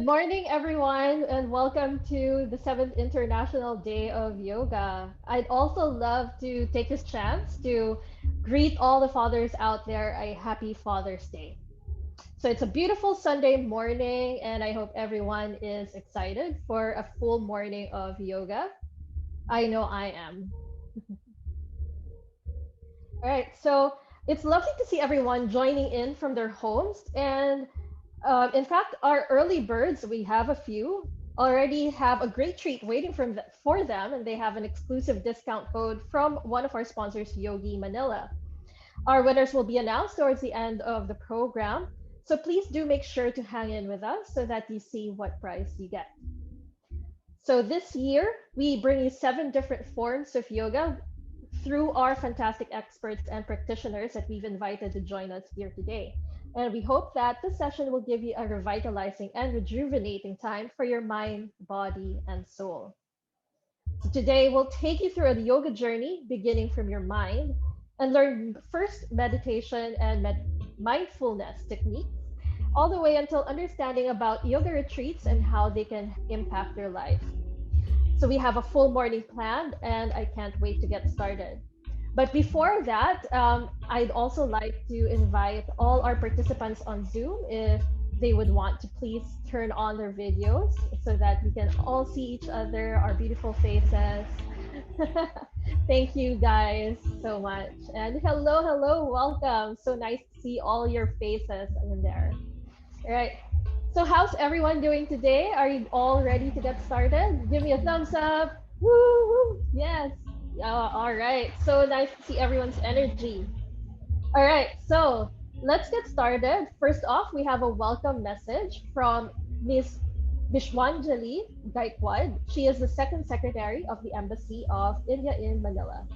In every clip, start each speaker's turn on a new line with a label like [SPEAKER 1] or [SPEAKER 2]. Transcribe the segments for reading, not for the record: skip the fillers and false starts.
[SPEAKER 1] Good morning, everyone, and welcome to the 7th International Day of Yoga. I'd also love to take this chance to greet all the fathers out there a happy Father's Day. So it's a beautiful Sunday morning, and I hope everyone is excited for a full morning of yoga. I know I am. All right, so it's lovely to see everyone joining in from their homes. And in fact, our early birds, we have a few, already have a great treat waiting for them, and they have an exclusive discount code from one of our sponsors, Yogi Manila. Our winners will be announced towards the end of the program. So please do make sure to hang in with us so that you see what prize you get. So this year, we bring you 7 different forms of yoga through our fantastic experts and practitioners that we've invited to join us here today. And we hope that this session will give you a revitalizing and rejuvenating time for your mind, body, and soul. So today, we'll take you through a yoga journey beginning from your mind and learn first meditation and mindfulness techniques, all the way until understanding about yoga retreats and how they can impact your life. So we have a full morning planned, and I can't wait to get started. But before that, I'd also like to invite all our participants on Zoom if they would want to please turn on their videos so that we can all see each other, our beautiful faces. Thank you guys so much. And hello, hello, welcome. So nice to see all your faces in there. All right. So how's everyone doing today? Are you all ready to get started? Give me a thumbs up. Woo, woo. Yes. All right. So nice to see everyone's energy. All right. So let's get started. First off, we have a welcome message from Miss Vishwanjali Gaikwad. She is the second secretary of the Embassy of India in Manila.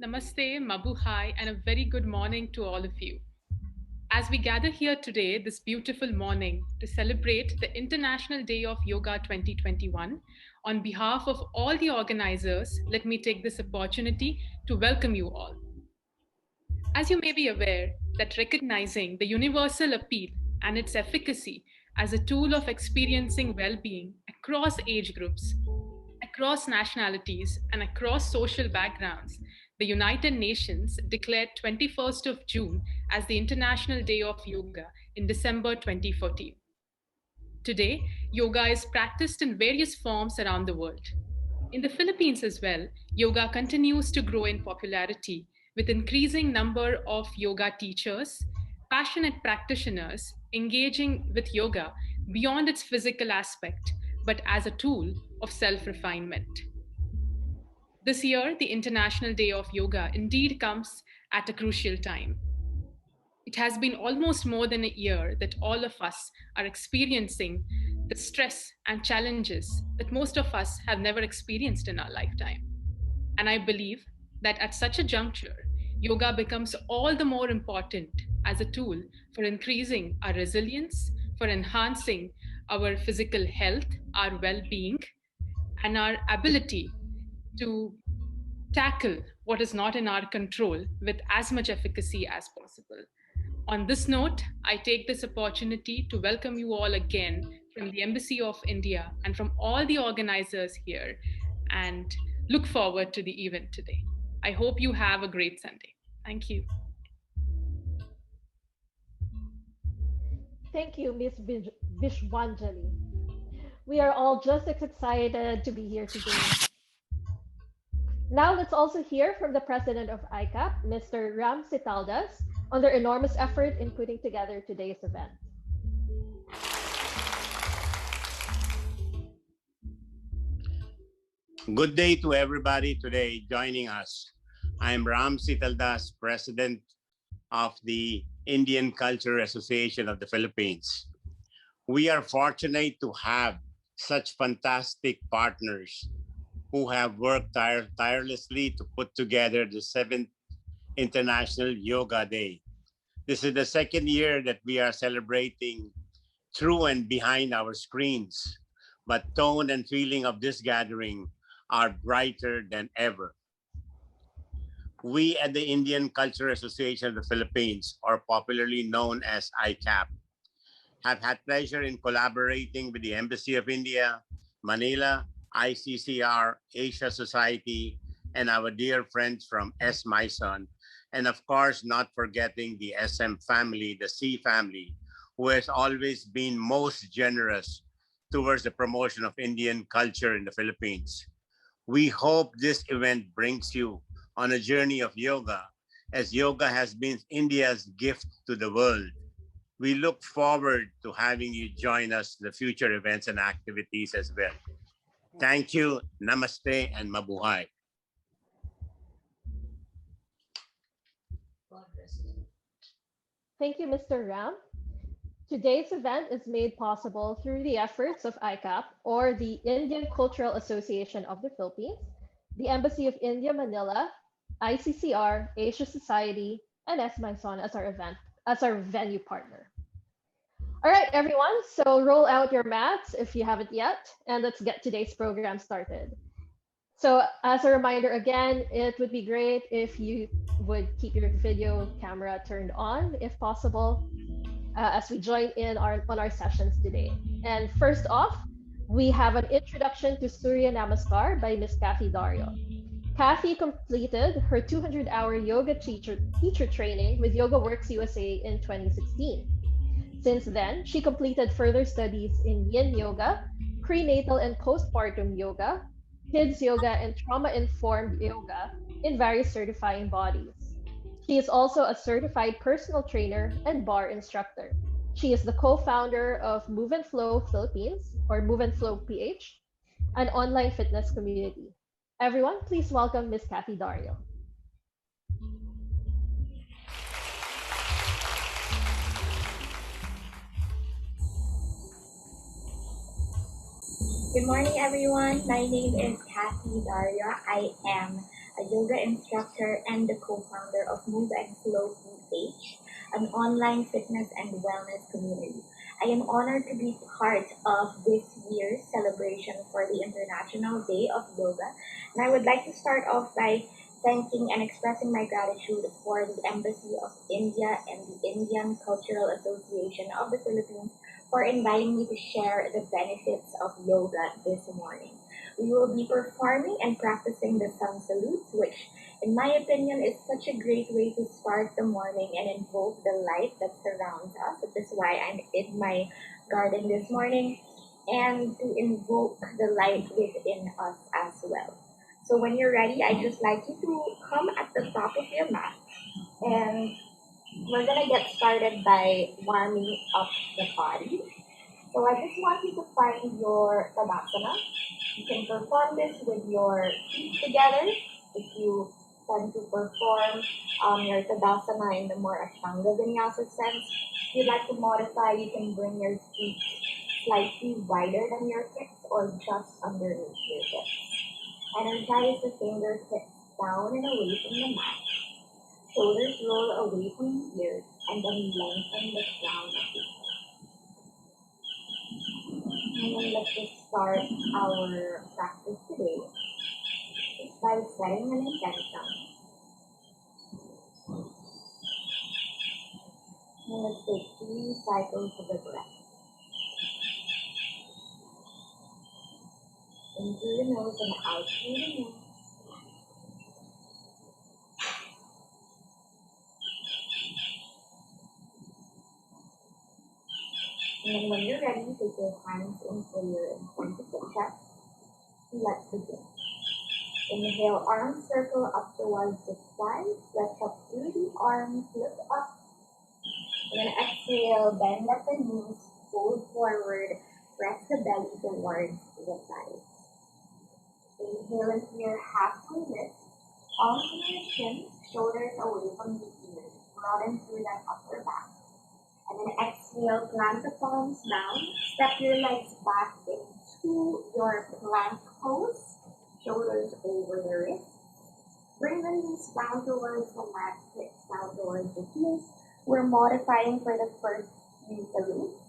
[SPEAKER 2] Namaste, Mabuhay, and a very good morning to all of you. As we gather here today, this beautiful morning, to celebrate the International Day of Yoga 2021, on behalf of all the organizers, let me take this opportunity to welcome you all. As you may be aware, that recognizing the universal appeal and its efficacy as a tool of experiencing well being across age groups, across nationalities, and across social backgrounds, the United Nations declared 21st of June as the International Day of Yoga in December 2014. Today, yoga is practiced in various forms around the world. In the Philippines as well, yoga continues to grow in popularity with increasing number of yoga teachers, passionate practitioners engaging with yoga beyond its physical aspect, but as a tool of self-refinement. This year, the International Day of Yoga indeed comes at a crucial time. It has been almost more than a year that all of us are experiencing the stress and challenges that most of us have never experienced in our lifetime. And I believe that at such a juncture, yoga becomes all the more important as a tool for increasing our resilience, for enhancing our physical health, our well being, and our ability to tackle what is not in our control with as much efficacy as possible. On this note, I take this opportunity to welcome you all again from the Embassy of India and from all the organizers here and look forward to the event today. I hope you have a great Sunday. Thank you.
[SPEAKER 1] Thank you, Miss Vishwanjali. We are all just as excited to be here today. Now let's also hear from the president of ICAP, Mr. Ram Sitaldas, on their enormous effort in putting together today's event.
[SPEAKER 3] Good day to everybody today joining us. I'm Ram Sitaldas, President of the Indian Culture Association of the Philippines. We are fortunate to have such fantastic partners who have worked tirelessly to put together the 7th International Yoga Day. This is the second year that we are celebrating through and behind our screens, but tone and feeling of this gathering are brighter than ever. We at the Indian Cultural Association of the Philippines, or popularly known as ICAP, have had pleasure in collaborating with the Embassy of India, Manila, ICCR, Asia Society, and our dear friends from S. Myson, and of course, not forgetting the SM family, the C family, who has always been most generous towards the promotion of Indian culture in the Philippines. We hope this event brings you on a journey of yoga, as yoga has been India's gift to the world. We look forward to having you join us in the future events and activities as well. Thank you, namaste, and mabuhay.
[SPEAKER 1] Thank you, Mr. Ram. Today's event is made possible through the efforts of ICAP, or the Indian Cultural Association of the Philippines, the Embassy of India Manila, ICCR, Asia Society, and SMISON as our venue partner. All right, everyone. So roll out your mats if you haven't yet, and let's get today's program started. So, as a reminder again, it would be great if you would keep your video camera turned on if possible, as we join in on our sessions today. And first off, we have an introduction to Surya Namaskar by Miss Kathy Dario. Kathy completed her 200-hour yoga teacher training with Yoga Works USA in 2016. Since then, she completed further studies in yin yoga, prenatal and postpartum yoga, kids yoga, and trauma informed yoga in various certifying bodies. She is also a certified personal trainer and bar instructor. She is the co founder of Move and Flow Philippines, or Move and Flow PH, an online fitness community. Everyone, please welcome Miss Kathy Dario.
[SPEAKER 4] Good morning, everyone. My name is Kathy Daria. I am a yoga instructor and the co-founder of Move and Flow PH, an online fitness and wellness community. I am honored to be part of this year's celebration for the International Day of Yoga, and I would like to start off by thanking and expressing my gratitude for the Embassy of India and the Indian Cultural Association of the Philippines for inviting me to share the benefits of yoga this morning. We will be performing and practicing the sun salutes, which, in my opinion, is such a great way to start the morning and invoke the light that surrounds us. That is why I'm in my garden this morning, and to invoke the light within us as well. So when you're ready, I'd just like you to come at the top of your mat, and we're gonna get started by warming up the body. So I just want you to find your Tadasana. You can perform this with your feet together. If you tend to perform your Tadasana in the more Ashtanga Vinyasa sense, if you'd like to modify, you can bring your feet slightly wider than your hips or just underneath your hips. Energize the fingertips down and away from the mat. Shoulders roll away from the ears, and then lengthen the crown of the head. And then let's just start our practice today just by setting an intention. And let's take 3 cycles of the breath. In through the nose and out through the nose. And then when you're ready, take your hands into your inflated chest. Let's begin. Inhale, arms circle up towards the sky. Stretch up through the arms, lift up. And then exhale, bend at the knees, fold forward, press the belly towards the sides. Inhale into your halfway lift. Palms in your shins, shoulders away from the ears. Broaden through that upper back. And then exhale, plant the palms down. Step your legs back into your plank pose. Shoulders over the wrists. Bring the knees down towards the mat, hips down towards the heels. We're modifying for the first few salutes.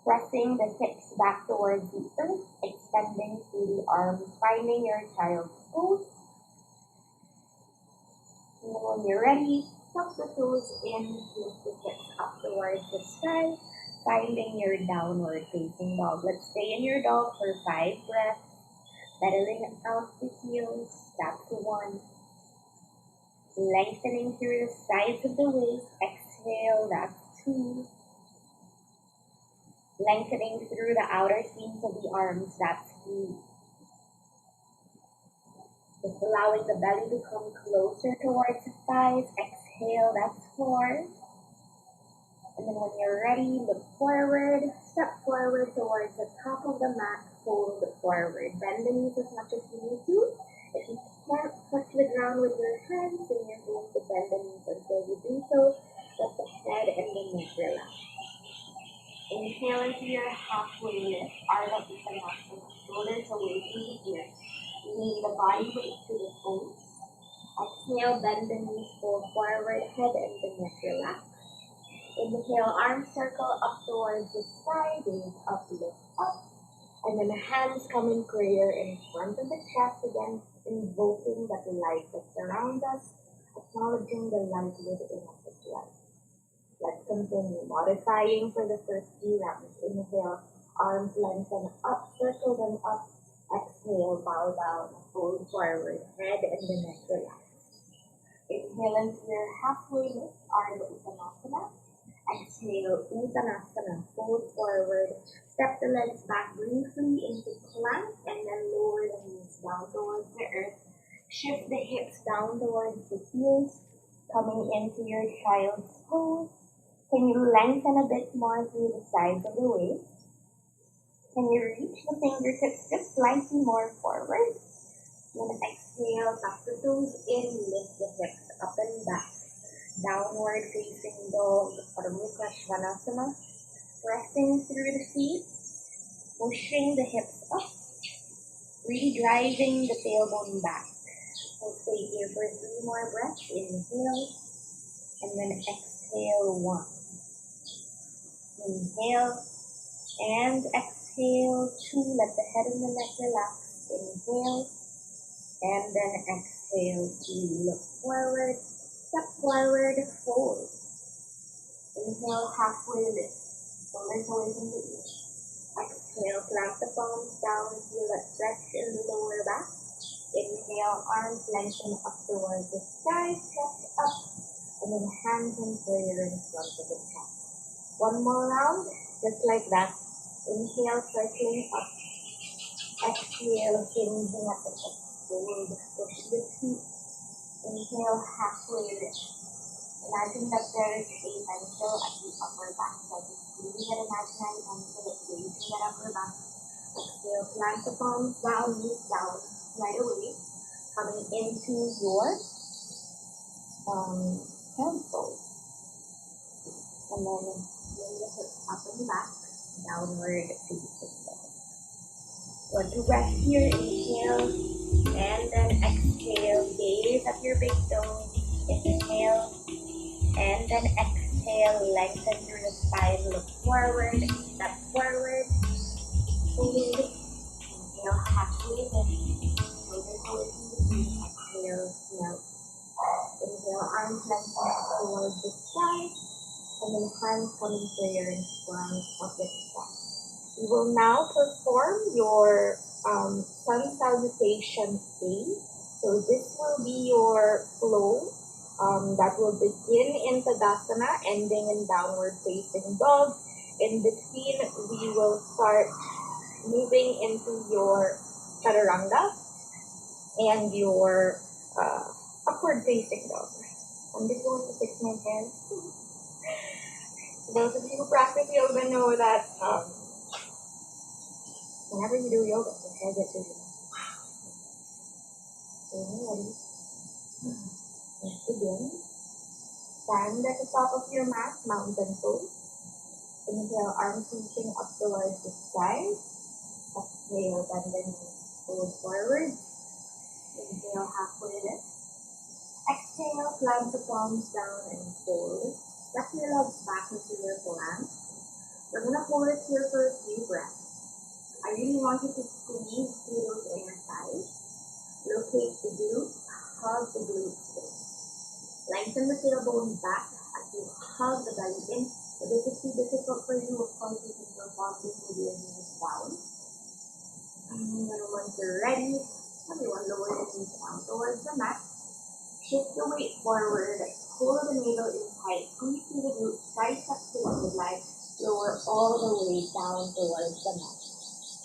[SPEAKER 4] Pressing the hips back towards the earth, extending through the arms, finding your child's pose. And then when you're ready, tuck the toes in, lift the hips up towards the sky, finding your downward facing dog. Let's stay in your dog for 5 breaths, pedaling out the heels. That's 1. Lengthening through the sides of the waist. Exhale, that's 2. Lengthening through the outer seams of the arms, that's 3. Just allowing the belly to come closer towards the thighs. Exhale, that's 4. And then when you're ready, look forward, step forward towards the top of the mat, fold forward. Bend the knees as much as you need to. If you can't touch the ground with your hands, then you're going to bend the knees until you do so. Let the head and the neck relax. Inhale into your halfway lift, Ardha Uttanasana, shoulders away from the ears. Lean the body weight to the toes. Exhale, bend the knees, fold forward, head and the neck relax. Inhale, arms circle up towards the sky, gaze up, lift up. And then the hands come in prayer in front of the chest, again, invoking that light that surrounds us, acknowledging the light within us as well. Let's continue, modifying for the first few rounds. Inhale, arms lengthen up, circle them up. Exhale, bow down, fold forward, head and the neck relax. Inhale into your halfway lift, Ardha Uttanasana. Exhale, Uttanasana, fold forward, step the legs back briefly into plank and then lower the knees down towards the earth. Shift the hips down towards the heels, coming into your child's pose. Can you lengthen a bit more through the sides of the waist? Can you reach the fingertips just slightly more forward? Then exhale, tuck the toes in, lift the hips up and back. Downward facing dog, Ardha Svanasana. Pressing through the feet, pushing the hips up, really driving the tailbone back. So stay here for 3 more breaths. Inhale, and then exhale 1. Inhale, and exhale 2. Let the head and the neck relax. Inhale, and then exhale 3. Look forward. Step forward, fold. Inhale, halfway lift. Shoulders away from the ears. Exhale, plant the palms down, feel that stretch in the lower back. Inhale, arms lengthen up towards the sky, stretch up. And then hands in prayer in front of the chest. 1 more round, just like that. Inhale, circling up. Exhale, hinging at the hips. Fold, push the feet. Inhale, halfway lift. Imagine that there is a pencil at the upper back. That is squeezing that imaginary pencil, raising that upper back. Exhale, plant the palms down, knees down, right away. Coming into your hand fold. And then bring the hips up and back, downward facing dog. 1 breath here, inhale, and then exhale, gaze at your big toe. Inhale, and then exhale, lengthen through the spine, look forward, step forward, hold, inhale, halfway lift, shoulders away from the feet, exhale, melt. Inhale, arms lengthen towards the sky, and then hands come in prayer in front of the chest. We will now perform your sun salutation A. So this will be your flow. That will begin in Tadasana, ending in downward facing dog. In between, we will start moving into your chaturanga and your upward facing dog. I'm just going to fix my hair. Those of you who practice yoga know that whenever you do yoga, your hair gets busy. So, ready? Let's begin. Stand at the top of your mat, mountain pose. Inhale, arms reaching up towards the sky. Exhale, bend the knees, fold forward. Inhale, halfway lift. Exhale, plant the palms down and fold. Step your legs back into your plank. We're gonna hold it here for a few breaths. I really want you to squeeze through those inner thighs. Locate the glutes, hug the glutes in. Lengthen the tailbone back as you hug the belly in. If this is too difficult for you, of course you can go walking with your knees down. And then once you're ready, everyone lower the knees down towards the mat. Shift your weight forward, pull the navel in tight, squeeze through the glutes, triceps to the midline, lower all the way down towards the mat.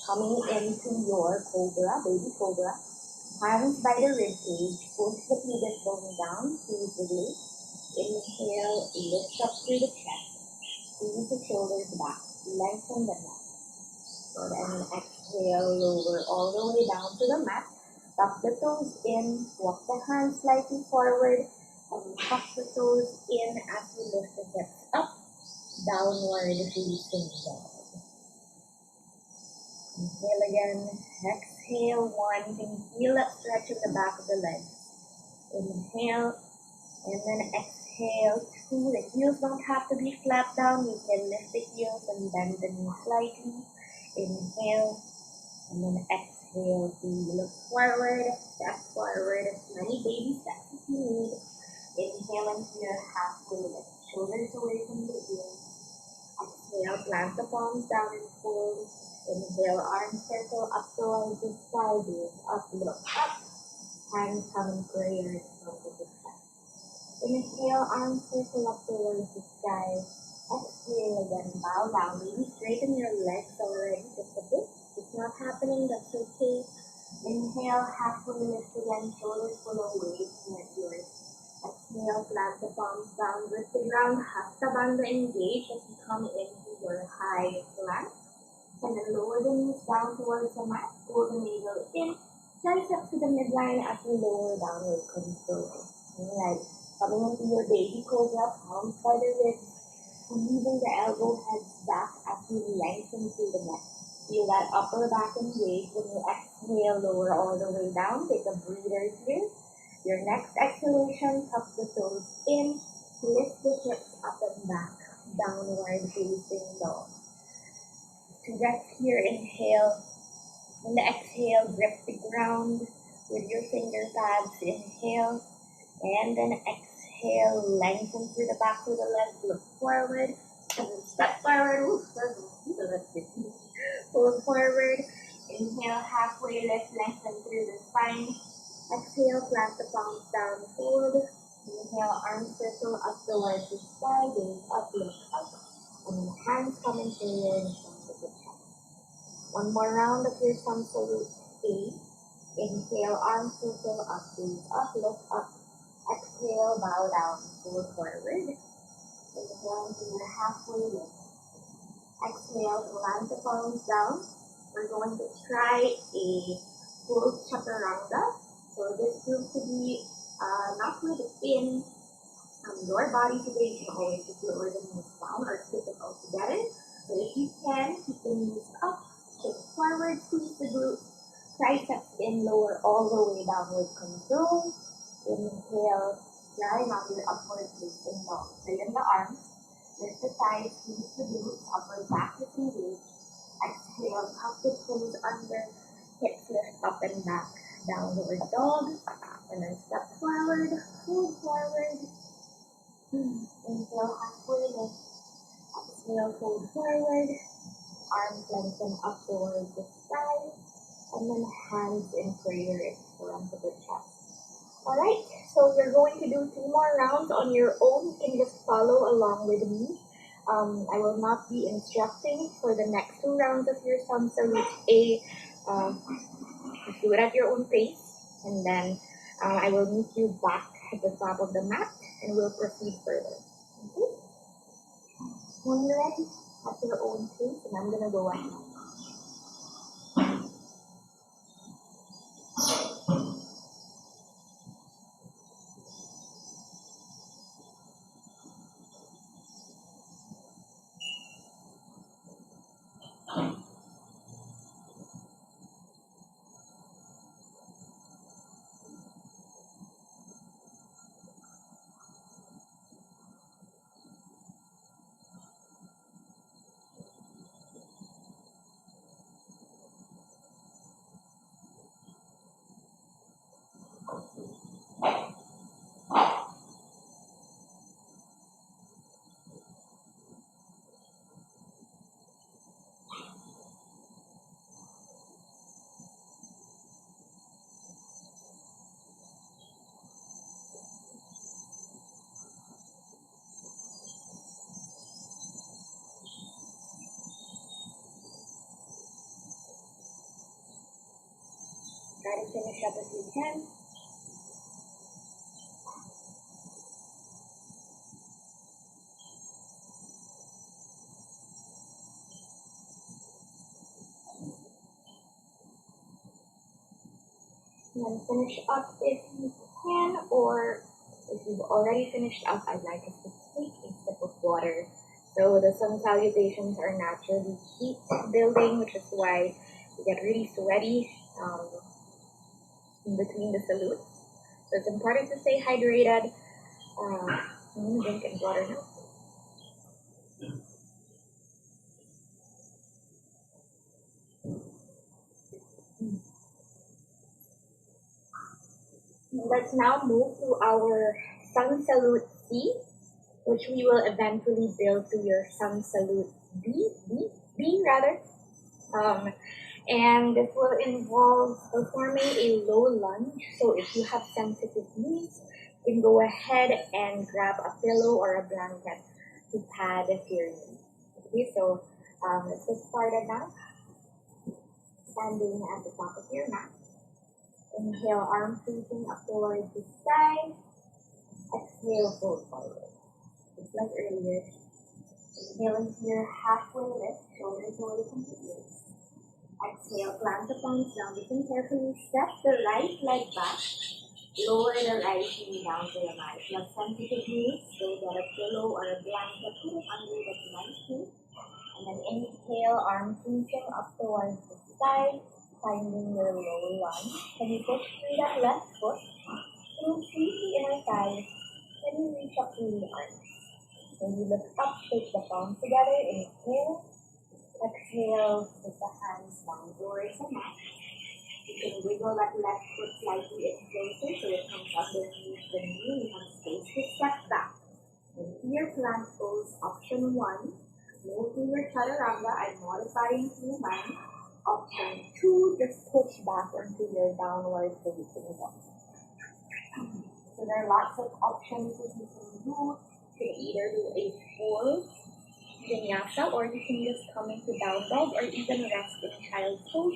[SPEAKER 4] Coming into your cobra, baby cobra, hands by the rib cage, push the pelvis bone down, squeeze the glutes. Inhale, lift up through the chest, squeeze the shoulders back, lengthen the neck. Good, and exhale, lower all the way down to the mat. Tuck the toes in, walk the hands slightly forward, and tuck the toes in as you lift the hips up, downward facing dog. Inhale again, exhale, one, you can feel that stretch in the back of the legs. Inhale, and then exhale, two, the heels don't have to be flat down, you can lift the heels and bend the knees slightly. Inhale, and then exhale, three, look forward, step forward, as many baby steps as you need. Inhale into your halfway lift, shoulders away from the ears. Exhale, plant the palms down and fold. Inhale, arm circle up towards the sky, gaze up, look up. Hands come in prayer in front of the chest. Inhale, arm circle up towards the sky. Exhale again, bow down. Maybe straighten your legs already just a bit. If it's not happening, that's okay. Inhale, halfway lift again, shoulders full away from yours. Exhale, plant the palms down with the ground. Hasta bandha engage as you come into your high plank. And then lower the knees down towards the mat. Pull the navel in. Triceps to the midline as you lower down with control. Alright, coming into your baby cobra, palms by the ribs. Squeezing the elbow heads back as you lengthen through the neck. Feel that upper back engage. When you exhale, lower all the way down. Take a breather here. Your next exhalation, tuck the toes in. Lift the hips up and back. Downward facing dog. To rest here, inhale. And exhale, grip the ground with your finger pads. Inhale. And then exhale, lengthen through the back of the leg, look forward, and then step forward. Ooh, pull forward. Inhale, halfway lift, lengthen through the spine. Exhale, plant the palms down, fold. Inhale, arm circle up towards the sky, gaze up, look up. And then hands come in prayer in front of the chest. One more round of your sun salute. 8. Inhale, arm circle up, gaze up, look up. Exhale, bow down, fold forward. Inhale into your halfway lift. Exhale, plant the palms down. We're going to try a full chaturanga. So this proves to be not within your body today. You can always just lower the knees down or flip it all together. But if you can, keep the knees up, shift forward, squeeze the glutes, triceps in, lower all the way down with control. Inhale, dry now your upward facing dog. Straighten the arms, lift the thighs, squeeze the glutes, upper back is engaged. Exhale, tuck the toes under, hips lift up and back, downward dog, and then step forward, fold forward. Inhale, halfway lift. Exhale, fold forward. Arms lengthen up towards the sky, and then hands in prayer in front of the chest. Alright, so you're going to do 2 more rounds on your own. You can just follow along with me. I will not be instructing for the next 2 rounds of your sun salute. Just do it at your own pace, and then I will meet you back at the top of the mat, and we'll proceed further. Okay? When you're ready, at your own pace, and I'm gonna go ahead. finish up if you can. And then finish up if you can, or if you've already finished up, I'd like us to take a sip of water. So the sun salutations are naturally heat building, which is why you get really sweaty in between the salutes. So it's important to stay hydrated. I'm gonna drink in water now. Let's now move to our sun salute C, which we will eventually build to your sun salute B rather. And this will involve performing a low lunge. So if you have sensitive knees, you can go ahead and grab a pillow or a blanket to pad your knee. Okay, so let's get started now. Standing at the top of your mat. Inhale, arms reaching up towards the sky. Exhale, fold forward. Just like earlier. Inhale into your halfway lift, shoulders away from the ears. Exhale, plant the palms down. Listen carefully. Step the right leg back. Lower the right knee down to the mat. If you have sensitive knees, so get a pillow or a blanket, put it under the right knee. And then inhale, arms reaching up towards the sky, finding your low lunge. Can you push through that left foot? Can you squeeze the inner thighs? Can you reach up through the arms? When you look up, take the palms together. Inhale. Exhale, put the hands down towards the mat. You can wiggle that left foot slightly closer so it comes underneath the knee. You have space to step back. Into your plank pose, option 1. Move to your chaturanga and modifying through line. Option 2, just push back into your downward facing dog. So there are lots of options that you can do. You can either do a full vinyasa, or you can just come into down dog, or even rest in child's pose.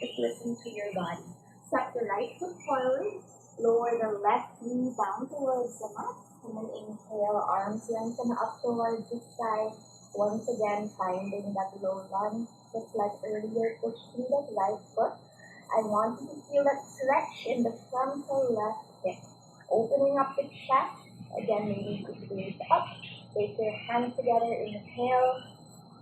[SPEAKER 4] Just listen to your body. Step the right foot forward, lower the left knee down towards the mat, and then inhale, arms lengthen up towards the sky. Once again, finding that low lunge, just like earlier, push through that right foot. I want you to feel that stretch in the frontal left hip, opening up the chest. Again, maybe you gaze up. Take your hands together, inhale,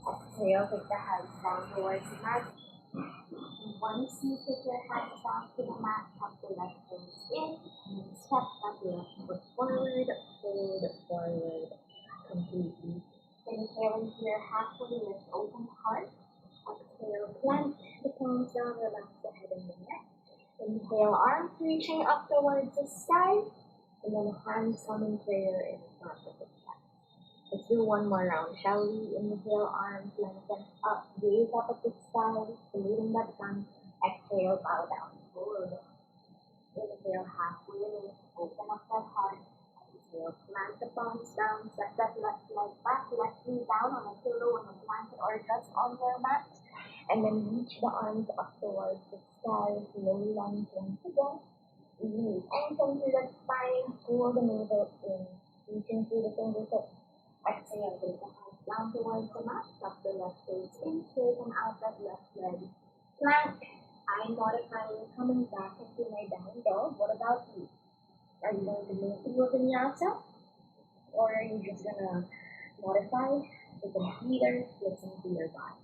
[SPEAKER 4] exhale, take the hands down towards the mat. And once you take your hands down to the mat, tuck the left toes in, and step that left foot forward, fold forward completely. Inhale into your halfway lift, open heart. Exhale, plant the palms down, relax the head and the neck. Inhale, arms reaching up towards the sky, and then hands come in prayer in front of the chest. Let's do one more round, shall we? Inhale, arms lengthen up, gaze up at the sky, saluting that sun. Exhale, bow down, forward. Inhale, halfway lift, open up that heart. Exhale, plant the palms down, set that left leg back, left knee down on a pillow, on a blanket, or just on your mat. And then reach the arms up towards the sky, low lunge once again. Release, anchor through the spine, pull the navel in, reaching through the fingertips. Exhale, take the hands down towards the mat, tuck the left toes in, straighten out that left leg. Plank, I'm modifying, coming back into my down dog. What about you? Are you going to move through a vinyasa? Or are you just going to modify? Take a breather, listen to your body.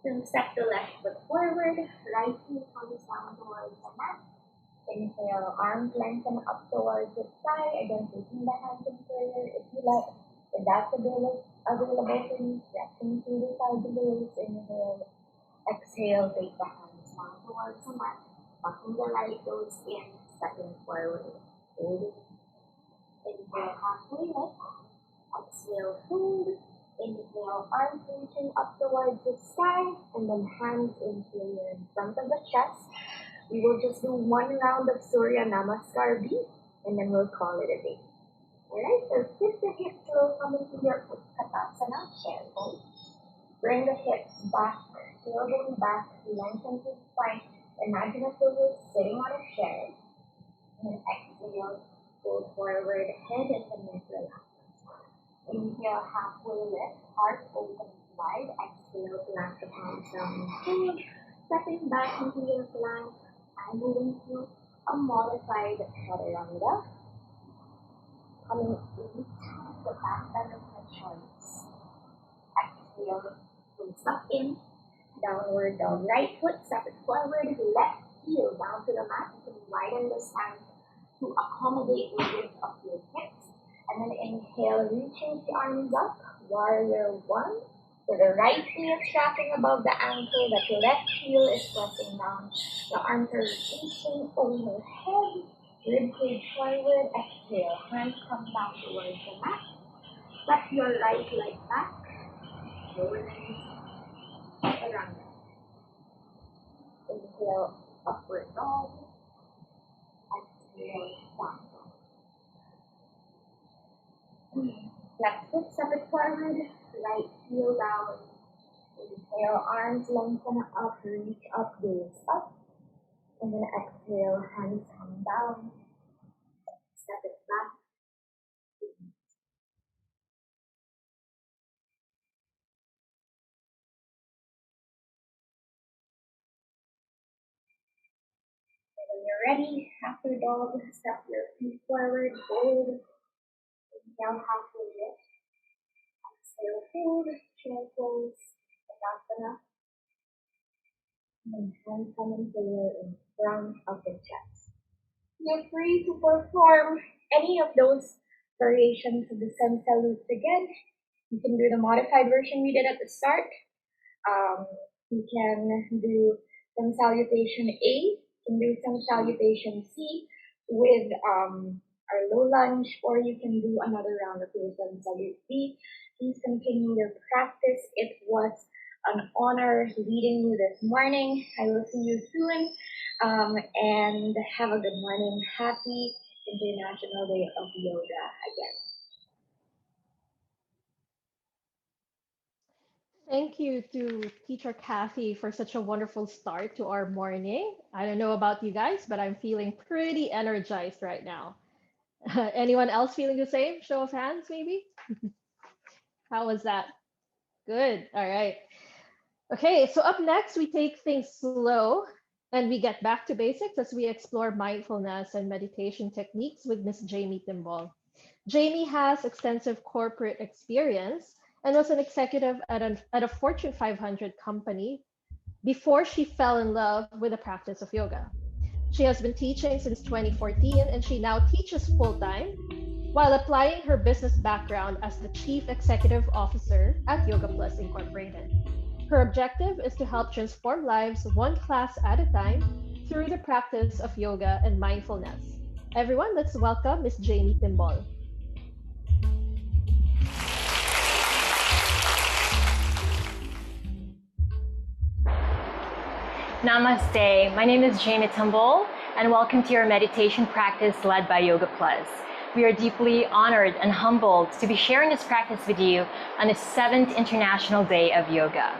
[SPEAKER 4] Then step the left foot forward, right knee comes down towards the mat. Inhale, arms lengthen up towards the sky. Again, taking the hands in prayer if you like. If that's available for you, stretching through the side of the waist. Inhale, exhale, take the hands down towards the mat. Tucking the right toes in, stepping forward. Hold it. Inhale, halfway lift. Exhale, fold. Inhale, arms reaching up towards the sky, and then hands interior in front of the chest. We will just do one round of Surya Namaskar B, and then we'll call it a day. Alright, so keep the hips low, coming to your Utkatasana, chair pose. Bring the hips back, tailbone back, lengthen the spine. Imagine a pillow sitting on a chair, and then exhale, fold forward, head and the neck relax. Inhale, halfway lift, heart open wide. Exhale, plant the palms down and hold. Stepping back into your plank and moving to a modified chaturanga. Coming into the back bend of the joints. Exhale, close up in. Downward dog. Right foot, step it forward. Left heel down to the mat. You can widen the stance to accommodate the width of your hips. And then inhale, reaching the arms up. Warrior one. So the right heel strapping above the ankle. That left heel is pressing down. The arms are reaching overhead. Ribcage forward. Exhale. Hands come down towards the mat. Step your right leg back. Lower knees. Chaturanga. Inhale, upward dog. Exhale, down dog. Left foot, step it forward. Right heel down. Inhale, arms lengthen up, reach up, gaze up. And then exhale, hands come down. Step it back. When you're ready, after dog, step your feet forward, hold. Inhale, halfway lift. Exhale, hold, chair pose, Tadasana. And hands come into in front of the chest. You're free to perform any of those variations of the sun salutes again. You can do the modified version we did at the start. You can do some salutation A, you can do some salutation C with our low lunge, or you can do another round of your sun salute B. Please continue your practice. It was an honor leading you this morning. I will see you soon, and have a good morning. Happy International Day of Yoga again.
[SPEAKER 1] Thank you to Teacher Kathy for such a wonderful start to our morning. I don't know about you guys, but I'm feeling pretty energized right now. Anyone else feeling the same? Show of hands, maybe? How was that? Good. All right. Okay, so up next, we take things slow and we get back to basics as we explore mindfulness and meditation techniques with Miss Jamie Timbal. Jamie has extensive corporate experience and was an executive at a Fortune 500 company before she fell in love with the practice of yoga. She has been teaching since 2014 and she now teaches full time while applying her business background as the Chief Executive Officer at Yoga Plus Incorporated. Her objective is to help transform lives one class at a time through the practice of yoga and mindfulness. Everyone, let's welcome Miss Jamie Timbal.
[SPEAKER 5] Namaste. My name is Jamie Timbal, and welcome to your meditation practice led by Yoga Plus. We are deeply honored and humbled to be sharing this practice with you on the 7th International Day of Yoga.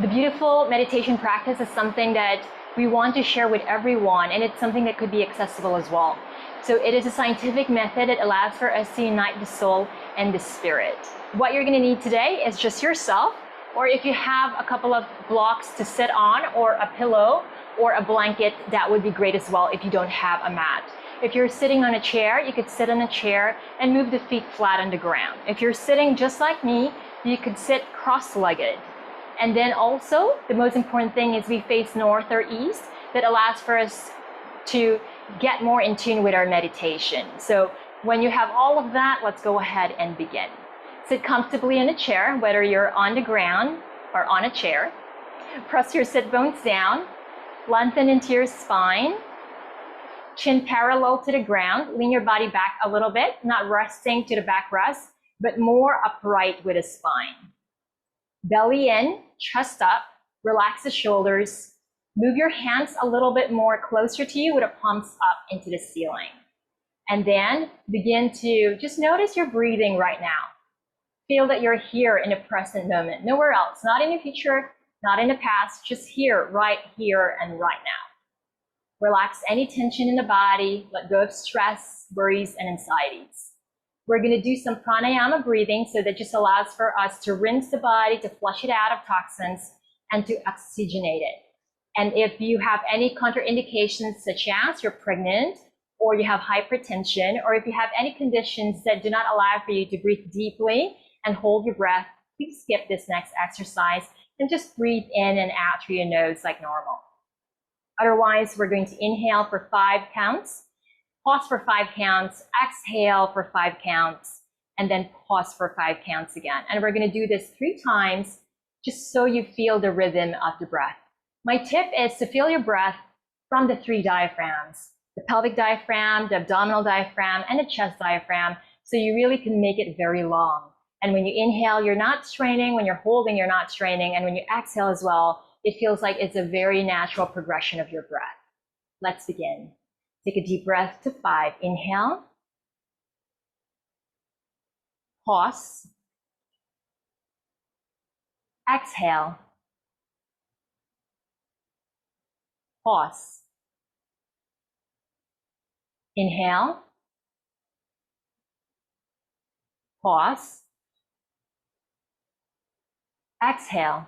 [SPEAKER 5] The beautiful meditation practice is something that we want to share with everyone, and it's something that could be accessible as well. So it is a scientific method that allows for us to unite the soul and the spirit. What you're going to need today is just yourself, or if you have a couple of blocks to sit on, or a pillow, or a blanket, that would be great as well if you don't have a mat. If you're sitting on a chair, you could sit on a chair and move the feet flat on the ground. If you're sitting just like me, you could sit cross-legged. And then also, the most important thing is we face north or east. That allows for us to get more in tune with our meditation. So when you have all of that, let's go ahead and begin. Sit comfortably in a chair, whether you're on the ground or on a chair. Press your sit bones down, lengthen into your spine, chin parallel to the ground. Lean your body back a little bit, not resting to the back rest, but more upright with the spine. Belly in, chest up, relax the shoulders. Move your hands a little bit more closer to you with the palms up into the ceiling. And then begin to just notice your breathing right now. Feel that you're here in the present moment, nowhere else, not in the future, not in the past, just here, right and right now. Relax any tension in the body, let go of stress, worries, and anxieties. We're going to do some pranayama breathing, so that just allows for us to rinse the body, to flush it out of toxins, and to oxygenate it. And if you have any contraindications, such as you're pregnant, or you have hypertension, or if you have any conditions that do not allow for you to breathe deeply and hold your breath, please skip this next exercise and just breathe in and out through your nose like normal. Otherwise, we're going to inhale for 5 counts, pause for 5 counts, exhale for 5 counts, and then pause for 5 counts again. And we're going to do this 3 times, just so you feel the rhythm of the breath. My tip is to feel your breath from the 3 diaphragms, the pelvic diaphragm, the abdominal diaphragm, and the chest diaphragm, so you really can make it very long. And when you inhale, you're not straining. When you're holding, you're not straining. And when you exhale as well, it feels like it's a very natural progression of your breath. Let's begin. Take a deep breath to 5. Inhale. Pause. Exhale. Pause. Inhale. Pause. Exhale.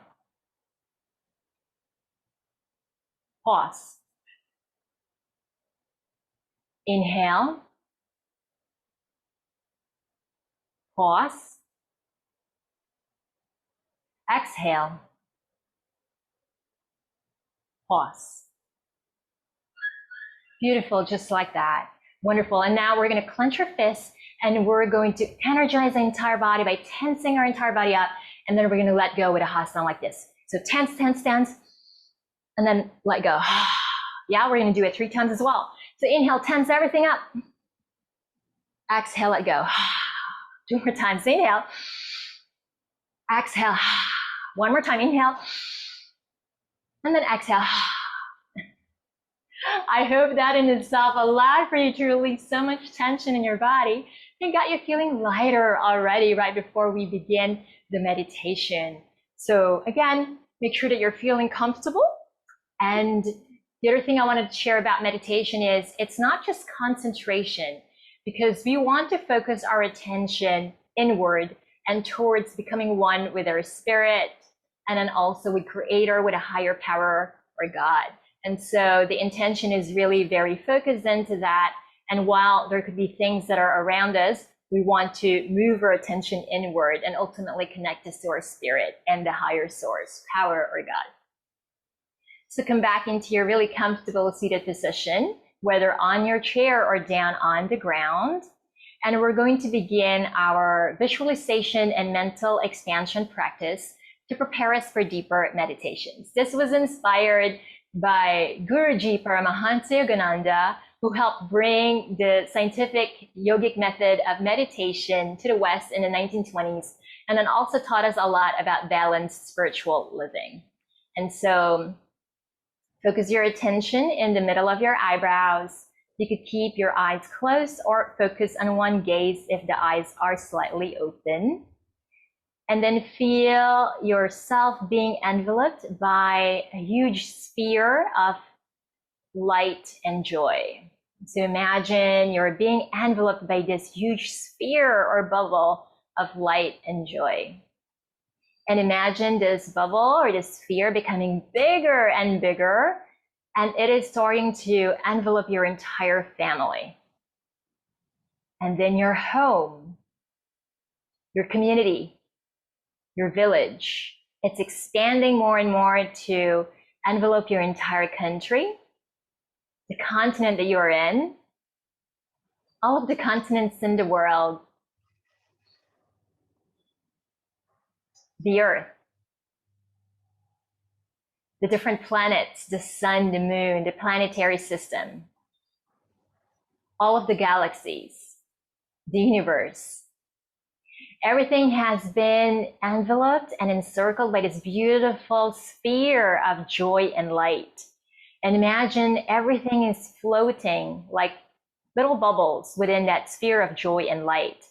[SPEAKER 5] Pause. Inhale. Pause. Exhale. Pause. Beautiful, just like that. Wonderful. And now we're going to clench our fists, and we're going to energize the entire body by tensing our entire body up, and then we're going to let go with a hasana like this. So tense, tense, tense, and then let go. Yeah, we're going to do it 3 times as well. So inhale, tense everything up. Exhale, let go. 2 more times. Inhale. Exhale. 1 more time. Inhale. And then exhale. I hope that in itself allowed for you to release so much tension in your body and got you feeling lighter already right before we begin the meditation. So again, make sure that you're feeling comfortable. And the other thing I wanted to share about meditation is it's not just concentration, because we want to focus our attention inward and towards becoming one with our spirit, and then also with Creator, with a higher power or God. And so the intention is really very focused into that. And while there could be things that are around us, we want to move our attention inward and ultimately connect us to our spirit and the higher source, power or God. So come back into your really comfortable seated position, whether on your chair or down on the ground. And we're going to begin our visualization and mental expansion practice to prepare us for deeper meditations. This was inspired by Guruji Paramahansa Yogananda, who helped bring the scientific yogic method of meditation to the West in the 1920s, and then also taught us a lot about balanced spiritual living. And so focus your attention in the middle of your eyebrows. You could keep your eyes closed or focus on one gaze if the eyes are slightly open. And then feel yourself being enveloped by a huge sphere of light and joy. So imagine you're being enveloped by this huge sphere or bubble of light and joy. And imagine this bubble or this sphere becoming bigger and bigger, and it is starting to envelop your entire family. And then your home, your community, your village. It's expanding more and more to envelope your entire country, the continent that you're in, all of the continents in the world, the earth, the different planets, the sun, the moon, the planetary system, all of the galaxies, the universe. Everything has been enveloped and encircled by this beautiful sphere of joy and light. And imagine everything is floating like little bubbles within that sphere of joy and light.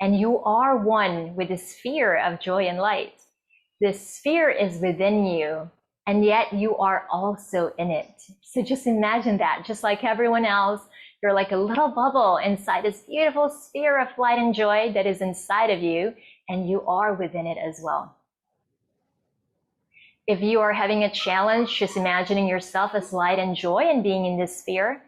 [SPEAKER 5] And you are one with the sphere of joy and light. This sphere is within you. and yet you are also in it. So just imagine that, just like everyone else, you're like a little bubble inside this beautiful sphere of light and joy that is inside of you, and you are within it as well. If you are having a challenge, just imagining yourself as light and joy and being in this sphere,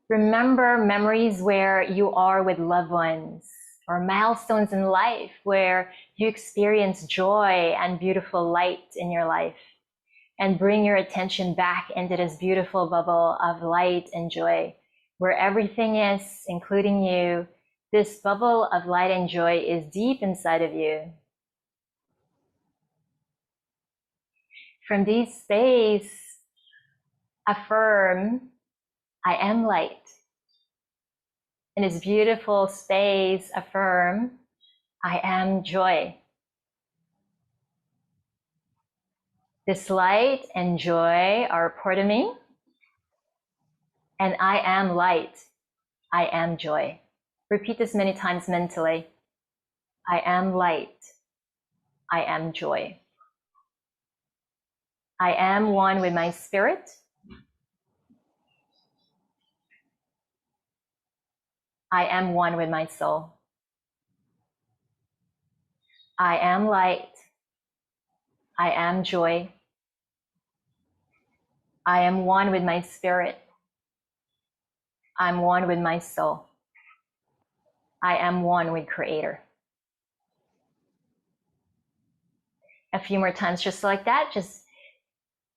[SPEAKER 5] remember memories where you are with loved ones or milestones in life where you experience joy and beautiful light in your life, and bring your attention back into this beautiful bubble of light and joy where everything is, including you. This bubble of light and joy is deep inside of you. From this space, affirm, I am light. In this beautiful space, affirm, I am joy. This light and joy are a part of me, and I am light. I am joy. Repeat this many times mentally. I am light. I am joy. I am one with my spirit. I am one with my soul. I am light. I am joy. I am one with my spirit. I'm one with my soul. I am one with Creator. A few more times just like that, just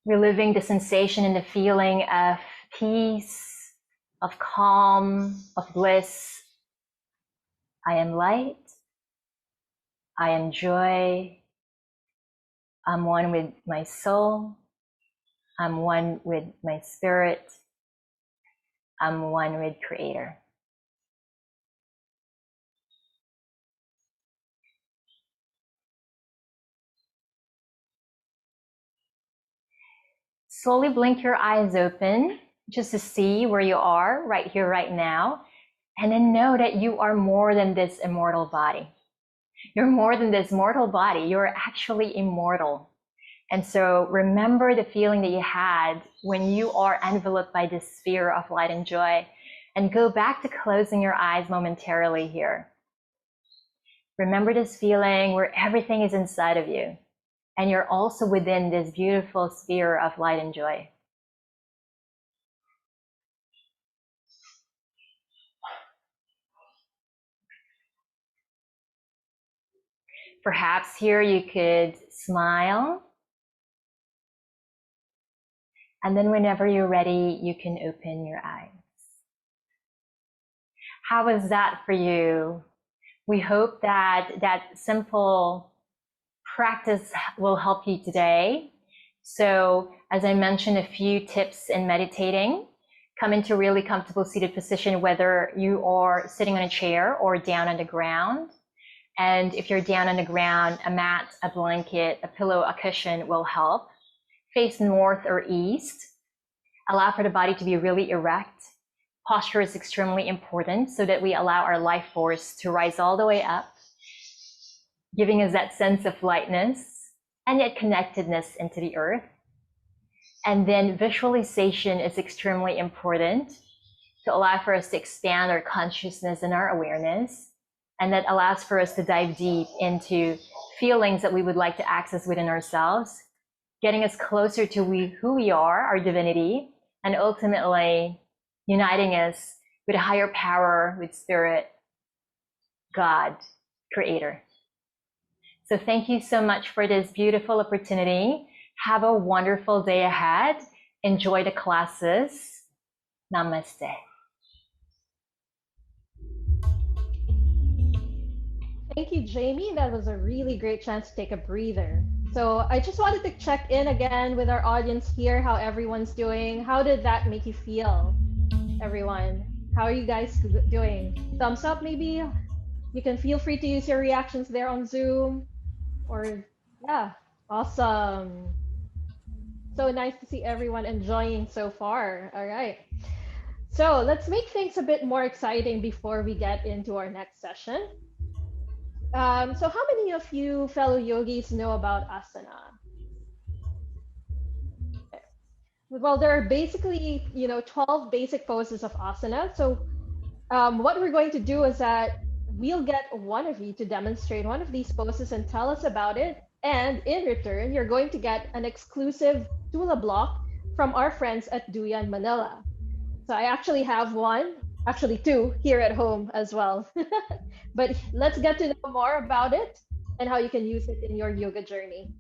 [SPEAKER 5] reliving the sensation and the feeling of peace, of calm, of bliss. I am light. I am joy. I'm one with my soul. I'm one with my spirit. I'm one with Creator. Slowly blink your eyes open just to see where you are right here, right now. And then know that you are more than this immortal body. You're more than this mortal body. You're actually immortal. And so remember the feeling that you had when you are enveloped by this sphere of light and joy, and go back to closing your eyes momentarily here. Remember this feeling where everything is inside of you, and you're also within this beautiful sphere of light and joy. Perhaps here you could smile, and then whenever you're ready, you can open your eyes. How was that for you? We hope that that simple practice will help you today. So as I mentioned, a few tips in meditating. Come into a really comfortable seated position, whether you are sitting on a chair or down on the ground. And if you're down on the ground, a mat, a blanket, a pillow, a cushion will help. Face north or east. Allow for the body to be really erect. Posture is extremely important so that we allow our life force to rise all the way up, giving us that sense of lightness and yet connectedness into the earth. And then visualization is extremely important to allow for us to expand our consciousness and our awareness. And that allows for us to dive deep into feelings that we would like to access within ourselves, getting us closer to who we are, our divinity, and ultimately uniting us with a higher power, with spirit, God, Creator. So thank you so much for this beautiful opportunity. Have a wonderful day ahead. Enjoy the classes. Namaste.
[SPEAKER 1] Thank you, Jamie. That was a really great chance to take a breather. So I just wanted to check in again with our audience here, how everyone's doing. How did that make you feel, everyone? How are you guys doing? Thumbs up, maybe? You can feel free to use your reactions there on Zoom. Or, yeah, awesome. So nice to see everyone enjoying so far. All right. So let's make things a bit more exciting before we get into our next session. So how many of you fellow yogis know about asana? Well, there are basically, 12 basic poses of asana. So, what we're going to do is that we'll get one of you to demonstrate one of these poses and tell us about it. And in return, you're going to get an exclusive Tula block from our friends at Duyan Manila. So I actually have one, actually two here at home as well. But let's get to know more about it and how you can use it in your yoga journey.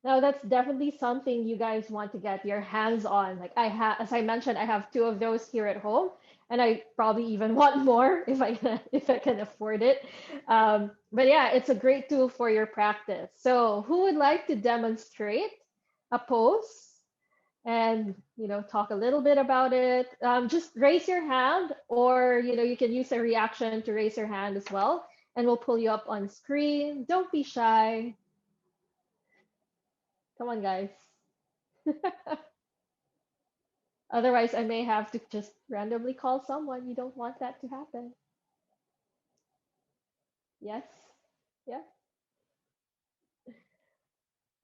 [SPEAKER 1] Now that's definitely something you guys want to get your hands on. Like as I mentioned, I have two of those here at home, and I probably even want more if I can, if I can afford it. But yeah, it's a great tool for your practice. So who would like to demonstrate a pose and talk a little bit about it? Just raise your hand, or you can use a reaction to raise your hand as well, and we'll pull you up on screen. Don't be shy. Come on, guys. Otherwise, I may have to just randomly call someone. You don't want that to happen. Yes? Yeah?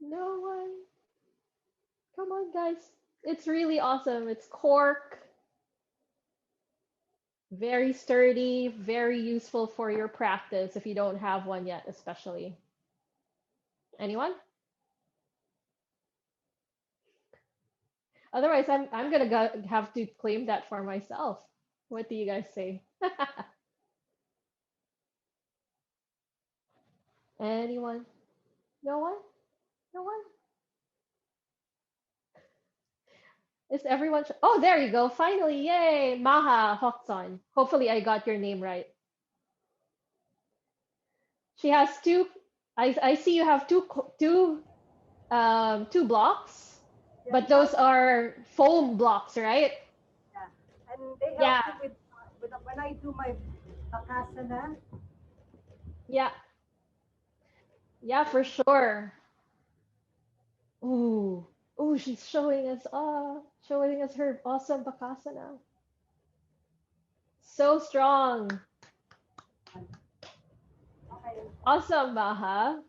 [SPEAKER 1] No one. Come on, guys. It's really awesome. It's cork, very sturdy, very useful for your practice if you don't have one yet, especially. Anyone? Otherwise, I'm gonna have to claim that for myself. What do you guys say? Anyone? No one? No one? Is everyone? Oh, there you go. Finally, yay! Maha Hokson. Hopefully, I got your name right. She has two. I see you have two blocks,
[SPEAKER 6] Yeah,
[SPEAKER 1] but those are foam blocks, right?
[SPEAKER 6] yeah. And they
[SPEAKER 1] Yeah,
[SPEAKER 6] help me with when I do my bakasana.
[SPEAKER 1] yeah, yeah, for sure. Ooh, ooh, she's showing us her awesome bakasana. So strong.
[SPEAKER 6] Okay.
[SPEAKER 1] Awesome, Maha.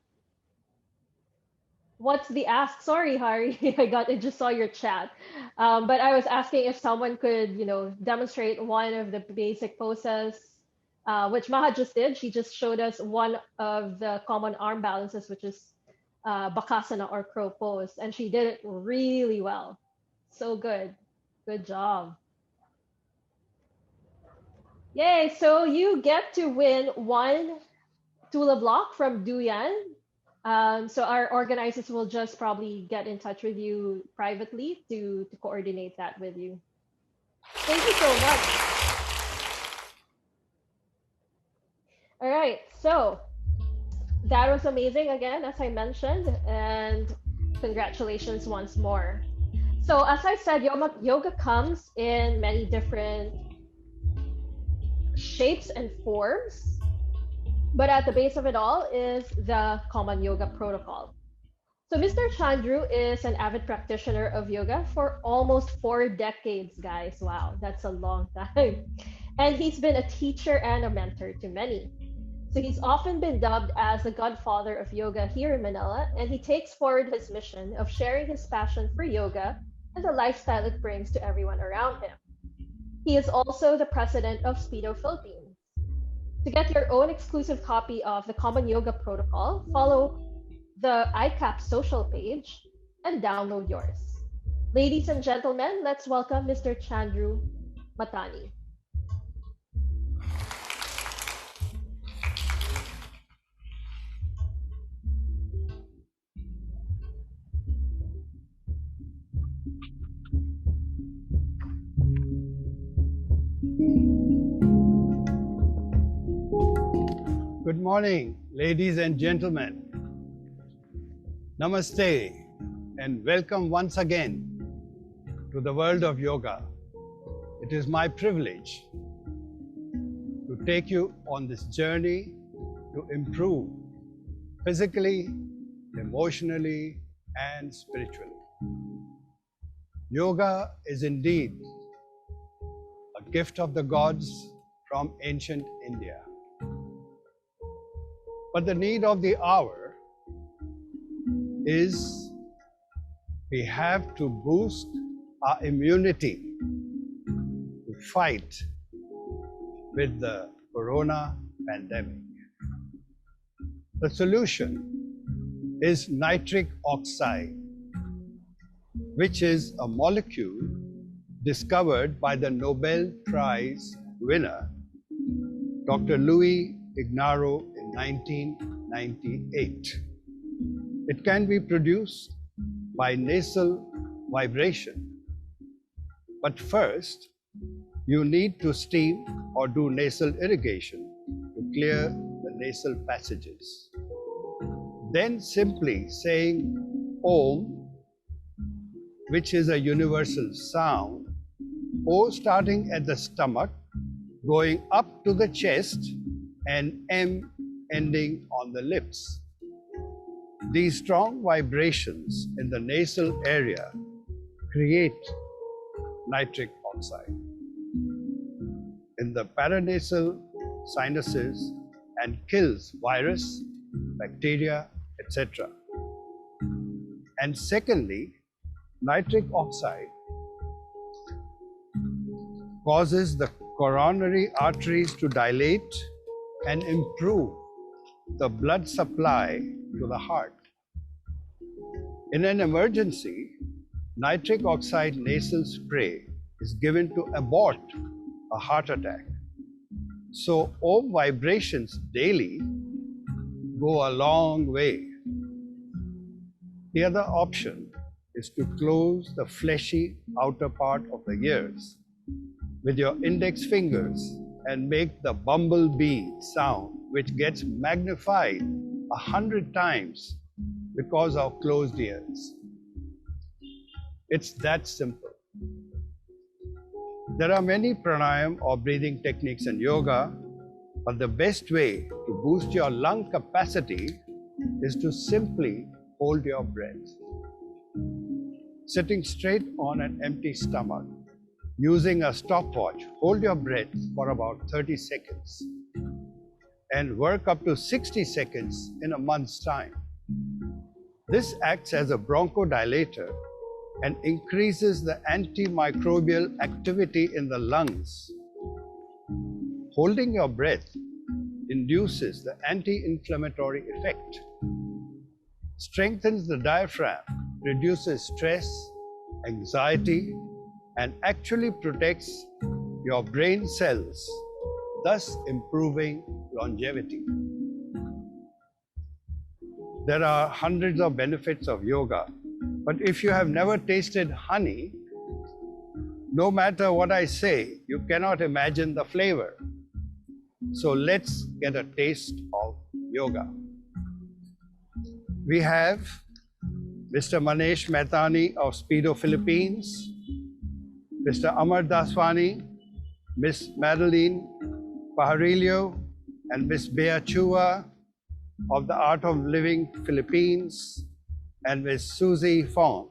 [SPEAKER 1] What's the ask? Sorry, Hari. I just saw your chat. But I was asking if someone could, demonstrate one of the basic poses, which Maha just did. She just showed us one of the common arm balances, which is Bakasana or crow pose, and she did it really well. So good. Good job. Yay! So you get to win one Tula block from Duyan. So our organizers will just probably get in touch with you privately to coordinate that with you. Thank you so much. All right, so that was amazing again, as I mentioned, and congratulations once more. So as I said, yoga comes in many different shapes and forms, but at the base of it all is the common yoga protocol. So Mr. Chandru is an avid practitioner of yoga for almost 4 decades, guys. Wow, that's a long time. And he's been a teacher and a mentor to many. So he's often been dubbed as the godfather of yoga here in Manila, and he takes forward his mission of sharing his passion for yoga and the lifestyle it brings to everyone around him. He is also the president of Speedo Philippines. To get your own exclusive copy of the Common Yoga Protocol, follow the ICAP social page and download yours. Ladies and gentlemen, let's welcome Mr. Chandru Matani.
[SPEAKER 7] Good morning, ladies and gentlemen. Namaste, and welcome once again to the world of yoga. It is my privilege to take you on this journey to improve physically, emotionally, and spiritually. Yoga is indeed a gift of the gods from ancient India. But the need of the hour is we have to boost our immunity to fight with the corona pandemic. The solution is nitric oxide, which is a molecule discovered by the Nobel Prize winner, Dr. Louis Ignarro in 1998. It can be produced by nasal vibration. But first, you need to steam or do nasal irrigation to clear the nasal passages. Then simply saying Om, which is a universal sound, O starting at the stomach, going up to the chest, and M ending on the lips. These strong vibrations in the nasal area create nitric oxide in the paranasal sinuses and kills virus, bacteria, etc. And secondly, nitric oxide causes the coronary arteries to dilate and improve the blood supply to the heart. In an emergency, nitric oxide nasal spray is given to abort a heart attack. So Om vibrations daily go a long way. The other option is to close the fleshy outer part of the ears with your index fingers and make the bumblebee sound, which gets magnified 100 times because of closed ears. It's that simple. There are many pranayam or breathing techniques in yoga, but the best way to boost your lung capacity is to simply hold your breath. Sitting straight on an empty stomach, using a stopwatch, hold your breath for about 30 seconds and work up to 60 seconds in a month's time. This acts as a bronchodilator and increases the antimicrobial activity in the lungs. Holding your breath induces the anti-inflammatory effect, strengthens the diaphragm, reduces stress, anxiety, and actually protects your brain cells, thus improving longevity. There are hundreds of benefits of yoga, but if you have never tasted honey, no matter what I say, you cannot imagine the flavor. So let's get a taste of yoga. We have Mr. Manesh Mehtani of Speedo, Philippines, Mr. Amar Daswani, Miss Madeline Pajarillo, and Miss Bea Chua of the Art of Living Philippines, and Miss Susie Fong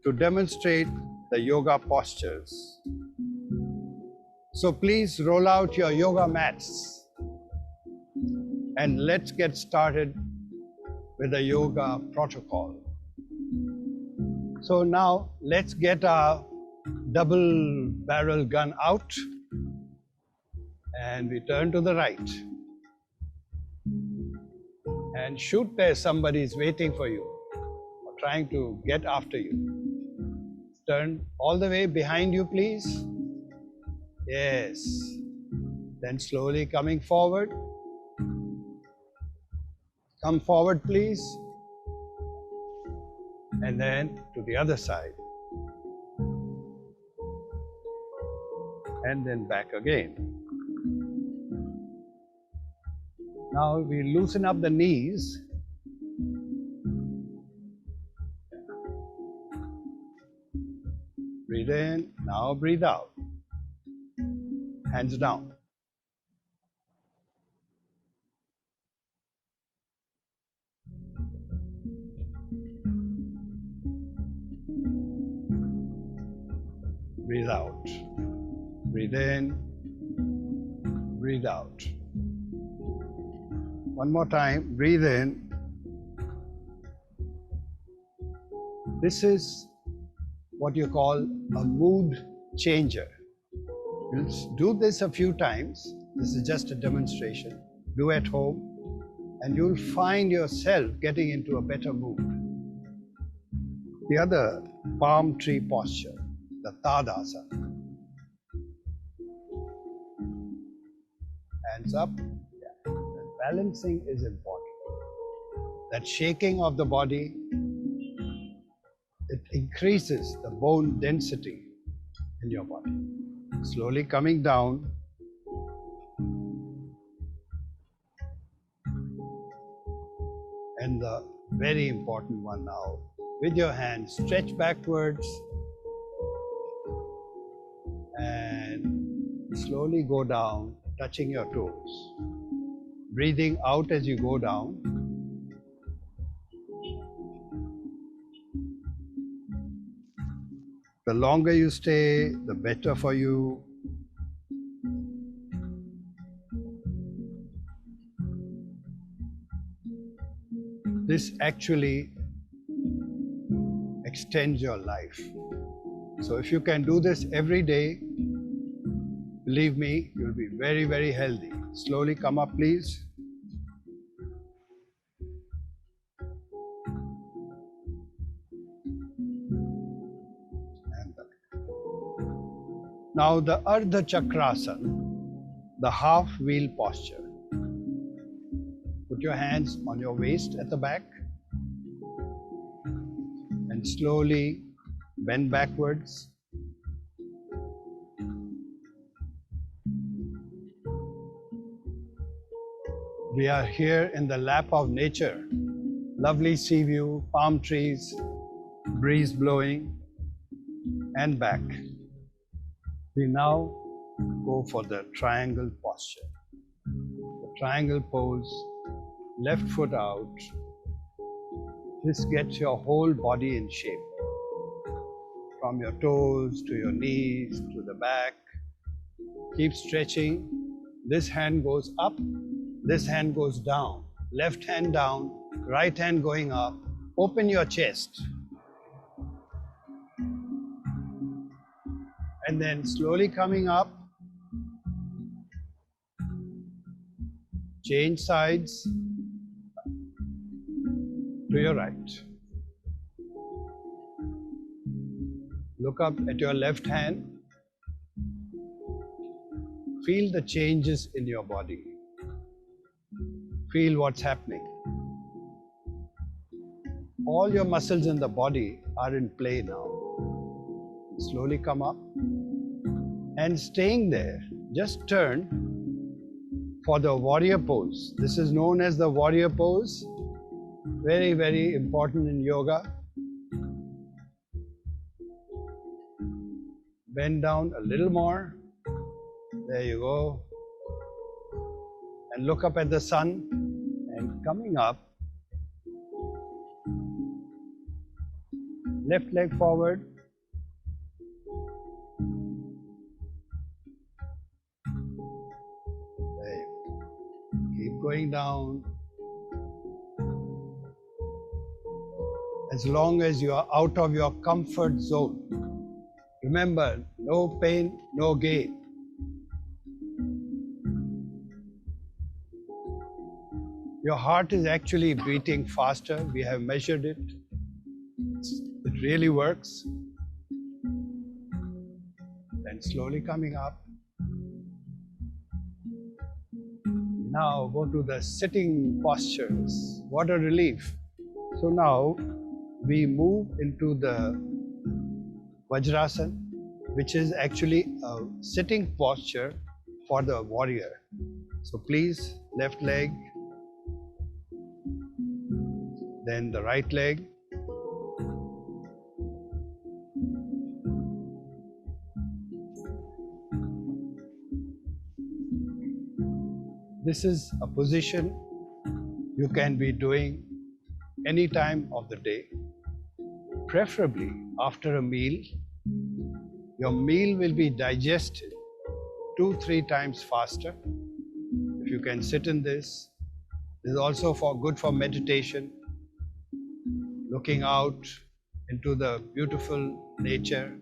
[SPEAKER 7] to demonstrate the yoga postures. So please roll out your yoga mats and let's get started with the yoga protocol. So now let's get our double barrel gun out and we turn to the right and shoot there. Somebody is waiting for you or trying to get after you. Turn all the way behind you, please. Yes. Then slowly coming forward. Come forward, please. And then to the other side. And then back again. Now we loosen up the knees. Breathe in, now breathe out. Hands down. Breathe out. Breathe in, breathe out. One more time, breathe in. This is what you call a mood changer. You'll do this a few times. This is just a demonstration. Do at home, and you'll find yourself getting into a better mood. The other palm tree posture, the Tadasana. Hands up. Yeah. And balancing is important. That shaking of the body, it increases the bone density in your body. Slowly coming down. And the very important one now, with your hands, stretch backwards and slowly go down, touching your toes. Breathing out as you go down. The longer you stay, the better for you. This actually extends your life. So if you can do this every day, believe me, you'll be very, very healthy. Slowly come up, please. And back. Now the Ardha Chakrasana, the half wheel posture. Put your hands on your waist at the back and slowly bend backwards. We are here in the lap of nature. Lovely sea view, palm trees, breeze blowing, and back. We now go for the triangle posture. The triangle pose, left foot out. This gets your whole body in shape. From your toes to your knees to the back. Keep stretching. This hand goes up, this hand goes down. Left hand down, right hand going up. Open your chest. And then slowly coming up. Change sides to your right. Look up at your left hand. Feel the changes in your body. Feel what's happening. All your muscles in the body are in play now. Slowly come up and staying there. Just turn for the warrior pose. This is known as the warrior pose. Very, very important in yoga. Bend down a little more. There you go. And look up at the sun. And coming up, left leg forward. There you go. Keep going down. As long as you are out of your comfort zone. Remember, no pain, no gain. Your heart is actually beating faster. We have measured it. It really works. and slowly coming up. Now go to the sitting postures. What a relief. So now we move into the Vajrasana, which is actually a sitting posture for the warrior. So please, left leg, then the right leg. This is a position you can be doing any time of the day, preferably after a meal. Your meal will be digested 2-3 times faster if you can sit in this. This is also good for meditation, looking out into the beautiful nature.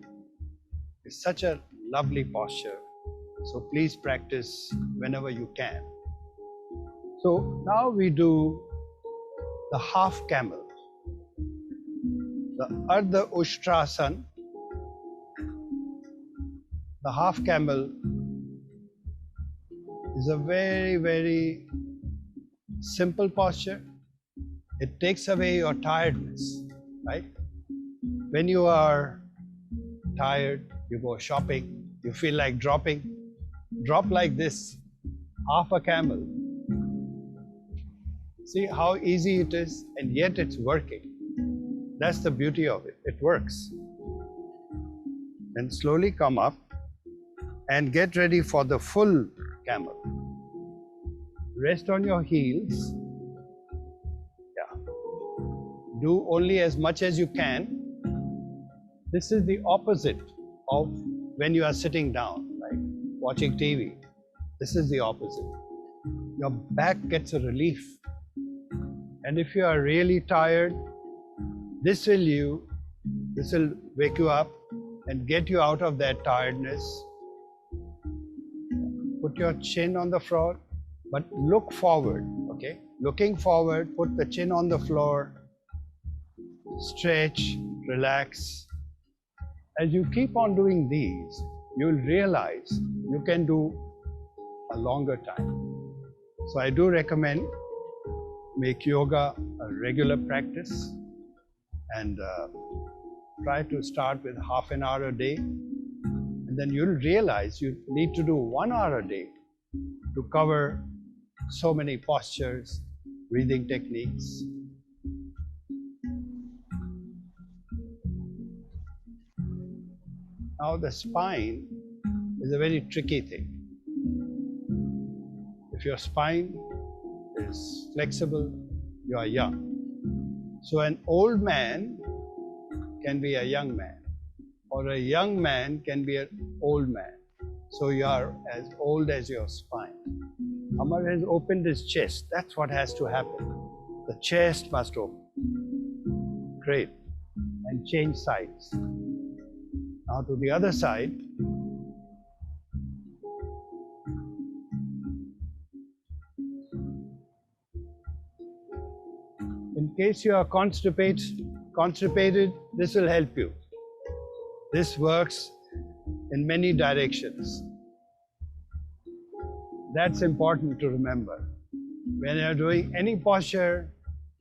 [SPEAKER 7] It's such a lovely posture. So please practice whenever you can. So now we do the half camel, the Ardha Ushtrasana. The half camel is a very, very simple posture. It takes away your tiredness, right? When you are tired, you go shopping, you feel like dropping, drop like this, half a camel. See how easy it is, and yet it's working. That's the beauty of it. It works. Then slowly come up and get ready for the full camel. Rest on your heels. Yeah. Do only as much as you can. This is the opposite of when you are sitting down, like watching TV. This is the opposite. Your back gets a relief. And if you are really tired, this will wake you up and get you out of that tiredness. Put your chin on the floor, but look forward, okay? Looking forward, put the chin on the floor, stretch, relax. As you keep on doing these, you'll realize you can do a longer time. So I do recommend make yoga a regular practice, and try to start with half an hour a day, and then you'll realize you need to do 1 hour a day to cover so many postures, breathing techniques. Now the spine is a very tricky thing. If your spine is flexible, you are young. So an old man can be a young man, or a young man can be an old man. So you are as old as your spine. Amar has opened his chest. That's what has to happen. The chest must open. Great. And change sides. Now to the other side. In case you are constipated, this will help you. This works in many directions. That's important to remember. When you're doing any posture,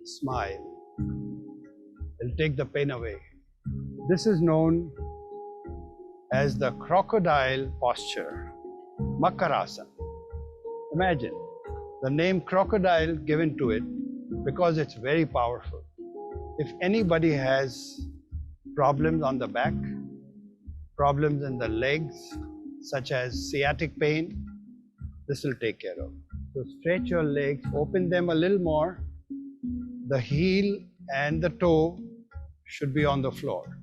[SPEAKER 7] smile. It'll take the pain away. This is known as the crocodile posture, Makarasana. Imagine the name crocodile given to it because it's very powerful. If anybody has problems on the back, problems in the legs, such as sciatic pain, this will take care of. So stretch your legs, open them a little more. The heel and the toe should be on the floor.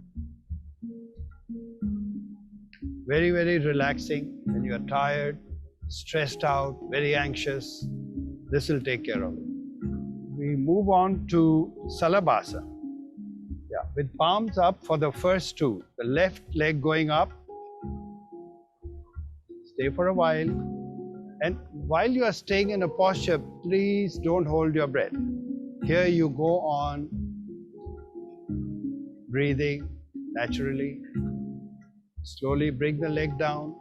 [SPEAKER 7] Very, very relaxing. When you are tired, stressed out, very anxious, this will take care of it. We move on to Salabhasa. Yeah, with palms up for the first two. The left leg going up. Stay for a while. And while you are staying in a posture, please don't hold your breath. Here you go on breathing naturally. Slowly bring the leg down.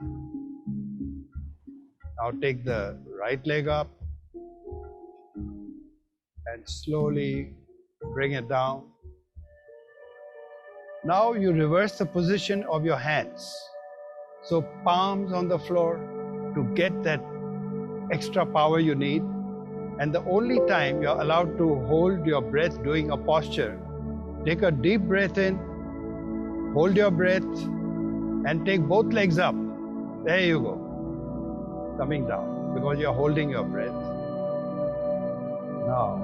[SPEAKER 7] Now take the right leg up and slowly bring it down. Now you reverse the position of your hands. So palms on the floor to get that extra power you need. And the only time you're allowed to hold your breath doing a posture, take a deep breath in, hold your breath, and take both legs up. There you go. Coming down because you're holding your breath. Now,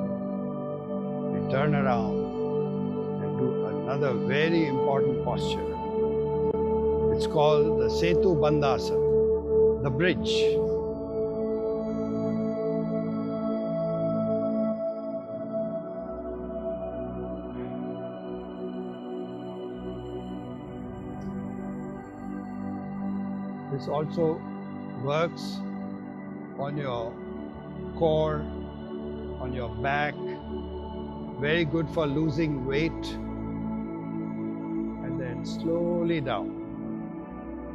[SPEAKER 7] we turn around and do another very important posture. It's called the Setu Bandhasana, the bridge. This also works on your core, on your back, very good for losing weight, and then slowly down.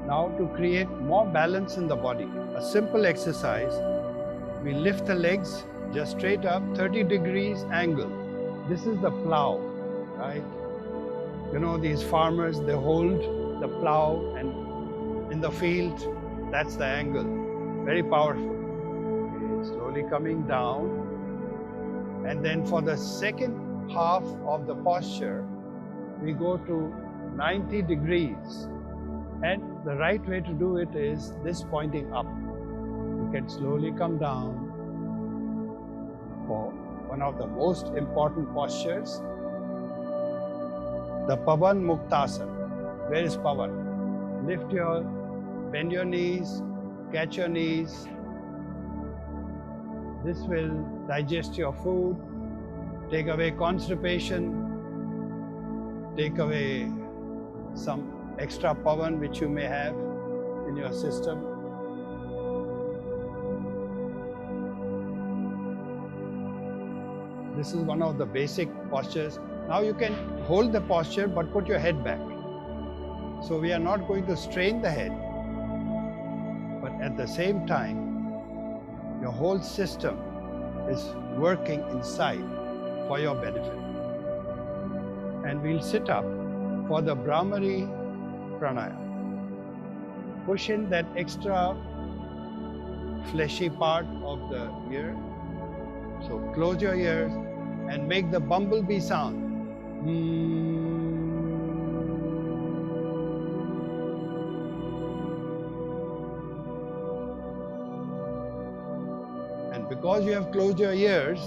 [SPEAKER 7] Now to create more balance in the body, a simple exercise, we lift the legs just straight up, 30 degrees angle. This is the plow, right? You know, these farmers, they hold the plow and in the field, that's the angle. Very powerful. Okay, slowly coming down. And then for the second half of the posture, we go to 90 degrees. And the right way to do it is this pointing up. You can slowly come down for one of the most important postures, the Pavan Muktasana. Where is Pavan? Bend your knees, catch your knees. This will digest your food, take away constipation, take away some extra pavan which you may have in your system. This is one of the basic postures. Now you can hold the posture but put your head back. So we are not going to strain the head, but at the same time, your whole system is working inside for your benefit. And we'll sit up for the Brahmari Pranayama. Push in that extra fleshy part of the ear. So close your ears and make the bumblebee sound. And because you have closed your ears,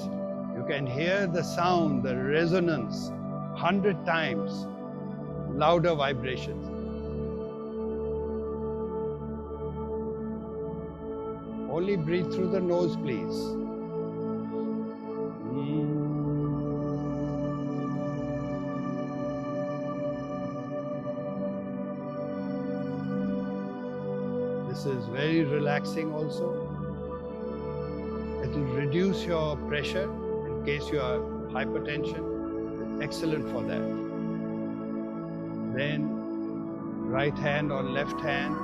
[SPEAKER 7] you can hear the sound, the resonance, 100 times louder vibrations. Only breathe through the nose, please. This is very relaxing also. It will reduce your pressure in case you are hypertension. Excellent for that. Then right hand on left hand.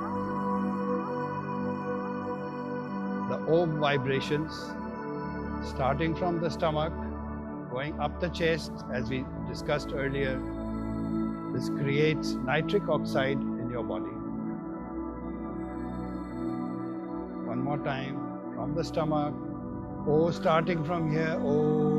[SPEAKER 7] The Om vibrations starting from the stomach, going up the chest as we discussed earlier. This creates nitric oxide in your body. One more time, from the stomach. Oh, starting from here, oh.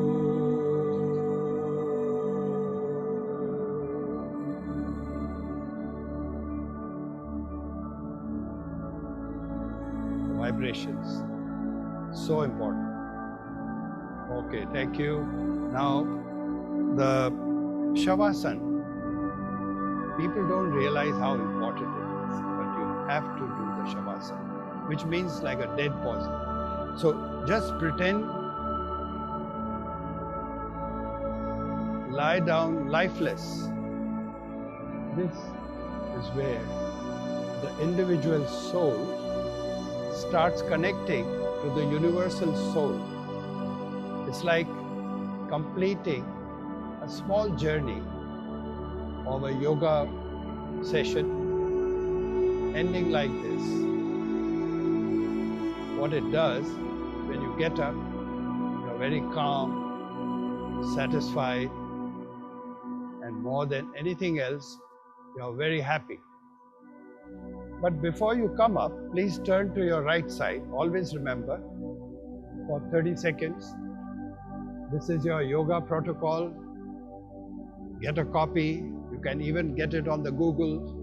[SPEAKER 7] Vibrations, so important. Okay, thank you. Now, the Shavasana, people don't realize how important it is, but you have to do the Shavasana, which means like a dead pose. So just pretend, lie down lifeless. This is where the individual soul starts connecting to the universal soul. It's like completing a small journey of a yoga session ending like this, what it does, when you get up, you're very calm, satisfied, and more than anything else, you're very happy. But before you come up, please turn to your right side. Always remember, for 30 seconds, this is your yoga protocol. Get a copy. You can even get it on the Google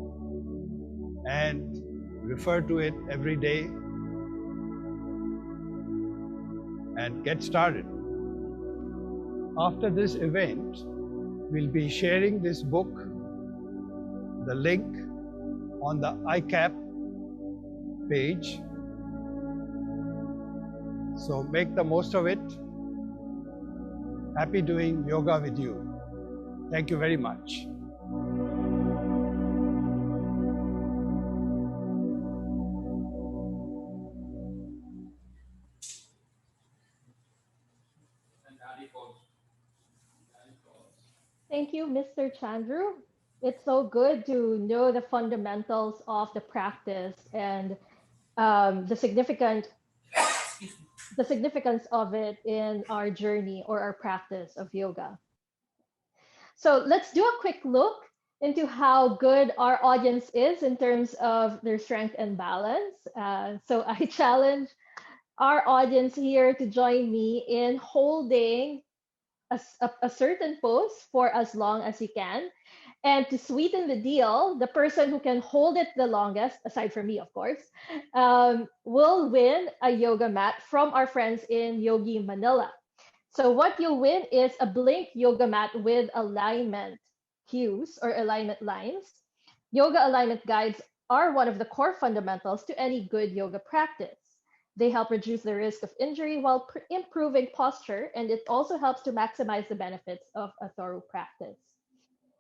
[SPEAKER 7] and refer to it every day and get started. After this event, we'll be sharing this book, the link on the ICAP page. So make the most of it. Happy doing yoga with you. Thank you very much.
[SPEAKER 1] Thank you, Mr. Chandru. It's so good to know the fundamentals of the practice and the significance of it in our journey or our practice of yoga. So let's do a quick look into how good our audience is in terms of their strength and balance. So I challenge our audience here to join me in holding a certain pose for as long as you can. And to sweeten the deal, the person who can hold it the longest, aside from me, of course, will win a yoga mat from our friends in Yogi Manila. So what you'll win is a Blink yoga mat with alignment cues or alignment lines. Yoga alignment guides are one of the core fundamentals to any good yoga practice. They help reduce the risk of injury while improving posture, and it also helps to maximize the benefits of a thorough practice.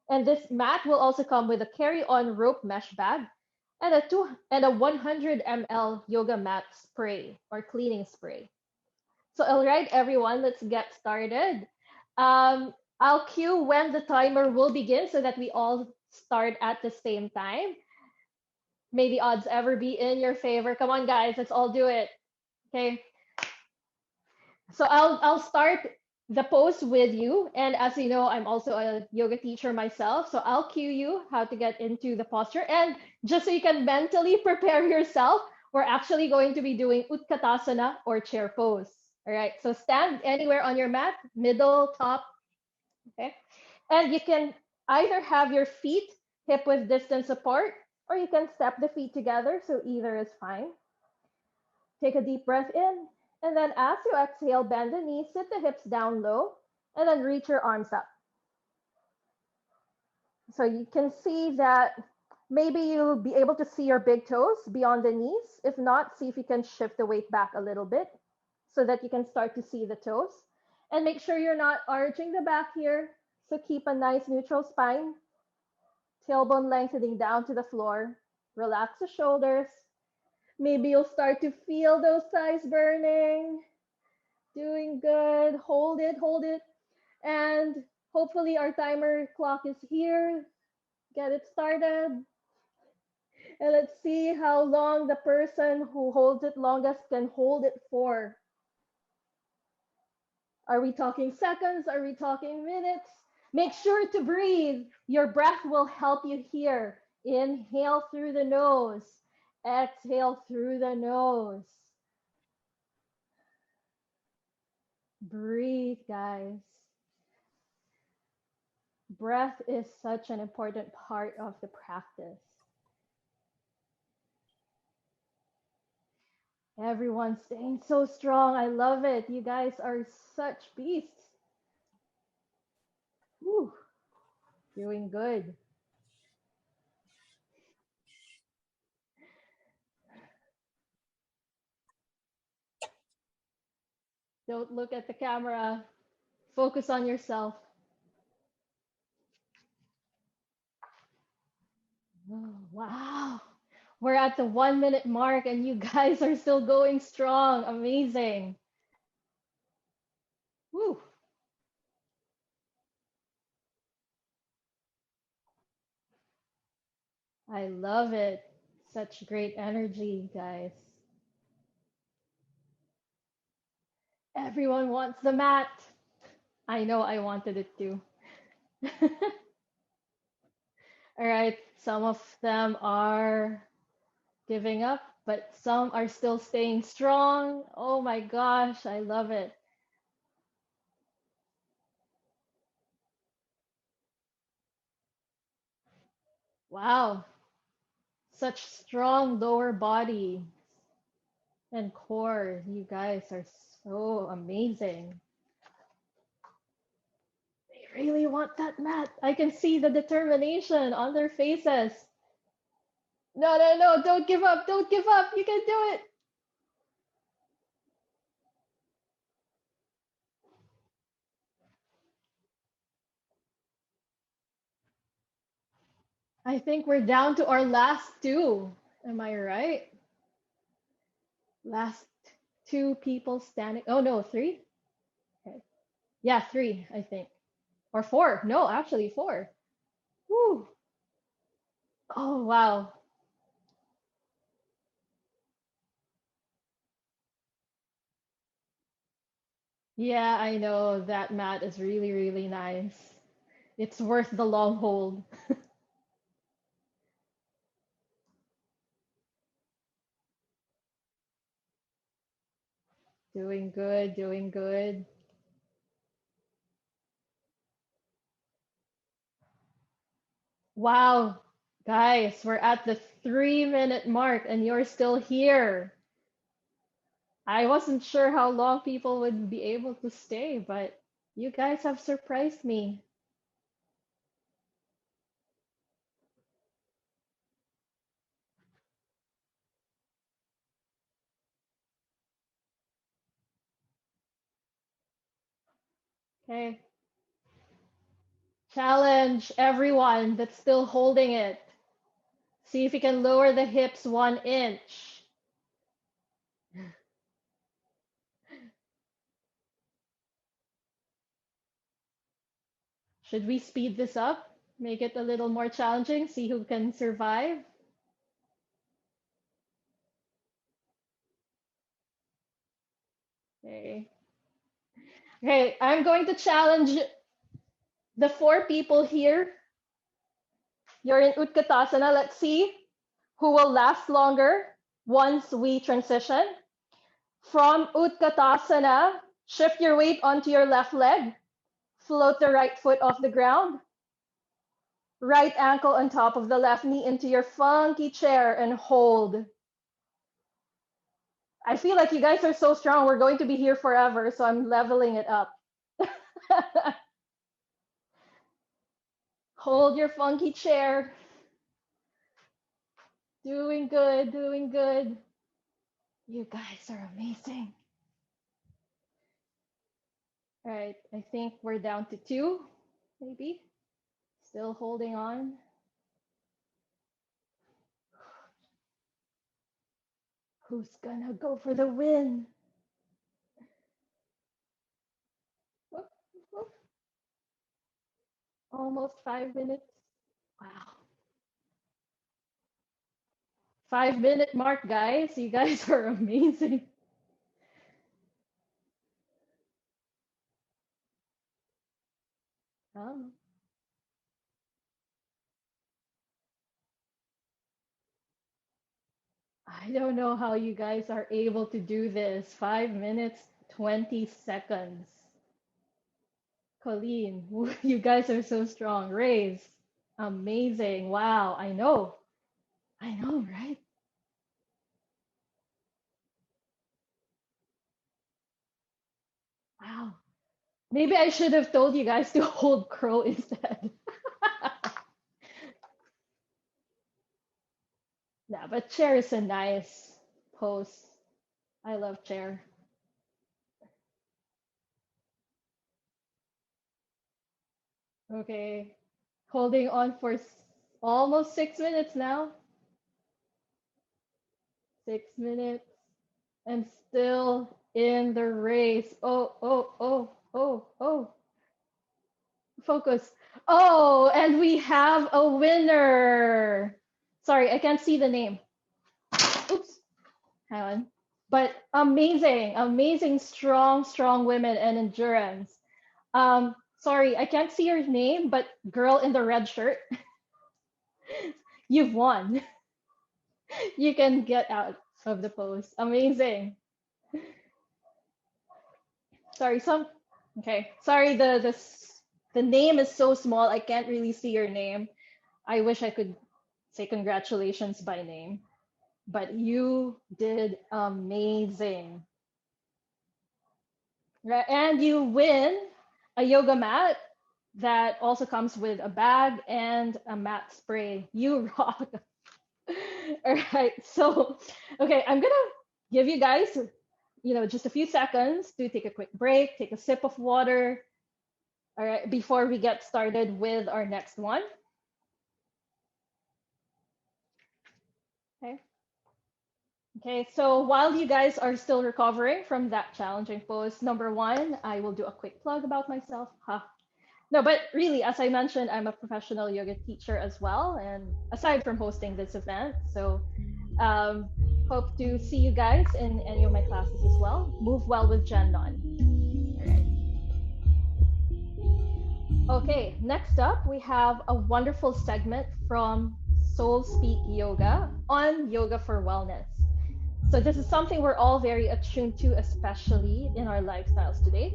[SPEAKER 1] And this mat will also come with a carry-on rope mesh bag and a 100 ml yoga mat spray or cleaning spray. So, all right, everyone, let's get started. I'll cue when the timer will begin so that we all start at the same time. May the odds ever be in your favor. Come on, guys, let's all do it. Okay. So I'll start the pose with you. And as you know, I'm also a yoga teacher myself. So I'll cue you how to get into the posture. And just so you can mentally prepare yourself, we're actually going to be doing Utkatasana or chair pose. All right. So stand anywhere on your mat, middle, top. Okay. And you can either have your feet hip width distance apart, or you can step the feet together. So either is fine. Take a deep breath in, and then as you exhale, bend the knees, sit the hips down low, and then reach your arms up. So you can see that maybe you'll be able to see your big toes beyond the knees. If not, see if you can shift the weight back a little bit so that you can start to see the toes. And make sure you're not arching the back here. So keep a nice neutral spine, tailbone lengthening down to the floor. Relax the shoulders. Maybe you'll start to feel those thighs burning. Doing good. Hold it, hold it. And hopefully our timer clock is here. Get it started. And let's see how long the person who holds it longest can hold it for. Are we talking seconds? Are we talking minutes? Make sure to breathe. Your breath will help you here. Inhale through the nose. Exhale through the nose. Breathe, guys. Breath is such an important part of the practice. Everyone's staying so strong. I love it. You guys are such beasts. Whew, doing good. Don't look at the camera. Focus on yourself. Oh, wow. We're at the 1 minute mark and you guys are still going strong. Amazing. Whew, I love it. Such great energy, guys. Everyone wants the mat. I know I wanted it too. All right, some of them are giving up, but some are still staying strong. Oh my gosh, I love it. Wow, such strong lower body and core. You guys are so amazing. They really want that mat. I can see the determination on their faces. No, no, no, don't give up. Don't give up. You can do it. I think we're down to our last two. Am I right? Last two people standing. Oh no, three? Okay. Yeah, three, I think. Or four. No, actually four. Woo. Oh wow. Yeah, I know that mat is really, really nice. It's worth the long hold. Doing good, doing good. Wow, guys, we're at the 3 minute mark and you're still here. I wasn't sure how long people would be able to stay, but you guys have surprised me. Okay. Challenge everyone that's still holding it. See if you can lower the hips 1 inch. Should we speed this up? Make it a little more challenging? See who can survive? Okay. Okay, I'm going to challenge the four people here. You're in Utkatasana. Let's see who will last longer once we transition. From Utkatasana, shift your weight onto your left leg. Float the right foot off the ground. Right ankle on top of the left knee into your funky chair and hold. I feel like you guys are so strong. We're going to be here forever, so I'm leveling it up. Hold your funky chair. Doing good, doing good. You guys are amazing. All right, I think we're down to two, maybe. Still holding on. Who's gonna go for the win? Whoop, whoop. Almost 5 minutes. Wow. 5 minute mark, guys. You guys are amazing. Oh, I don't know how you guys are able to do this. 5 minutes, 20 seconds. Colleen, you guys are so strong. Raise, amazing. Wow, I know. I know, right? Wow. Maybe I should have told you guys to hold crow instead. Yeah, but chair is a nice pose. I love chair. Okay. Holding on for almost 6 minutes now. 6 minutes. And still in the race. Oh, oh, oh, oh, oh. Focus. Oh, and we have a winner. Sorry, I can't see the name. Hang on. But amazing, amazing, strong, strong women and endurance. Sorry, I can't see your name, but girl in the red shirt, you've won. You can get out of the pose. Amazing. Sorry, some. Okay, sorry. The name is so small. I can't really see your name. I wish I could say congratulations by name, but you did amazing. Right, and you win a yoga mat that also comes with a bag and a mat spray. You rock. All right. So, okay, I'm gonna give you guys, just a few seconds to take a quick break, take a sip of water. All right, before we get started with our next one. Okay. Okay. So while you guys are still recovering from that challenging pose, number one, I will do a quick plug about myself. Huh. No, but really, as I mentioned, I'm a professional yoga teacher as well, and aside from hosting this event, so um, hope to see you guys in any of my classes as well. Move well with Jen Non. All right. Okay, next up, we have a wonderful segment from Soul Speak Yoga on yoga for wellness. So this is something we're all very attuned to, especially in our lifestyles today.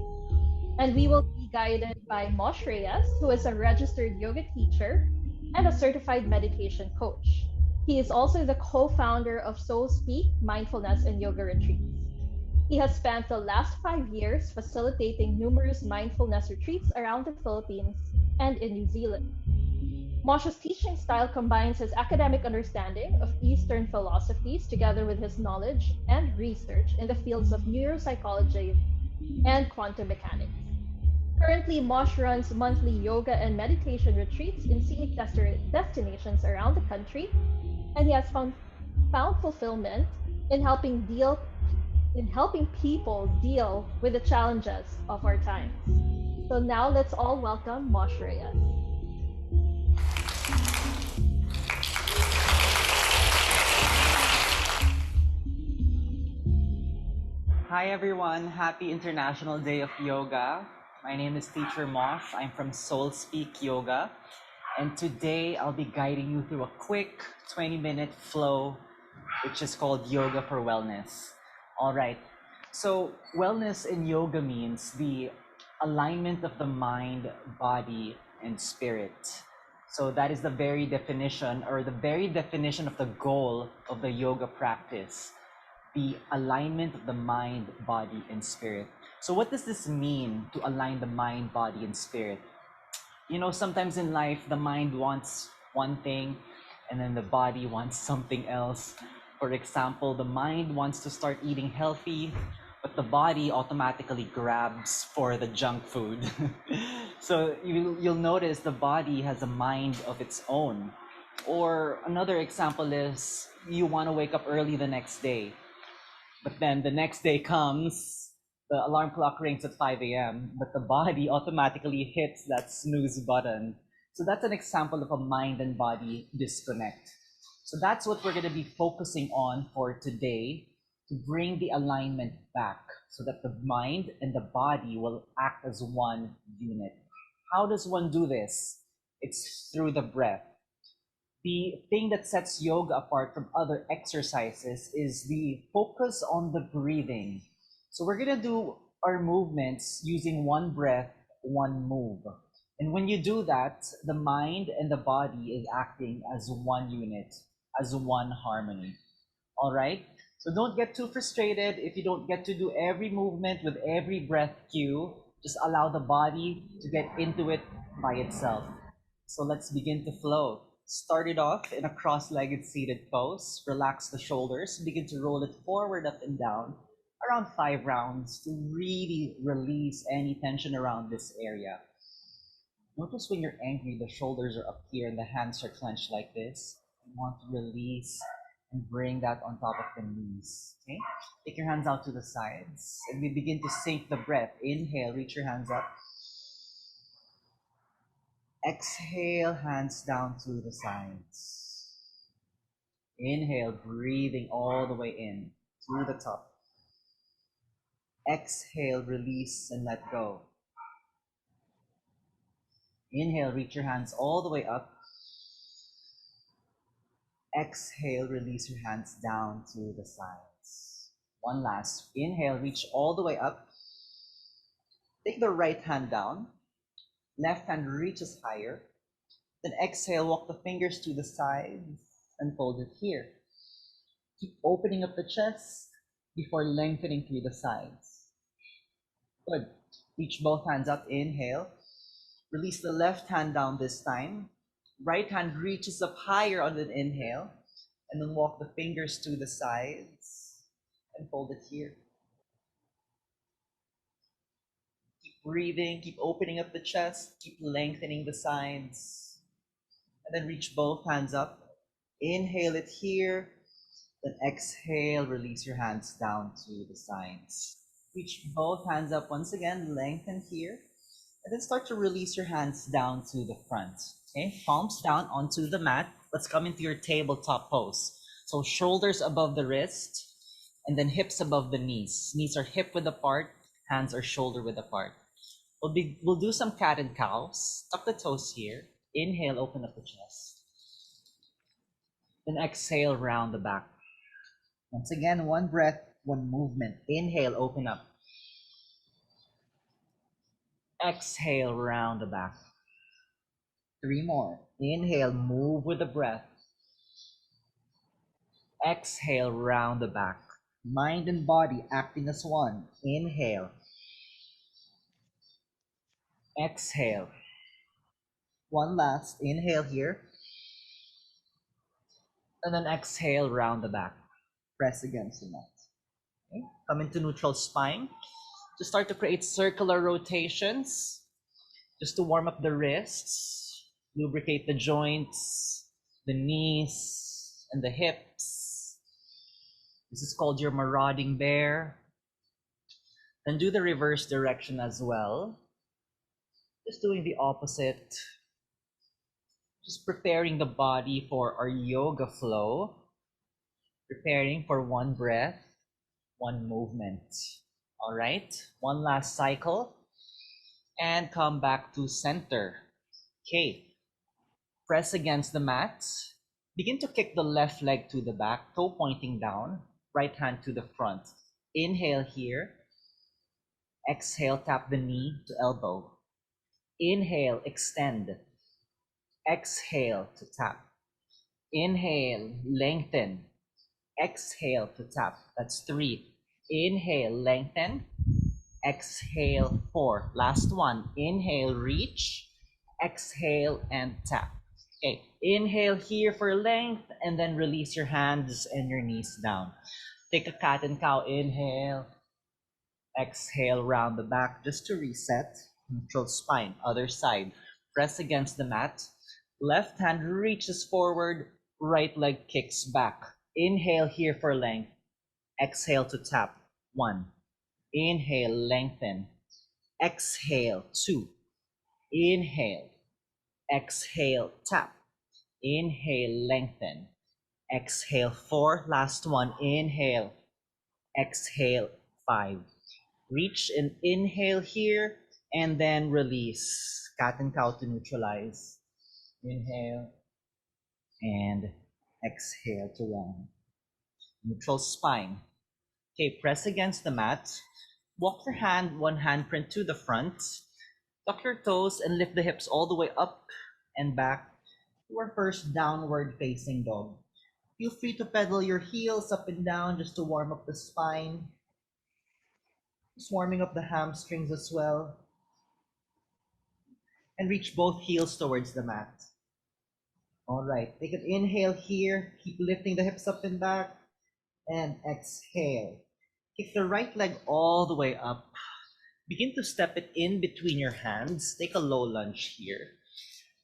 [SPEAKER 1] And we will be guided by Mosh Reyes, who is a registered yoga teacher and a certified meditation coach. He is also the co founder of Soul Speak Mindfulness and Yoga Retreats. He has spent the last 5 years facilitating numerous mindfulness retreats around the Philippines and in New Zealand. Mosh's teaching style combines his academic understanding of Eastern philosophies together with his knowledge and research in the fields of neuropsychology and quantum mechanics. Currently, Mosh runs monthly yoga and meditation retreats in scenic destinations around the country, and he has found fulfillment in helping people deal with the challenges of our times. So now let's all welcome Mosh Reyes.
[SPEAKER 8] Hi everyone, happy International Day of Yoga. My name is Teacher Mosh. I'm from Soul Speak Yoga. And today I'll be guiding you through a quick 20-minute flow, which is called Yoga for Wellness. All right, so wellness in yoga means the alignment of the mind, body, and spirit. So that is the very definition of the goal of the yoga practice, the alignment of the mind, body, and spirit. So what does this mean to align the mind, body, and spirit? Sometimes in life, the mind wants one thing and then the body wants something else. For example, the mind wants to start eating healthy, but the body automatically grabs for the junk food. So you'll notice the body has a mind of its own. Or another example is you want to wake up early the next day, but then the next day comes, the alarm clock rings at 5 a.m., but the body automatically hits that snooze button. So that's an example of a mind and body disconnect. So that's what we're going to be focusing on for today, to bring the alignment back so that the mind and the body will act as one unit. How does one do this? It's through the breath. The thing that sets yoga apart from other exercises is the focus on the breathing. So we're gonna do our movements using one breath, one move. And when you do that, the mind and the body is acting as one unit, as one harmony. All right? So don't get too frustrated if you don't get to do every movement with every breath cue. Just allow the body to get into it by itself. So let's begin to flow. Start it off in a cross-legged seated pose. Relax the shoulders. Begin to roll it forward, up and down, around 5 rounds to really release any tension around this area. Notice when you're angry, the shoulders are up here and the hands are clenched like this. You want to release and bring that on top of the knees. Okay? Take your hands out to the sides and we begin to sync the breath. Inhale, reach your hands up. Exhale, hands down to the sides. Inhale, breathing all the way in. through the top. Exhale, release, and let go. Inhale, reach your hands all the way up. Exhale, release your hands down to the sides. One last. Inhale, reach all the way up. Take the right hand down. Left hand reaches higher. Then exhale, walk the fingers to the sides and fold it here. Keep opening up the chest before lengthening through the sides. Good. Reach both hands up. Inhale. Release the left hand down this time. Right hand reaches up higher on an inhale. And then walk the fingers to the sides and fold it here. Keep breathing, keep opening up the chest, keep lengthening the sides. And then reach both hands up. Inhale it here. Then exhale, release your hands down to the sides. Reach both hands up once again, lengthen here. And then start to release your hands down to the front. Okay, palms down onto the mat. Let's come into your tabletop pose. So shoulders above the wrist, and then hips above the knees. Knees are hip width apart, hands are shoulder width apart. We'll do some cat and cows. Tuck the toes here. Inhale, open up the chest. Then exhale, round the back. Once again, one breath, one movement. Inhale, open up. Exhale, round the back. 3 more. Inhale, move with the breath. Exhale, round the back. Mind and body acting as one. Inhale. Exhale. One last. Inhale here. And then exhale, round the back. Press against the mat. Okay. Come into neutral spine. Just start to create circular rotations. Just to warm up the wrists. Lubricate the joints, the knees, and the hips. This is called your marauding bear. Then do the reverse direction as well. Just doing the opposite. Just preparing the body for our yoga flow. Preparing for one breath, one movement. All right, one last cycle. And come back to center. Okay, press against the mat. Begin to kick the left leg to the back, toe pointing down, right hand to the front. Inhale here. Exhale, tap the knee to elbow. Inhale, extend. Exhale to tap. Inhale, lengthen. Exhale to tap. That's 3. Inhale, lengthen. Exhale, 4. Last one. Inhale, reach. Exhale and tap. Okay, inhale here for length and then release your hands and your knees down. Take a cat and cow. Inhale. Exhale, round the back just to reset. Neutral spine, other side. Press against the mat. Left hand reaches forward, right leg kicks back. Inhale here for length. Exhale to tap. 1. Inhale, lengthen. Exhale, 2. Inhale. Exhale, tap. Inhale, lengthen. Exhale, 4. Last one. Inhale. Exhale, 5. Reach and inhale here, and then release. Cat and cow to neutralize. Inhale, and exhale to round. Neutral spine. Okay, press against the mat. Walk your hand, one handprint to the front. Tuck your toes and lift the hips all the way up and back to our first downward facing dog. Feel free to pedal your heels up and down just to warm up the spine. Just warming up the hamstrings as well. And reach both heels towards the mat. All right, take an inhale here. Keep lifting the hips up and back. And exhale. Kick the right leg all the way up. Begin to step it in between your hands. Take a low lunge here.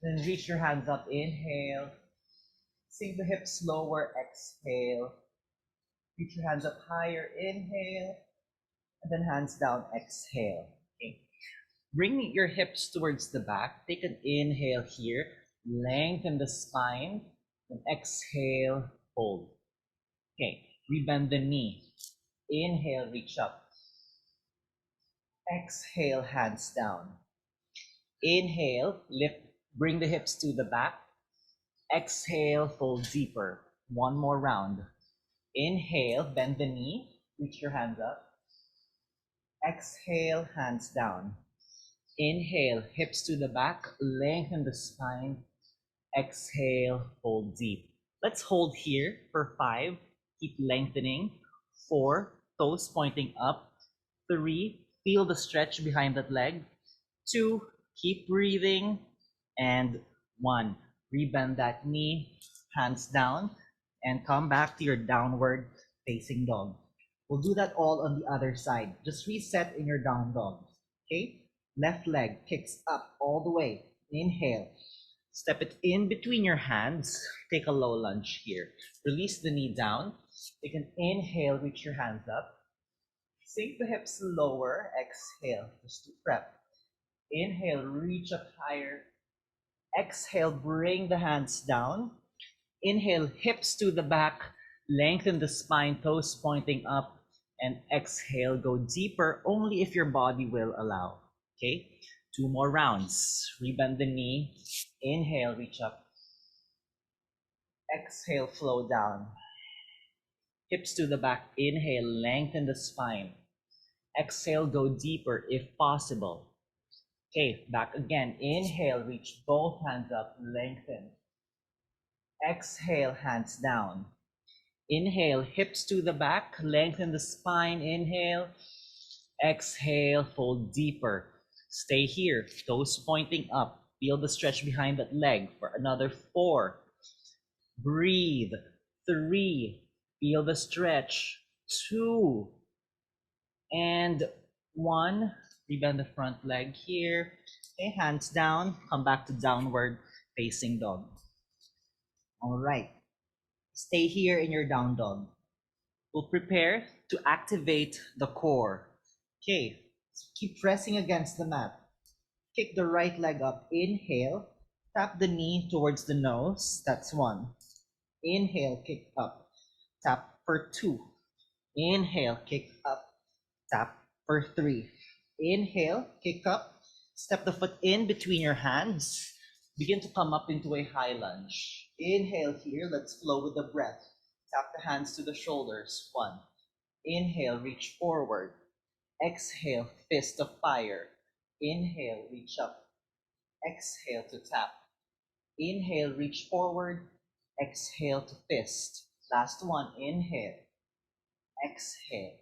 [SPEAKER 8] Then reach your hands up. Inhale. Sink the hips lower. Exhale. Reach your hands up higher. Inhale. And then hands down. Exhale. Okay. Bring your hips towards the back. Take an inhale here. Lengthen the spine. Then exhale. Hold. Okay. Rebend the knee. Inhale, reach up. Exhale, hands down. Inhale, lift, bring the hips to the back. Exhale, fold deeper. One more round. Inhale, bend the knee, reach your hands up. Exhale, hands down. Inhale, hips to the back, lengthen the spine. Exhale, fold deep. Let's hold here for 5. Keep lengthening. 4, toes pointing up. 3, feel the stretch behind that leg. 2, keep breathing. And 1, rebend that knee, hands down, and come back to your downward facing dog. We'll do that all on the other side. Just reset in your down dog. Okay? Left leg kicks up all the way. Inhale. Step it in between your hands. Take a low lunge here. Release the knee down. Take an inhale, reach your hands up. Sink the hips lower. Exhale, just to prep. Inhale, reach up higher. Exhale, bring the hands down. Inhale, hips to the back. Lengthen the spine, toes pointing up. And exhale, go deeper only if your body will allow. Okay? 2 more rounds. Rebend the knee. Inhale, reach up. Exhale, flow down. Hips to the back. Inhale, lengthen the spine. Exhale, go deeper if possible. Okay, back again. Inhale, reach both hands up, lengthen. Exhale, hands down. Inhale, hips to the back, lengthen the spine. Inhale. Exhale, fold deeper. Stay here, toes pointing up. Feel the stretch behind that leg for another 4. Breathe. 3. Feel the stretch. 2. And 1. Rebend the front leg here. Okay, hands down. Come back to downward facing dog. All right. Stay here in your down dog. We'll prepare to activate the core. Okay, so keep pressing against the mat. Kick the right leg up. Inhale. Tap the knee towards the nose. That's 1. Inhale, kick up. Tap for 2. Inhale, kick up. Tap for 3. Inhale, kick up. Step the foot in between your hands. Begin to come up into a high lunge. Inhale here. Let's flow with the breath. Tap the hands to the shoulders. 1. Inhale, reach forward. Exhale, fist of fire. Inhale, reach up. Exhale to tap. Inhale, reach forward. Exhale to fist. Last one. Inhale. Exhale.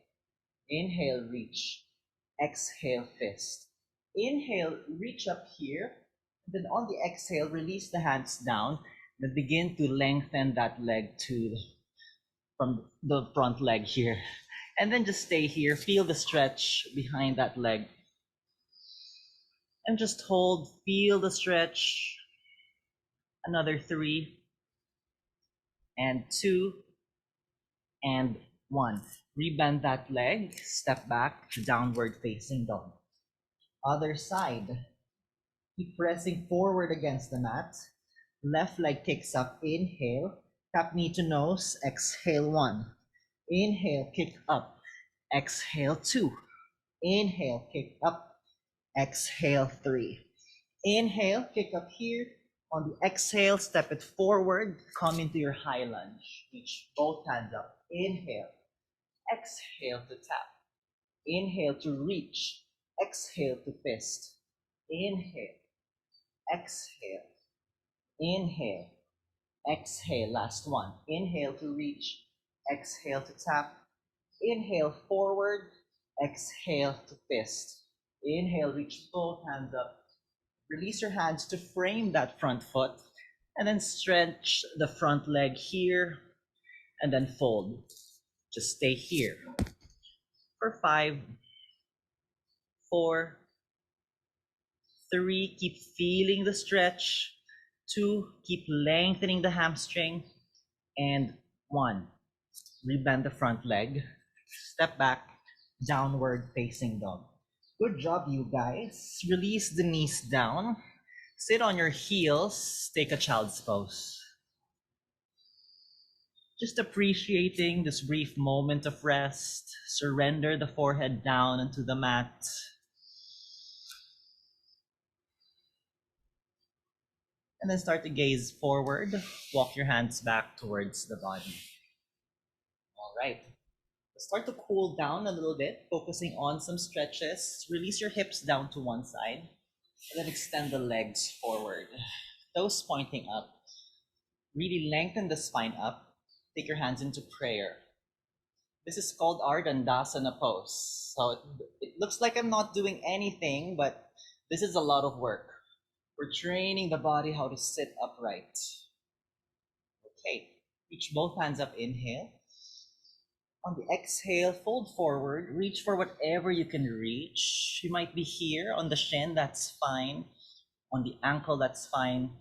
[SPEAKER 8] Inhale, reach. Exhale, fist. Inhale, reach up here. Then on the exhale, release the hands down. Then begin to lengthen that leg from the front leg here. And then just stay here. Feel the stretch behind that leg. And just hold. Feel the stretch. Another 3. And 2. And 1. Rebend that leg. Step back. Downward facing dog. Other side. Keep pressing forward against the mat. Left leg kicks up. Inhale. Tap knee to nose. Exhale 1. Inhale, kick up. Exhale 2. Inhale, kick up. Exhale 3. Inhale, kick up here. On the exhale, step it forward. Come into your high lunge. Reach both hands up. Inhale. Exhale to tap. Inhale to reach. Exhale to fist. Inhale. Exhale. Inhale. Exhale. Last one. Inhale to reach. Exhale to tap. Inhale forward. Exhale to fist. Inhale, reach both hands up. Release your hands to frame that front foot. And then stretch the front leg here. And then fold. Just stay here. For 5, 4, 3, keep feeling the stretch. 2, keep lengthening the hamstring. And 1, rebend the front leg. Step back, downward facing dog. Good job, you guys. Release the knees down. Sit on your heels. Take a child's pose. Just appreciating this brief moment of rest. Surrender the forehead down onto the mat. And then start to gaze forward. Walk your hands back towards the body. All right. Start to cool down a little bit, focusing on some stretches. Release your hips down to one side, and then extend the legs forward. Toes pointing up. Really lengthen the spine up. Take your hands into prayer. This is called our Dandasana pose. So it looks like I'm not doing anything, but this is a lot of work. We're training the body how to sit upright. Okay, reach both hands up, inhale. On the exhale, fold forward, reach for whatever you can reach. You might be here on the shin, that's fine. On the ankle, that's fine.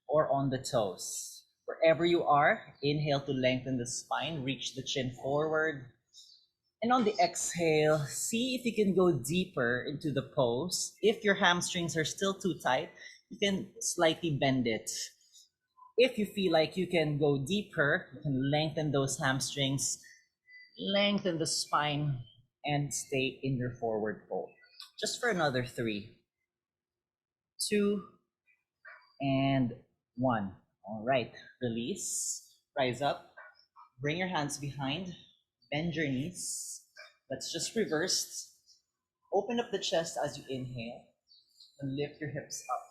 [SPEAKER 8] Or on the toes. Wherever you are, inhale to lengthen the spine, reach the chin forward. And on the exhale, see if you can go deeper into the pose. If your hamstrings are still too tight, you can slightly bend it. If you feel like you can go deeper, you can lengthen those hamstrings, lengthen the spine, and stay in your forward fold. Just for another 3, 2, and 1. All right, release, rise up, bring your hands behind, bend your knees. Let's just reverse. Open up the chest as you inhale, and lift your hips up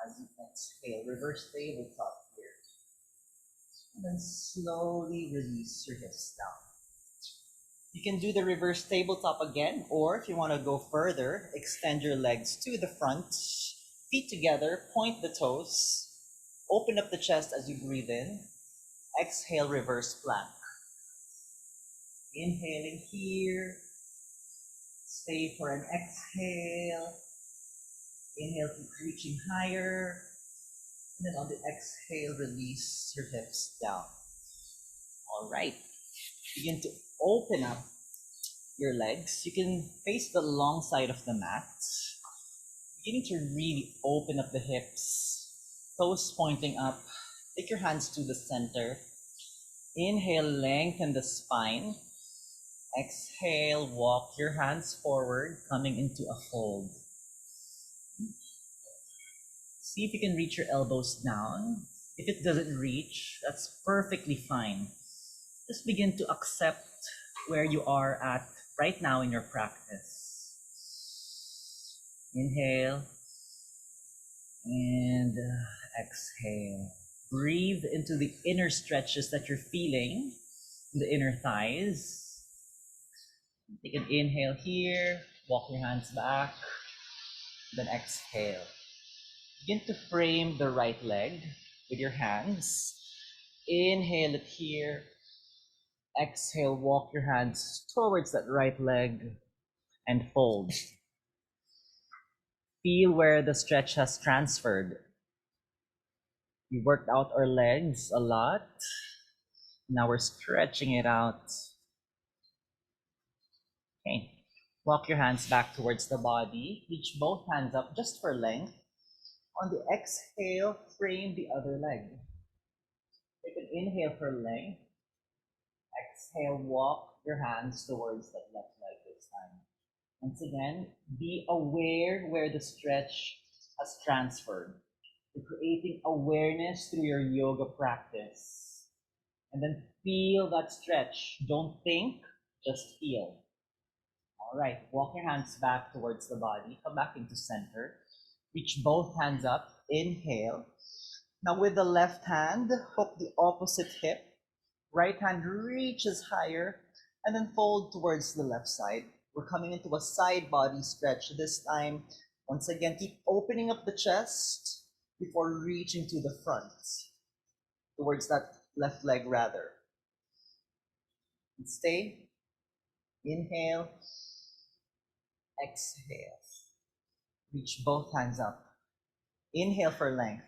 [SPEAKER 8] as you exhale. Reverse tabletop here. And then slowly release your hips down. You can do the reverse tabletop again, or if you want to go further, extend your legs to the front, feet together, point the toes, open up the chest as you breathe in. Exhale, reverse plank. Inhaling here, stay for an exhale. Inhale, keep reaching higher. And then on the exhale, release your hips down. All right. Begin to open up your legs. You can face the long side of the mat. Beginning to really open up the hips. Toes pointing up. Take your hands to the center. Inhale, lengthen the spine. Exhale, walk your hands forward, coming into a fold. See if you can reach your elbows down. If it doesn't reach, that's perfectly fine. Just begin to accept where you are at right now in your practice. Inhale and exhale. Breathe into the inner stretches that you're feeling in the inner thighs. Take an inhale here, walk your hands back, then exhale. Begin to frame the right leg with your hands. Inhale it here. Exhale, walk your hands towards that right leg and fold. Feel where the stretch has transferred. We worked out our legs a lot. Now we're stretching it out. Okay. Walk your hands back towards the body. Reach both hands up just for length. On the exhale, frame the other leg. Take an inhale for length. Exhale, walk your hands towards that left leg this time. Once again, be aware where the stretch has transferred. You're creating awareness through your yoga practice. And then feel that stretch. Don't think, just feel. All right, walk your hands back towards the body. Come back into center. Reach both hands up. Inhale. Now with the left hand, hook the opposite hip. Right hand reaches higher and then fold towards the left side. We're coming into a side body stretch this time. Once again, keep opening up the chest before reaching to the front, towards that left leg rather. And stay. Inhale. Exhale. Reach both hands up. Inhale for length.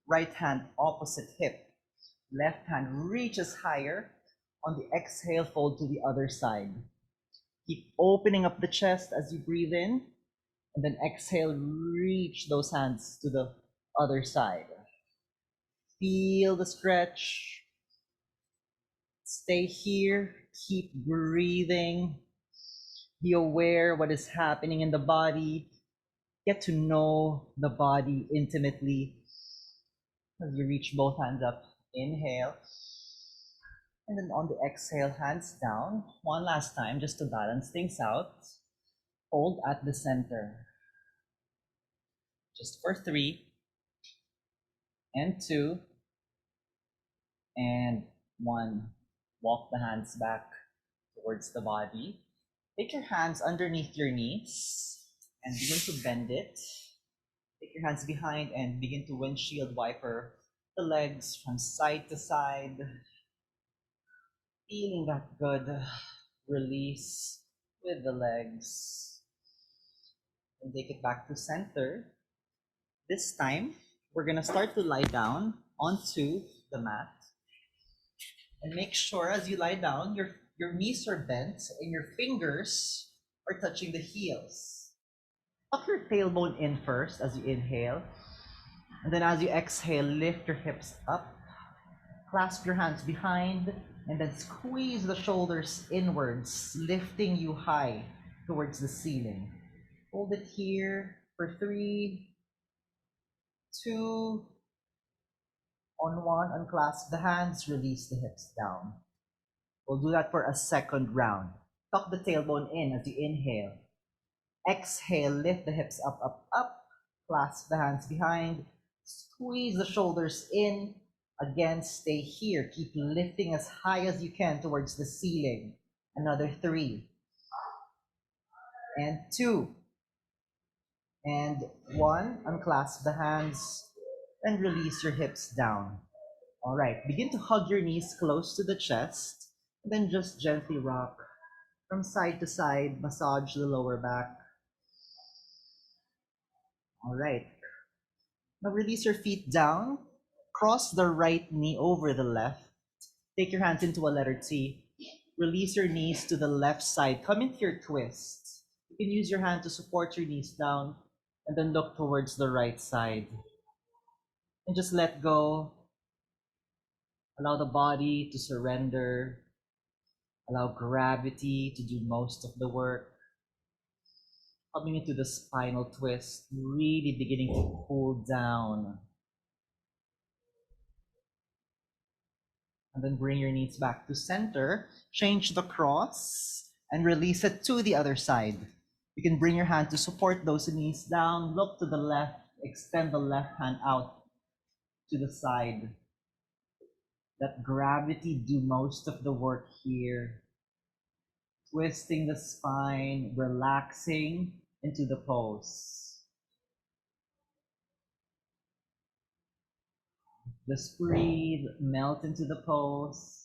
[SPEAKER 8] Right hand opposite hip. Left hand reaches higher. On the exhale, fold to the other side. Keep opening up the chest as you breathe in. And then exhale, reach those hands to the other side. Feel the stretch. Stay here, keep breathing, be aware what is happening in the body, get to know the body intimately. As you reach both hands up, inhale. And then on the exhale, hands down. One last time, just to balance things out. Hold at the center. Just for 3, and 2, and 1. Walk the hands back towards the body. Take your hands underneath your knees and begin to bend it. Take your hands behind and begin to windshield wiper the legs from side to side. Feeling that good release with the legs. And take it back to center. This time, we're gonna start to lie down onto the mat. And make sure as you lie down, your knees are bent and your fingers are touching the heels. Tuck your tailbone in first as you inhale. And then as you exhale, lift your hips up. Clasp your hands behind and then squeeze the shoulders inwards, lifting you high towards the ceiling. Hold it here for 3, 2, on 1, unclasp the hands, release the hips down. We'll do that for a second round. Tuck the tailbone in as you inhale. Exhale, lift the hips up, up, up. Clasp the hands behind. Squeeze the shoulders in. Again, stay here. Keep lifting as high as you can towards the ceiling. Another 3. And 2. And 1. Unclasp the hands and release your hips down. All right, begin to hug your knees close to the chest. And then just gently rock from side to side, massage the lower back. All right. Now release your feet down. Cross the right knee over the left. Take your hands into a letter T. Release your knees to the left side. Come into your twist. You can use your hand to support your knees down and then look towards the right side. And just let go. Allow the body to surrender. Allow gravity to do most of the work. Coming into the spinal twist, really beginning to cool down. And then bring your knees back to center. Change the cross and release it to the other side. You can bring your hand to support those knees down. Look to the left. Extend the left hand out to the side. Let gravity do most of the work here. Twisting the spine, relaxing into the pose. Just breathe, melt into the pose.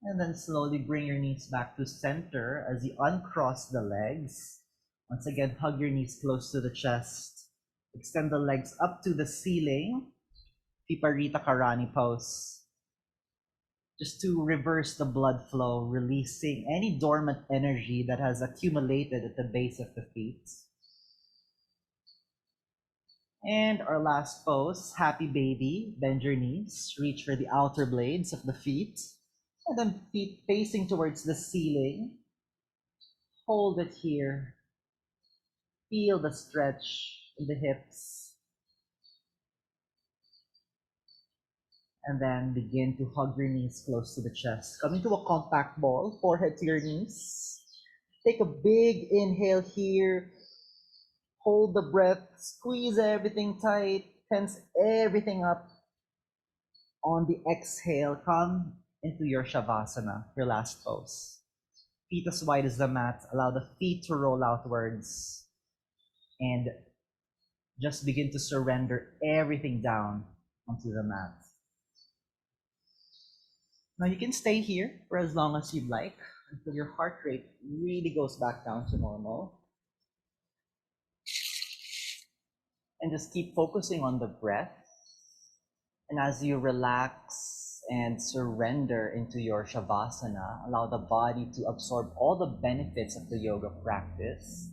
[SPEAKER 8] And then slowly bring your knees back to center as you uncross the legs. Once again, hug your knees close to the chest. Extend the legs up to the ceiling. Viparita Karani pose. Just to reverse the blood flow, releasing any dormant energy that has accumulated at the base of the feet. And our last pose, happy baby. Bend your knees, reach for the outer blades of the feet, and then feet facing towards the ceiling. Hold it here. Feel the stretch in the hips. And then begin to hug your knees close to the chest. Come into a compact ball, forehead to your knees. Take a big inhale here. Hold the breath, squeeze everything tight, tense everything up. On the exhale, come into your Shavasana, your last pose. Feet as wide as the mat, allow the feet to roll outwards. And just begin to surrender everything down onto the mat. Now you can stay here for as long as you'd like until your heart rate really goes back down to normal. And just keep focusing on the breath. And as you relax and surrender into your Shavasana, allow the body to absorb all the benefits of the yoga practice.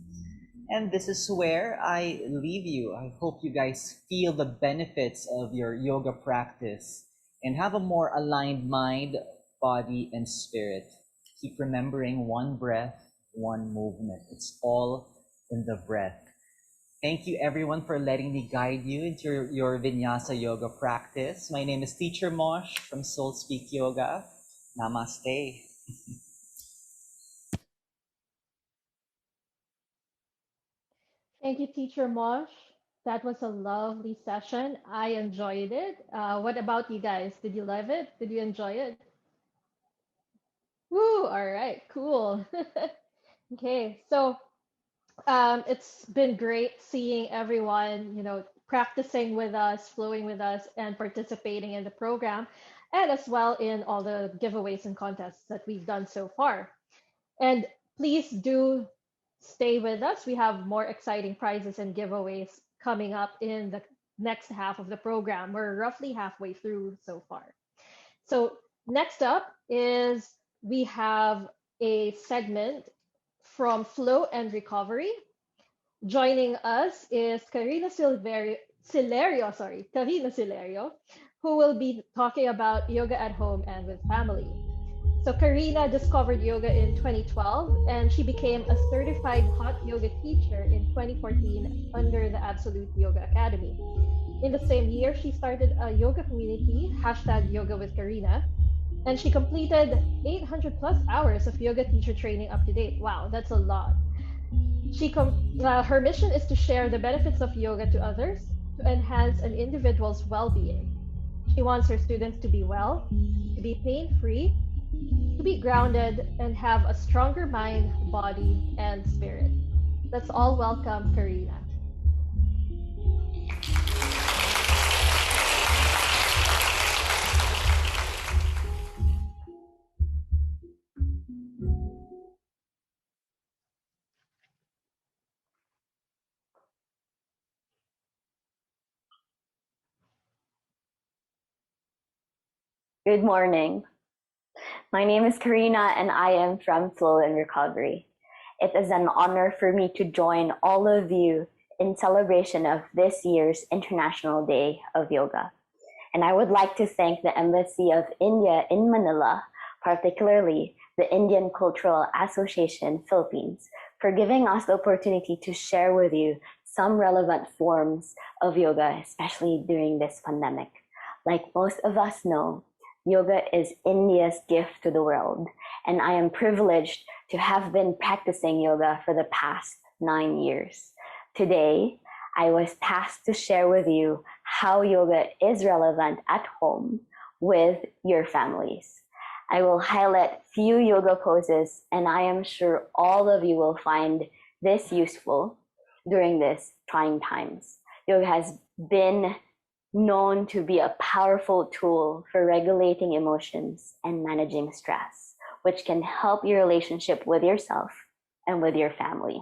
[SPEAKER 8] And this is where I leave you. I hope you guys feel the benefits of your yoga practice and have a more aligned mind, body, and spirit. Keep remembering one breath, one movement. It's all in the breath. Thank you everyone for letting me guide you into your Vinyasa yoga practice. My name is Teacher Mosh from Soul Speak Yoga. Namaste.
[SPEAKER 1] Thank you, Teacher Mosh. That was a lovely session. I enjoyed it. What about you guys? Did you love it? Did you enjoy it? Woo! All right, cool. Okay, so it's been great seeing everyone, practicing with us, flowing with us, and participating in the program, and as well in all the giveaways and contests that we've done so far. And please do stay with us. We have more exciting prizes and giveaways coming up in the next half of the program. We're roughly halfway through so far. So, next up is we have a segment from Flow and Recovery. Joining us is Karina Silerio, who will be talking about yoga at home and with family. So Karina discovered yoga in 2012 and she became a certified hot yoga teacher in 2014 under the Absolute Yoga Academy. In the same year, she started a yoga community, hashtag Yoga with Karina, and she completed 800 plus hours of yoga teacher training up to date. Wow, that's a lot. Her mission is to share the benefits of yoga to others to enhance an individual's well-being. She wants her students to be well, to be pain-free, to be grounded, and have a stronger mind, body, and spirit. Let's all welcome Karina.
[SPEAKER 9] Good morning. My name is Karina and I am from Flow and Recovery. It is an honor for me to join all of you in celebration of this year's International Day of Yoga. And I would like to thank the Embassy of India in Manila, particularly the Indian Cultural Association Philippines, for giving us the opportunity to share with you some relevant forms of yoga, especially during this pandemic. Like most of us know, yoga is India's gift to the world, and I am privileged to have been practicing yoga for the past 9 years. Today, I was tasked to share with you how yoga is relevant at home with your families. I will highlight few yoga poses, and I am sure all of you will find this useful during these trying times. Yoga has been known to be a powerful tool for regulating emotions and managing stress, which can help your relationship with yourself and with your family.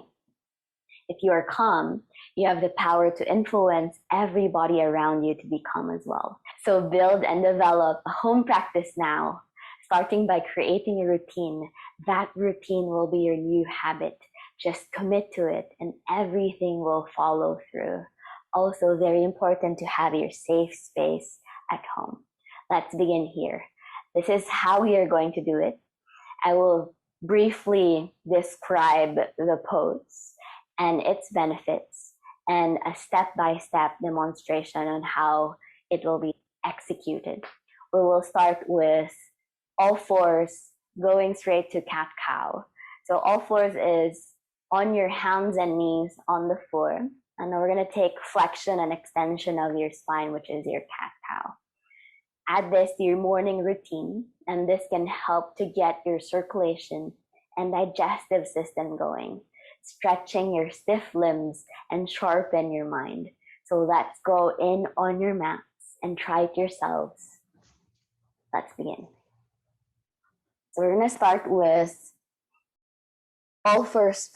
[SPEAKER 9] If you are calm, you have the power to influence everybody around you to be calm as well. So build and develop a home practice now, starting by creating a routine. That routine will be your new habit. Just commit to it and everything will follow through. Also very important to have your safe space at home. Let's begin here. This is how we are going to do it. I will briefly describe the pose and its benefits and a step-by-step demonstration on how it will be executed. We will start with all fours going straight to cat-cow. So all fours is on your hands and knees on the floor. And then we're going to take flexion and extension of your spine, which is your cat-cow. Add this to your morning routine, and this can help to get your circulation and digestive system going, stretching your stiff limbs and sharpen your mind. So let's go in on your mats and try it yourselves. Let's begin. So we're going to start with all first.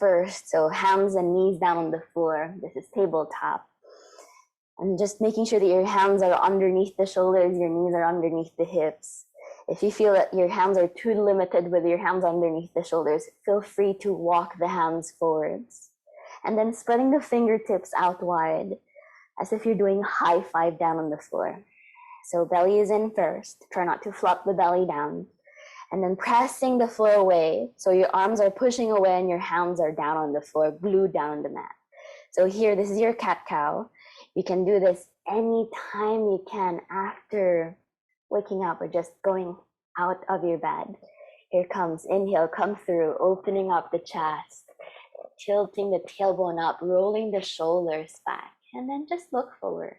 [SPEAKER 9] So hands and knees down on the floor. This is tabletop. And just making sure that your hands are underneath the shoulders, your knees are underneath the hips. If you feel that your hands are too limited with your hands underneath the shoulders, feel free to walk the hands forwards. And then spreading the fingertips out wide as if you're doing high five down on the floor. So belly is in first. Try not to flop the belly down. And then pressing the floor away. So your arms are pushing away and your hands are down on the floor, glued down on the mat. So here, this is your cat-cow. You can do this anytime you can after waking up or just going out of your bed. Here comes, inhale, come through, opening up the chest, tilting the tailbone up, rolling the shoulders back, and then just look forward.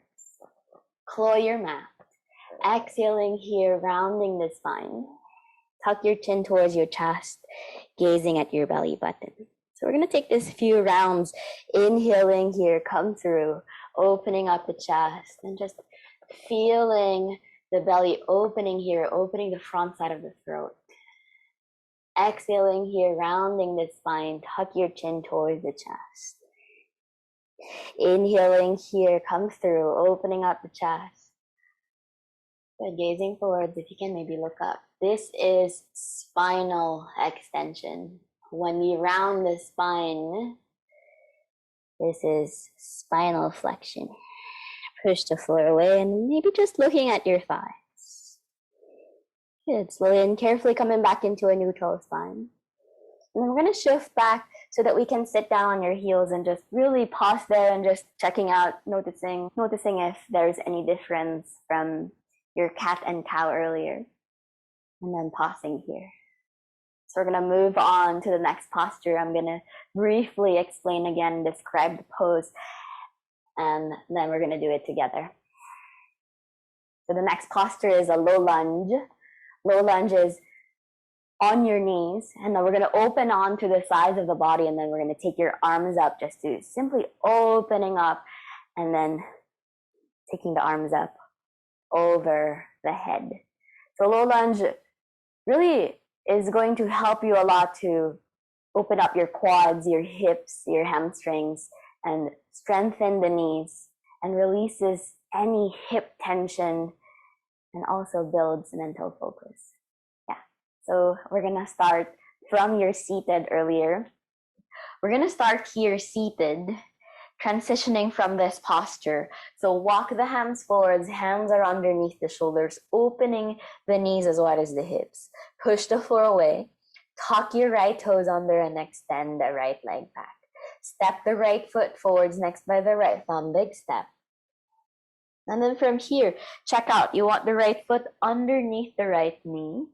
[SPEAKER 9] Claw your mat. Exhaling here, rounding the spine. Tuck your chin towards your chest, gazing at your belly button. So we're going to take this few rounds. Inhaling here, come through, opening up the chest, and just feeling the belly opening here, opening the front side of the throat. Exhaling here, rounding the spine, tuck your chin towards the chest. Inhaling here, come through, opening up the chest. Good, gazing forwards, if you can maybe look up. This is spinal extension. When we round the spine, this is spinal flexion. Push the floor away and maybe just looking at your thighs. Good, slowly and carefully coming back into a neutral spine. And then we're going to shift back so that we can sit down on your heels and just really pause there and just checking out, noticing if there's any difference from your cat and cow earlier. And then pausing here. So we're going to move on to the next posture. I'm going to briefly explain again, describe the pose, and then we're going to do it together. So the next posture is a low lunge. Low lunge is on your knees, and then we're going to open on to the sides of the body, and then we're going to take your arms up, just to simply opening up, and then taking the arms up over the head. So low lunge really is going to help you a lot to open up your quads, your hips, your hamstrings, and strengthen the knees, and releases any hip tension, and also builds mental focus. Yeah. So we're going to start from your seated earlier. We're going to start here seated, transitioning from this posture. So walk the hands forwards, hands are underneath the shoulders, opening the knees as wide as the hips. Push the floor away, tuck your right toes under and extend the right leg back. Step the right foot forwards next by the right thumb, big step. And then from here, check out, you want the right foot underneath the right knee.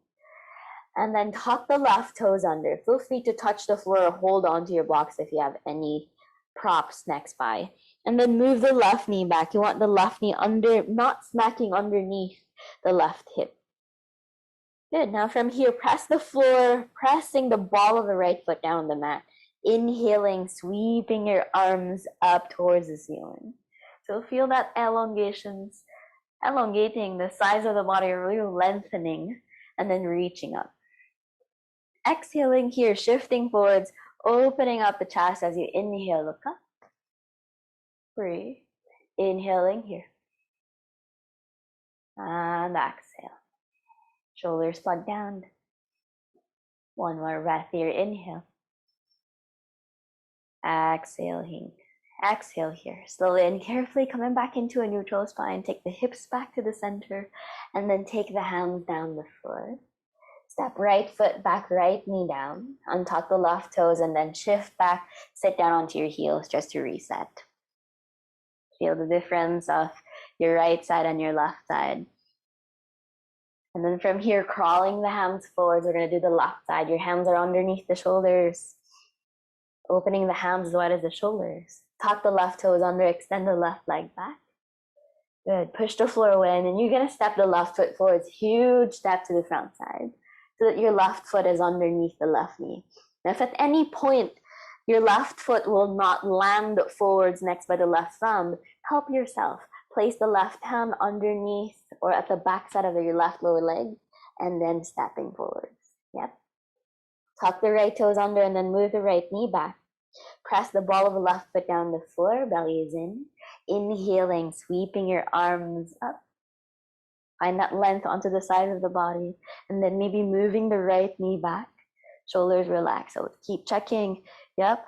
[SPEAKER 9] And then tuck the left toes under. Feel free to touch the floor or hold on to your blocks if you have any props next by. And then move the left knee back. You want the left knee under, not smacking underneath the left hip. Good. Now from here, press the floor, pressing the ball of the right foot down on the mat. Inhaling, sweeping your arms up towards the ceiling. So feel that elongating the size of the body, really lengthening, and then reaching up. Exhaling here, shifting forwards, opening up the chest as you inhale, look up. Breathe. Inhaling here. And exhale. Shoulders plug down. One more breath here, inhale. Exhale here. Exhale here. Slowly and carefully coming back into a neutral spine. Take the hips back to the center and then take the hands down the floor. Step right foot back, right knee down. Untuck the left toes and then shift back. Sit down onto your heels just to reset. Feel the difference of your right side and your left side. And then from here, crawling the hands forwards, we're going to do the left side. Your hands are underneath the shoulders. Opening the hands as wide as the shoulders. Tuck the left toes under, extend the left leg back. Good. Push the floor away, and then you're going to step the left foot forwards. Huge step to the front side so that your left foot is underneath the left knee. Now, if at any point your left foot will not land forwards next by the left thumb, help yourself. Place the left hand underneath or at the back side of your left lower leg, and then stepping forwards. Yep. Tuck the right toes under and then move the right knee back. Press the ball of the left foot down the floor, belly is in. Inhaling, sweeping your arms up. Find that length onto the side of the body, and then maybe moving the right knee back. Shoulders relax. So keep checking. Yep.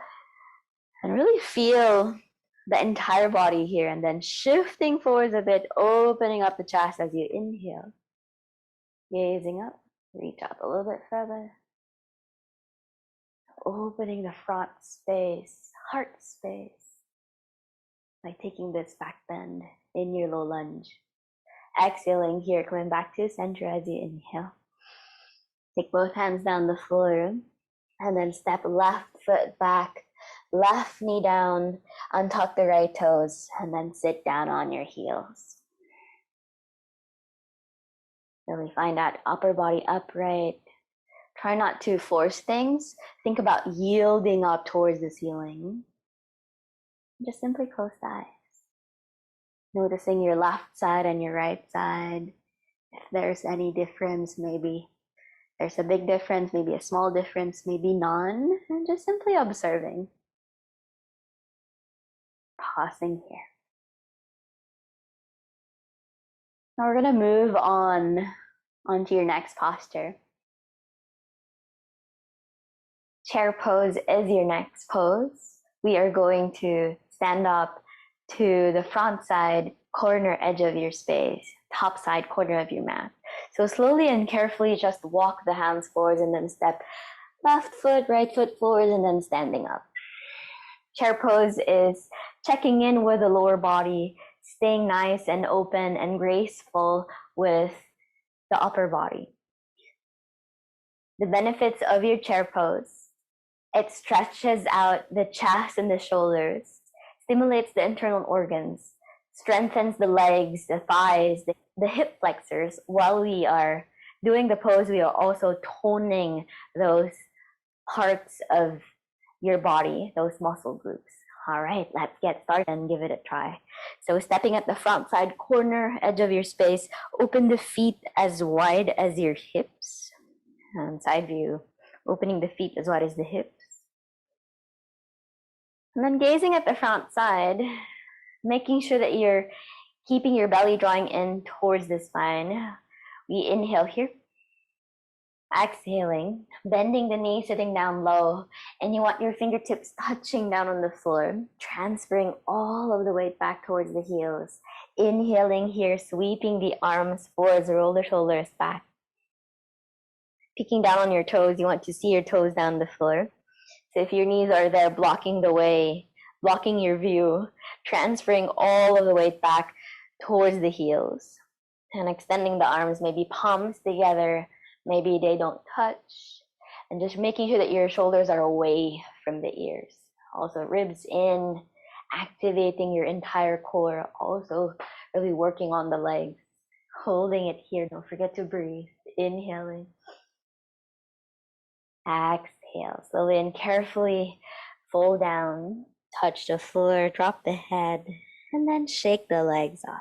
[SPEAKER 9] And really feel the entire body here, and then shifting forwards a bit, opening up the chest as you inhale. Gazing up, reach out a little bit further. Opening the front space, heart space, by taking this back bend in your low lunge. Exhaling here, coming back to center as you inhale. Take both hands down the floor, and then step left foot back, left knee down, untuck the right toes, and then sit down on your heels. Really find that upper body upright. Try not to force things. Think about yielding up towards the ceiling. Just simply close the eyes. Noticing your left side and your right side. If there's any difference, maybe there's a big difference, maybe a small difference, maybe none. And just simply observing. Pausing here. Now we're going to move onto your next posture. Chair pose is your next pose. We are going to stand up to the front side corner edge of your space, top side corner of your mat. So slowly and carefully just walk the hands forwards and then step left foot, right foot forwards and then standing up. Chair pose is checking in with the lower body, staying nice and open and graceful with the upper body. The benefits of your chair pose: it stretches out the chest and the shoulders, stimulates the internal organs, strengthens the legs, the thighs, the hip flexors. While we are doing the pose, we are also toning those parts of your body, those muscle groups. All right, let's get started and give it a try. So stepping at the front side corner, edge of your space, open the feet as wide as your hips. And side view, opening the feet as wide as the hips. And then gazing at the front side, making sure that you're keeping your belly drawing in towards the spine. We inhale here. Exhaling, bending the knee, sitting down low, and you want your fingertips touching down on the floor, transferring all of the weight back towards the heels. Inhaling here, sweeping the arms forwards, roll the shoulders back. Peeking down on your toes, you want to see your toes down the floor. So if your knees are there blocking the way, blocking your view, transferring all of the weight back towards the heels. And extending the arms, maybe palms together, maybe they don't touch. And just making sure that your shoulders are away from the ears. Also ribs in, activating your entire core. Also really working on the legs. Holding it here, don't forget to breathe. Inhaling. Exhale, slowly and carefully fold down, touch the floor, drop the head, and then shake the legs off.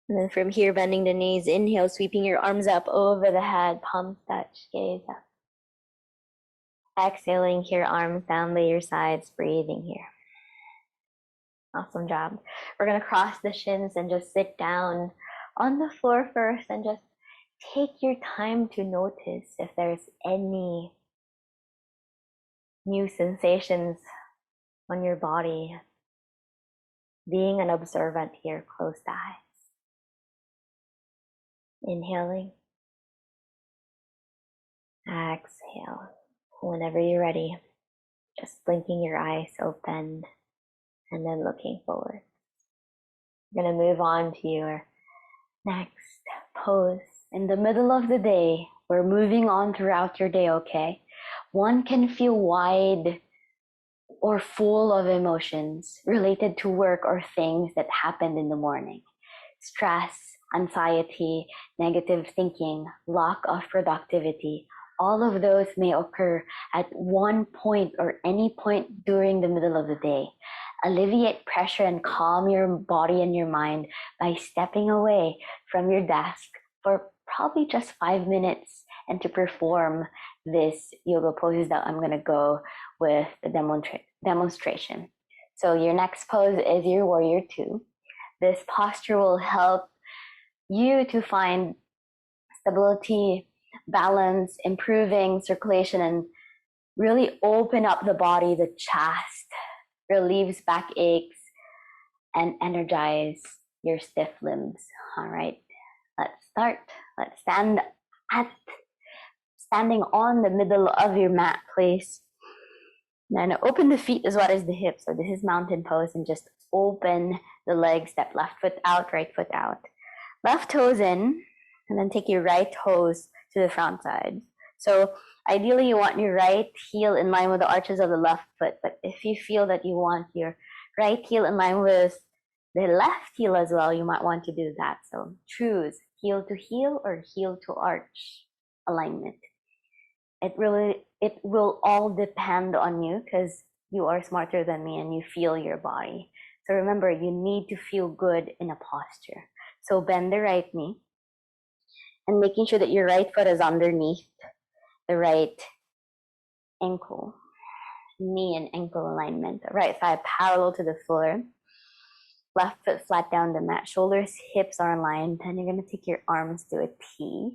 [SPEAKER 9] And then from here, bending the knees, inhale, sweeping your arms up over the head, palms touch, gaze up. Exhaling here, arms down by your sides, breathing here. Awesome job. We're going to cross the shins and just sit down on the floor first and just take your time to notice if there's any new sensations on your body. Being an observant here, close the eyes. Inhaling. Exhale. Whenever you're ready, just blinking your eyes open and then looking forward. We're going to move on to your next pose. In the middle of the day, we're moving on throughout your day, okay? One can feel wide or full of emotions related to work or things that happened in the morning. Stress, anxiety, negative thinking, lack of productivity, all of those may occur at one point or any point during the middle of the day. Alleviate pressure and calm your body and your mind by stepping away from your desk for probably just 5 minutes and to perform this yoga poses that I'm going to go with the demonstration. So your next pose is your warrior two. This posture will help you to find stability, balance, improving circulation, and really open up the body, the chest, relieves backaches, and energize your stiff limbs. All right, let's start. Let's standing on the middle of your mat, please. Then open the feet as wide as the hips. So this is mountain pose, and just open the legs. Step left foot out, right foot out. Left toes in, and then take your right toes to the front side. So ideally you want your right heel in line with the arches of the left foot, but if you feel that you want your right heel in line with the left heel as well, you might want to do that. So choose heel to heel or heel to arch alignment. It will all depend on you, because you are smarter than me and you feel your body. So remember, you need to feel good in a posture. So bend the right knee and making sure that your right foot is underneath the right ankle, knee and ankle alignment. Right thigh parallel to the floor. Left foot flat down the mat. Shoulders, hips are aligned. Then you're going to take your arms to a T,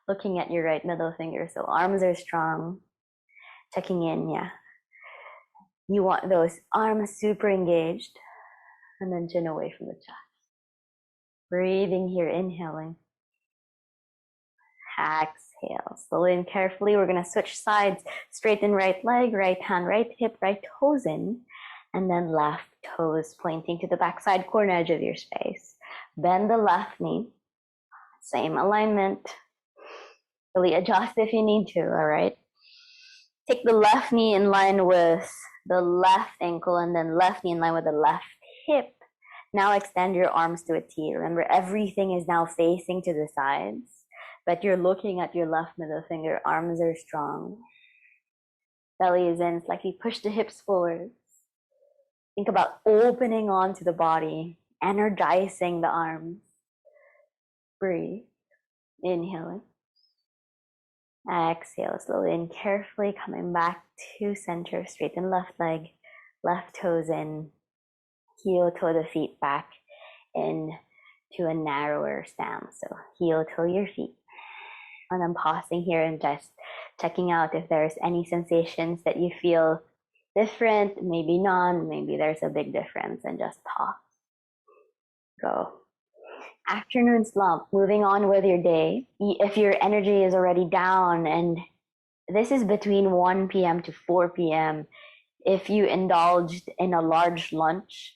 [SPEAKER 9] looking at your right middle finger. So arms are strong. Checking in, yeah. You want those arms super engaged. And then chin away from the chest. Breathing here, inhaling. Exhale. Slowly and carefully, we're going to switch sides. Straighten right leg, right hand, right hip, right toes in. And then left toes pointing to the backside corner edge of your space. Bend the left knee. Same alignment. Really adjust if you need to, all right? Take the left knee in line with the left ankle, and then left knee in line with the left hip. Now extend your arms to a T. Remember, everything is now facing to the sides, but you're looking at your left middle finger. Arms are strong. Belly is in. Slightly push the hips forward. Think about opening onto the body, energizing the arms. Breathe. Inhaling. Exhale slowly and carefully, coming back to center. Straighten left leg, left toes in, heel toe the feet back into a narrower stance. So heel toe your feet. And I'm pausing here and just checking out if there's any sensations that you feel different, maybe none, maybe there's a big difference, and just pause. Go. Afternoon slump, moving on with your day. If your energy is already down, and this is between 1 p.m. to 4 p.m., if you indulged in a large lunch,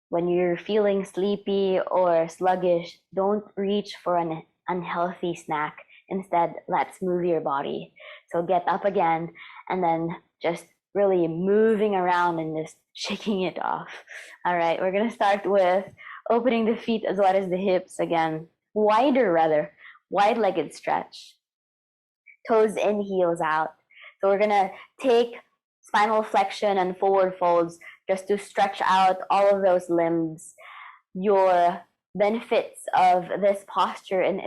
[SPEAKER 9] when you're feeling sleepy or sluggish, don't reach for an unhealthy snack. Instead, let's move your body. So get up again, and then just really moving around and just shaking it off. All right, we're going to start with opening the feet as wide as the hips again. Wide-legged stretch. Toes in, heels out. So we're going to take spinal flexion and forward folds just to stretch out all of those limbs. Your benefits of this posture, and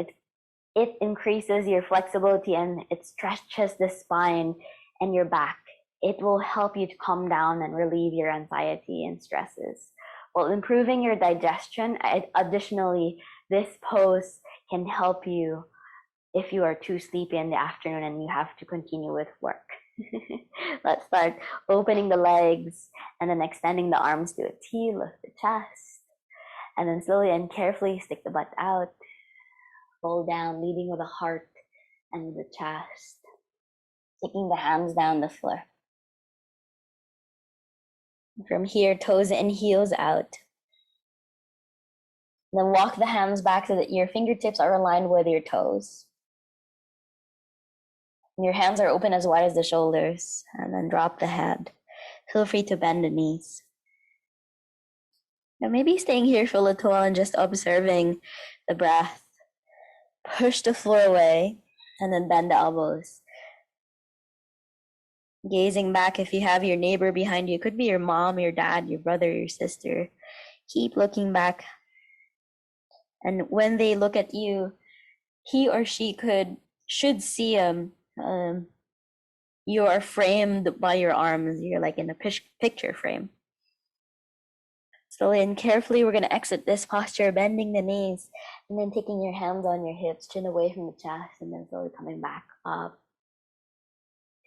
[SPEAKER 9] it increases your flexibility and it stretches the spine and your back. It will help you to calm down and relieve your anxiety and stresses while improving your digestion. Additionally, this pose can help you if you are too sleepy in the afternoon and you have to continue with work. Let's start opening the legs and then extending the arms to a T, lift the chest, and then slowly and carefully stick the butt out, fold down, leading with the heart and the chest, taking the hands down the floor. From here, toes in, heels out. Then walk the hands back so that your fingertips are aligned with your toes. Your hands are open as wide as the shoulders, and then drop the head. Feel free to bend the knees. Now maybe staying here for a little while and just observing the breath. Push the floor away, and then bend the elbows. Gazing back, if you have your neighbor behind you, it could be your mom, your dad, your brother, your sister. Keep looking back. And when they look at you, he or she should see you are framed by your arms. You're like in a picture frame. Slowly and carefully, we're going to exit this posture, bending the knees, and then taking your hands on your hips, chin away from the chest, and then slowly coming back up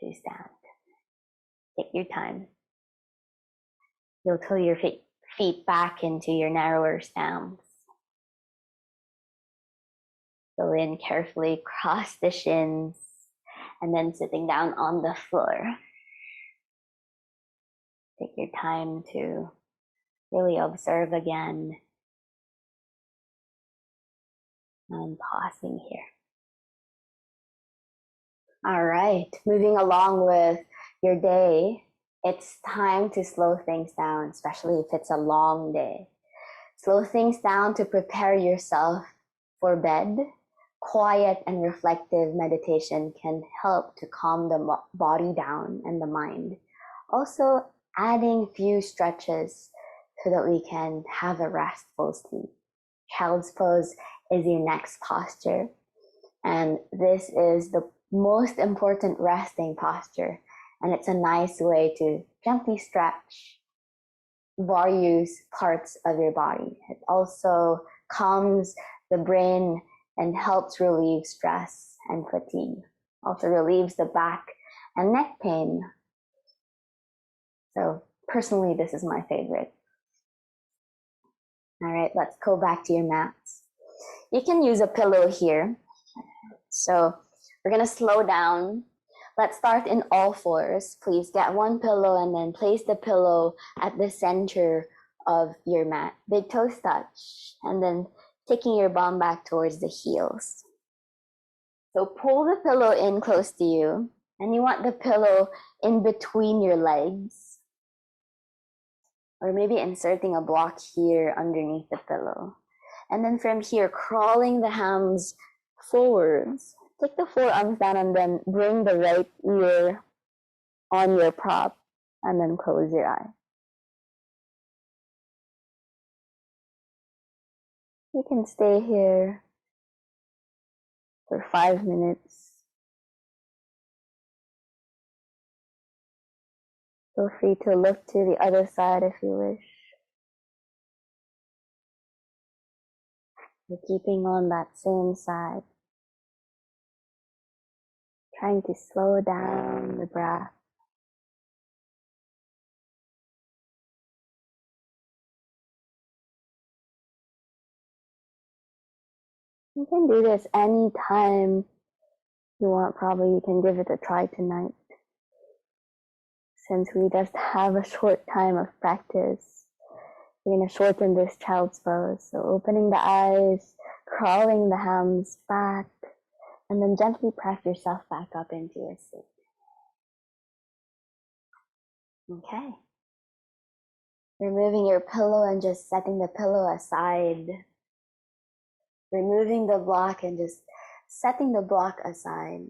[SPEAKER 9] to stand. Take your time. You'll pull your feet back into your narrower stance. Slowly and carefully cross the shins, and then sitting down on the floor. Take your time to really observe again. And pausing here. All right, moving along with your day, it's time to slow things down, especially if it's a long day. Slow things down to prepare yourself for bed. Quiet and reflective meditation can help to calm the body down and the mind. Also, adding few stretches so that we can have a restful sleep. Child's pose is your next posture. And this is the most important resting posture. And it's a nice way to gently stretch various parts of your body. It also calms the brain and helps relieve stress and fatigue. Also relieves the back and neck pain. So personally, this is my favorite. All right, let's go back to your mats. You can use a pillow here. So we're gonna slow down. Let's start in all fours. Please get one pillow and then place the pillow at the center of your mat. Big toes touch, and then taking your bum back towards the heels. So pull the pillow in close to you, and you want the pillow in between your legs. Or maybe inserting a block here underneath the pillow. And then from here, crawling the hams forwards. Take the forearms down and then bring the right ear on your prop and then close your eye. You can stay here for 5 minutes. Feel free to look to the other side if you wish. You're keeping on that same side. Trying to slow down the breath. You can do this anytime you want. Probably you can give it a try tonight. Since we just have a short time of practice, we're going to shorten this child's pose. So opening the eyes, crawling the hams back, and then gently press yourself back up into your seat. Okay. Removing your pillow and just setting the pillow aside. Removing the block and just setting the block aside.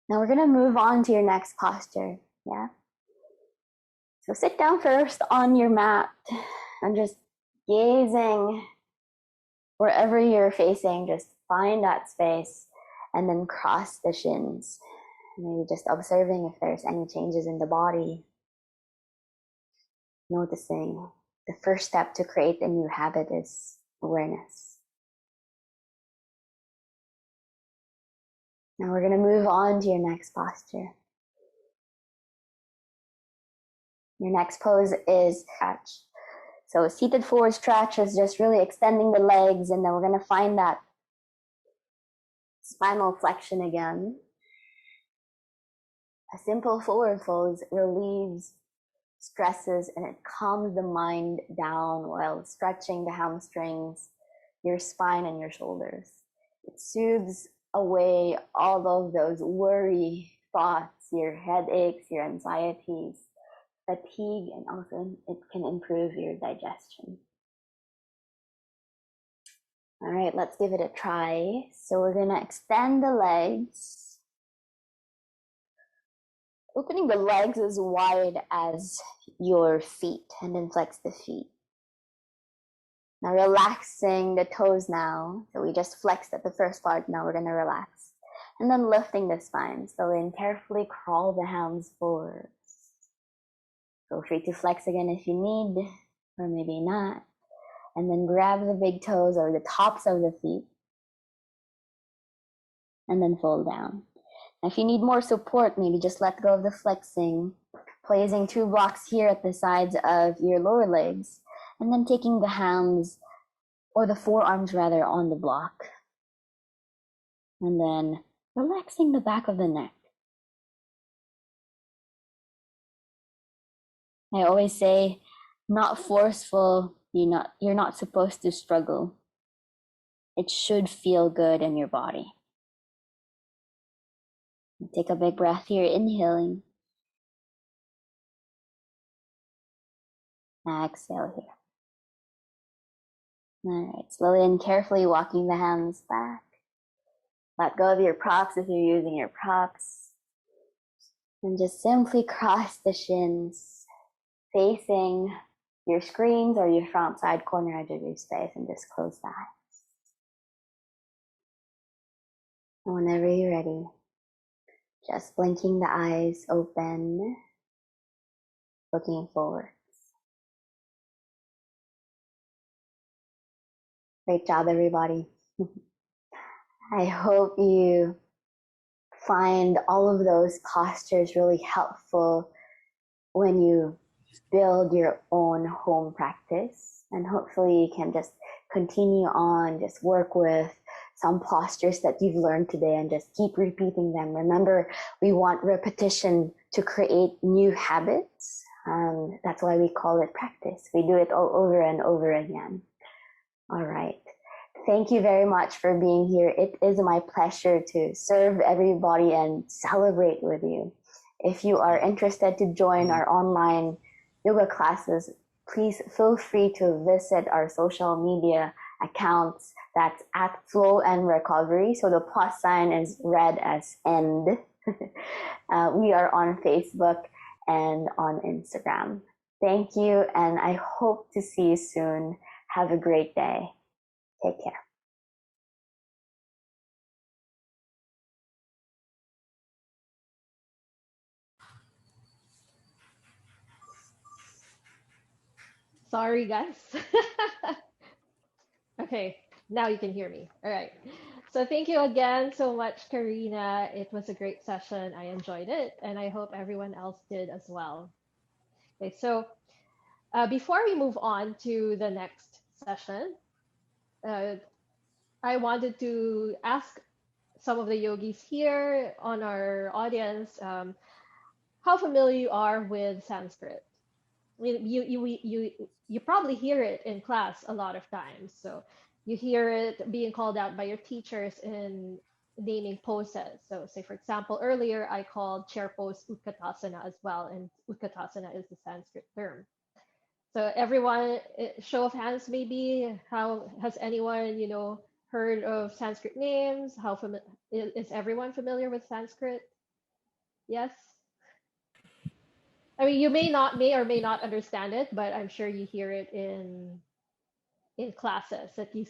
[SPEAKER 9] Now we're going to move on to your next posture. Yeah. So sit down first on your mat and just gazing wherever you're facing. Just find that space and then cross the shins. Maybe just observing if there's any changes in the body. Noticing. The first step to create a new habit is awareness. Now we're going to move on to your next posture. Your next pose is stretch. So seated forward stretch is just really extending the legs, and then we're going to find that spinal flexion again. A simple forward fold relieves stresses and it calms the mind down while stretching the hamstrings, your spine, and your shoulders. It soothes away all of those worry thoughts, your headaches, your anxieties, fatigue, and also it can improve your digestion. All right, let's give it a try. So we're going to extend the legs. Opening the legs as wide as your feet and then flex the feet. Now relaxing the toes now. So we just flexed at the first part. Now we're going to relax. And then lifting the spine. So then carefully crawl the hams forward. Feel free to flex again if you need, or maybe not. And then grab the big toes or the tops of the feet, and then fold down. If you need more support, maybe just let go of the flexing, placing 2 blocks here at the sides of your lower legs, and then taking the hands, or the forearms rather, on the block. And then relaxing the back of the neck. I always say, not forceful, you're not supposed to struggle. It should feel good in your body. Take a big breath here, inhaling. Exhale here. All right, slowly and carefully walking the hands back. Let go of your props if you're using your props. And just simply cross the shins, facing your screens or your front side corner edge of your space, and just close the eyes. And whenever you're ready, just blinking the eyes open, looking forward. Great job, everybody. I hope you find all of those postures really helpful when you build your own home practice. And hopefully you can just continue on, just work with some postures that you've learned today and just keep repeating them. Remember, we want repetition to create new habits. That's why we call it practice. We do it all over and over again. All right. Thank you very much for being here. It is my pleasure to serve everybody and celebrate with you. If you are interested to join our online yoga classes, please feel free to visit our social media accounts. That's at Flow and Recovery. So the plus sign is read as end. We are on Facebook and on Instagram. Thank you, and I hope to see you soon. Have a great day. Take care.
[SPEAKER 1] Sorry, guys. Okay, now you can hear me. All right. So thank you again so much, Karina. It was a great session. I enjoyed it, and I hope everyone else did as well. Okay, so before we move on to the next session, uh, I wanted to ask some of the yogis here on our audience how familiar you are with Sanskrit. You probably hear it in class a lot of times. So you hear it being called out by your teachers in naming poses. So say for example, earlier I called chair pose Utkatasana as well, and Utkatasana is the Sanskrit term. So everyone, show of hands maybe, how has anyone, heard of Sanskrit names? Is everyone familiar with Sanskrit? Yes? I mean, you may or may not understand it, but I'm sure you hear it in classes that you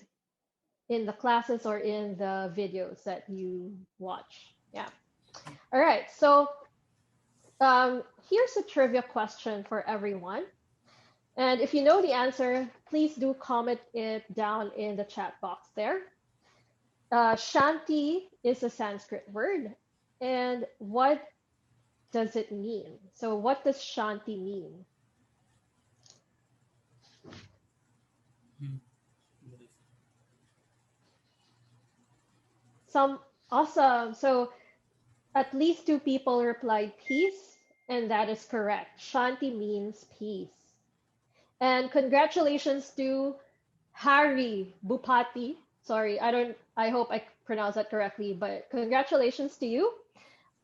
[SPEAKER 1] in the classes or in the videos that you watch. Yeah. All right. So here's a trivia question for everyone. And if you know the answer, please do comment it down in the chat box there. Shanti is a Sanskrit word. And what does it mean? So what does Shanti mean? Some awesome. So at least 2 people replied peace, and that is correct. Shanti means peace. And congratulations to Hari Bupati. Sorry, I hope I pronounced that correctly, but congratulations to you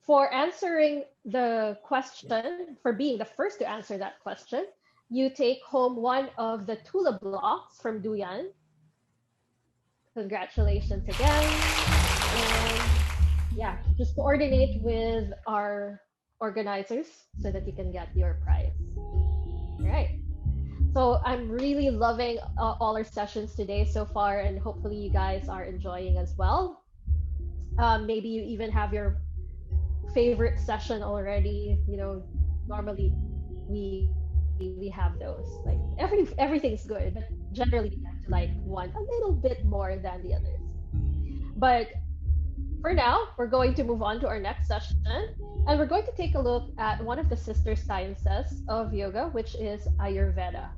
[SPEAKER 1] for answering the question, for being the first to answer that question. You take home one of the Tula blocks from Duyan. Congratulations again. And yeah, just coordinate with our organizers so that you can get your prize. All right. So I'm really loving all our sessions today so far, and hopefully you guys are enjoying as well. Maybe you even have your favorite session already. Normally we we have those. Like everything's good, but generally we have to like one a little bit more than the others. But for now, we're going to move on to our next session, and we're going to take a look at one of the sister sciences of yoga, which is Ayurveda.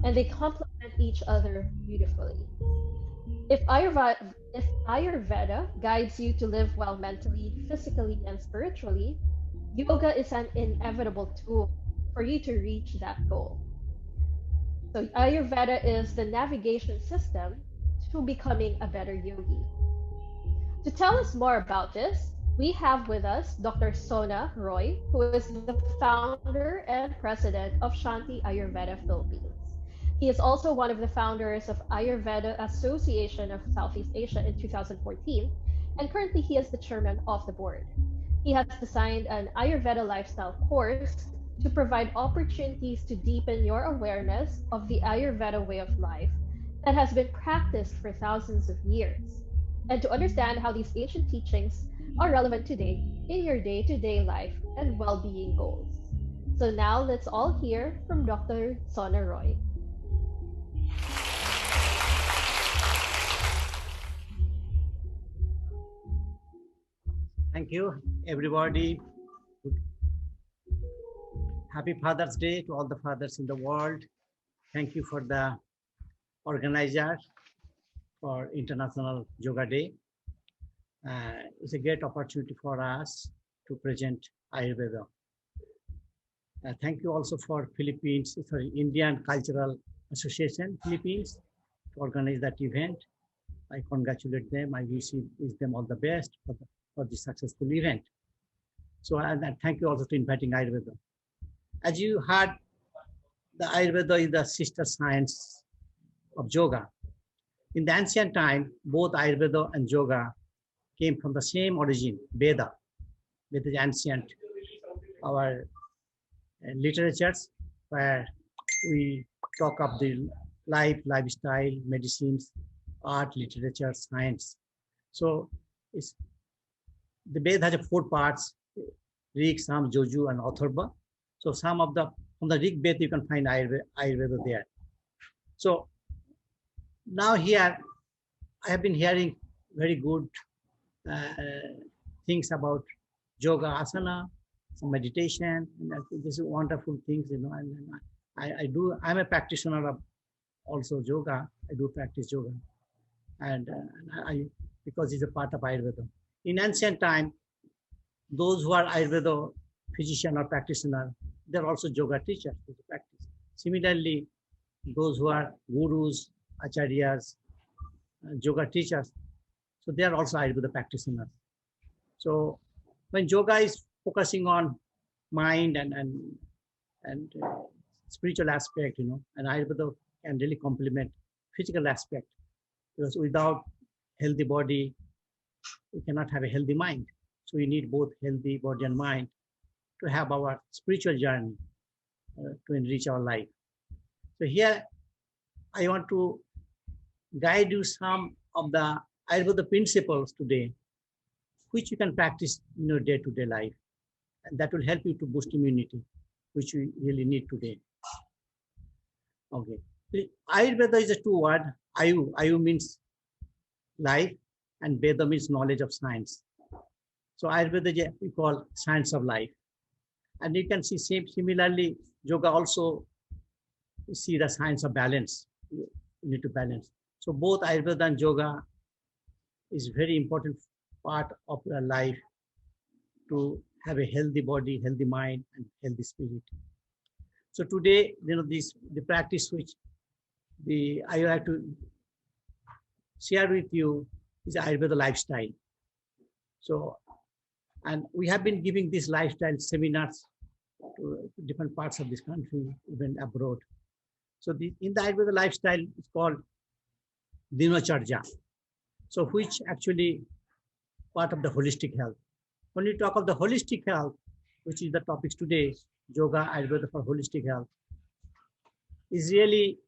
[SPEAKER 1] And they complement each other beautifully. If Ayurveda guides you to live well mentally, physically, and spiritually, yoga is an inevitable tool for you to reach that goal. So, Ayurveda is the navigation system to becoming a better yogi. To tell us more about this, we have with us Dr. Sona Roy, who is the founder and president of Shanti Ayurveda Philippines. He is also one of the founders of Ayurveda Association of Southeast Asia in 2014, and currently he is the chairman of the board. He has designed an Ayurveda lifestyle course to provide opportunities to deepen your awareness of the Ayurveda way of life that has been practiced for thousands of years, and to understand how these ancient teachings are relevant today in your day to day life and well being goals. So now let's all hear from Dr. Sona Roy.
[SPEAKER 10] Thank you, everybody. Happy Father's Day to all the fathers in the world. Thank you for the organizer for International Yoga Day. It's a great opportunity for us to present Ayurveda. Thank you also for Indian Cultural Association Philippines to organize that event. I congratulate them. I wish them all the best for this successful event. So, and thank you also to inviting Ayurveda. As you heard, the Ayurveda is the sister science of yoga. In the ancient time, both Ayurveda and yoga came from the same origin, Veda. Veda is ancient, our literatures where we talk of the life, lifestyle, medicines, art, literature, science. So the Veda has 4 parts, Rig, Sam, Joju, and Atharva. So some of from the Rig Veda, you can find Ayurveda there. So now here, I have been hearing very good things about yoga, asana, some meditation, and this is wonderful things, you know. And I'm a practitioner of also yoga. I do practice yoga, and because it's a part of Ayurveda. In ancient time, those who are Ayurveda physician or practitioner, they're also yoga teachers to practice. Similarly, those who are gurus, acharyas, yoga teachers, so they are also Ayurveda practitioners. So when yoga is focusing on mind and spiritual aspect, you know, and Ayurveda can really complement physical aspect, because without healthy body, we cannot have a healthy mind. So we need both healthy body and mind to have our spiritual journey to enrich our life. So here I want to guide you some of the Ayurveda principles today, which you can practice in your day-to-day life. And that will help you to boost immunity, which we really need today. Okay. Ayurveda is a 2 word. Ayu. Ayu means life, and Veda means knowledge of science. So Ayurveda we call science of life. And you can see similarly, yoga also see the science of balance. You need to balance. So both Ayurveda and yoga is very important part of your life to have a healthy body, healthy mind, and healthy spirit. So today, you know, the practice which I have to share with you is Ayurveda lifestyle. So, and we have been giving these lifestyle seminars to different parts of this country, even abroad. So in the Ayurveda lifestyle, it's called Dinacharya. So which actually part of the holistic health. When we talk of the holistic health, which is the topics today, yoga, Ayurveda for holistic health, is really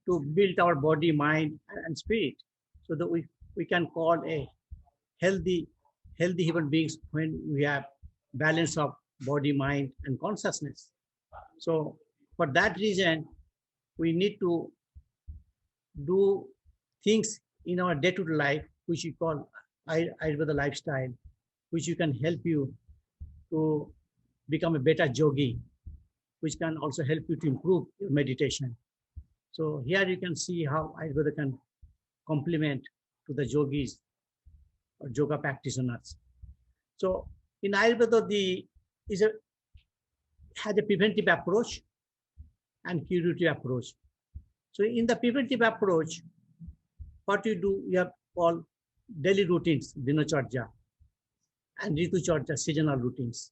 [SPEAKER 10] to build our body, mind, and spirit, so that we can call a healthy human beings when we have balance of body, mind, and consciousness. So for that reason, we need to do things in our day-to-day life, which we call Ayurveda lifestyle, which you can help you to become a better yogi, which can also help you to improve your meditation. So here you can see how Ayurveda can complement to the yogis or yoga practitioners. So in Ayurveda, has a preventive approach and curative approach. So in the preventive approach, what you do, you have all daily routines, dinacharya, and ritucharya, seasonal routines.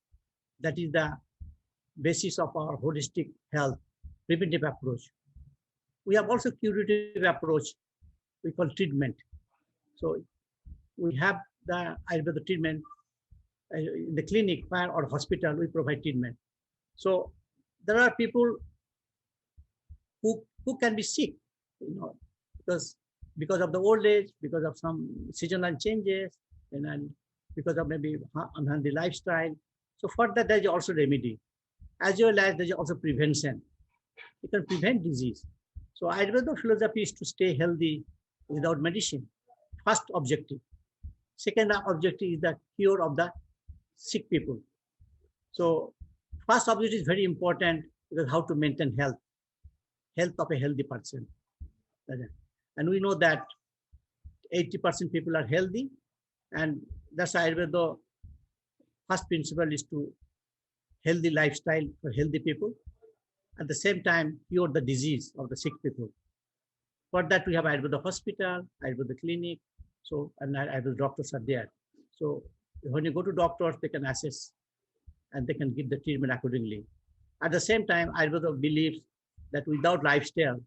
[SPEAKER 10] That is the basis of our holistic health preventive approach. We have also curative approach, we call treatment. So we have the Ayurveda treatment in the clinic or hospital, we provide treatment. So there are people who can be sick, because of the old age, because of some seasonal changes, and then because of maybe unhealthy lifestyle. So for that, there's also remedy, as well as there's also prevention. You can prevent disease. So Ayurveda philosophy is to stay healthy without medicine. First objective. Second objective is the cure of the sick people. So first objective is very important, because how to maintain health of a healthy person. And we know that 80% people are healthy, and that's why Ayurveda first principle is to healthy lifestyle for healthy people. At the same time, cure the disease of the sick people. For that, we have Ayurveda hospital, Ayurveda clinic, so and Ayurveda doctors are there. So when you go to doctors, they can assess and they can give the treatment accordingly. At the same time, Ayurveda believes that without lifestyle,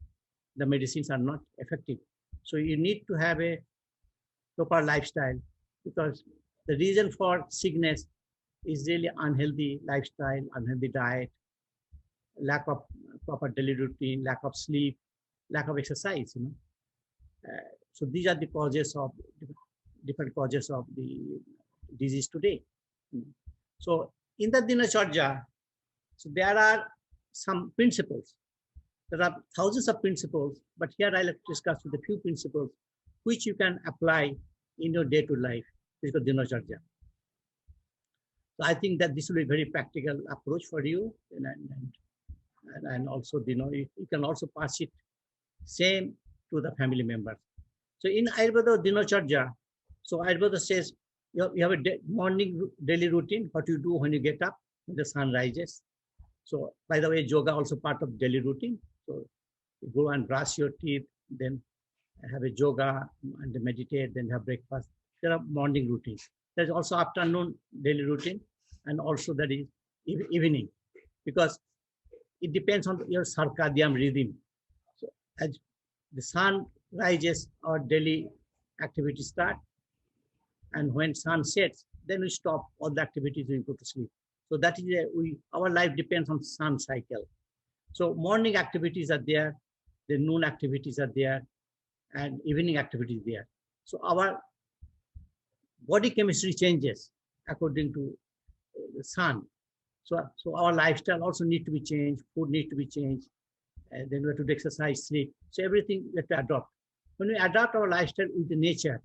[SPEAKER 10] the medicines are not effective. So you need to have a proper lifestyle, because the reason for sickness is really unhealthy lifestyle, unhealthy diet, lack of proper daily routine, lack of sleep, lack of exercise. So these are the causes of different causes of the disease today. So in the dinacharya, so there are some principles. There are thousands of principles, but here I like to discuss with a few principles which you can apply in your day-to-day life. This is dinacharya. So I think that this will be a very practical approach for you, and also, you can also pass it same to the family members. So in Ayurveda dinacharya, so Ayurveda says you have a morning daily routine, what you do when you get up, when the sun rises. So by the way, yoga also part of daily routine. So you go and brush your teeth, then have a yoga and meditate, then have breakfast. There are morning routines. There's also afternoon daily routine, and also that is evening, because it depends on your circadian rhythm. So as the sun rises, our daily activities start, and when sun sets, then we stop all the activities, we go to sleep. So that is our life depends on sun cycle. So morning activities are there, the noon activities are there, and evening activities there. So our body chemistry changes according to the sun. So our lifestyle also need to be changed, food need to be changed, and then we have to do exercise, sleep. So everything we have to adopt. When we adapt our lifestyle with the nature,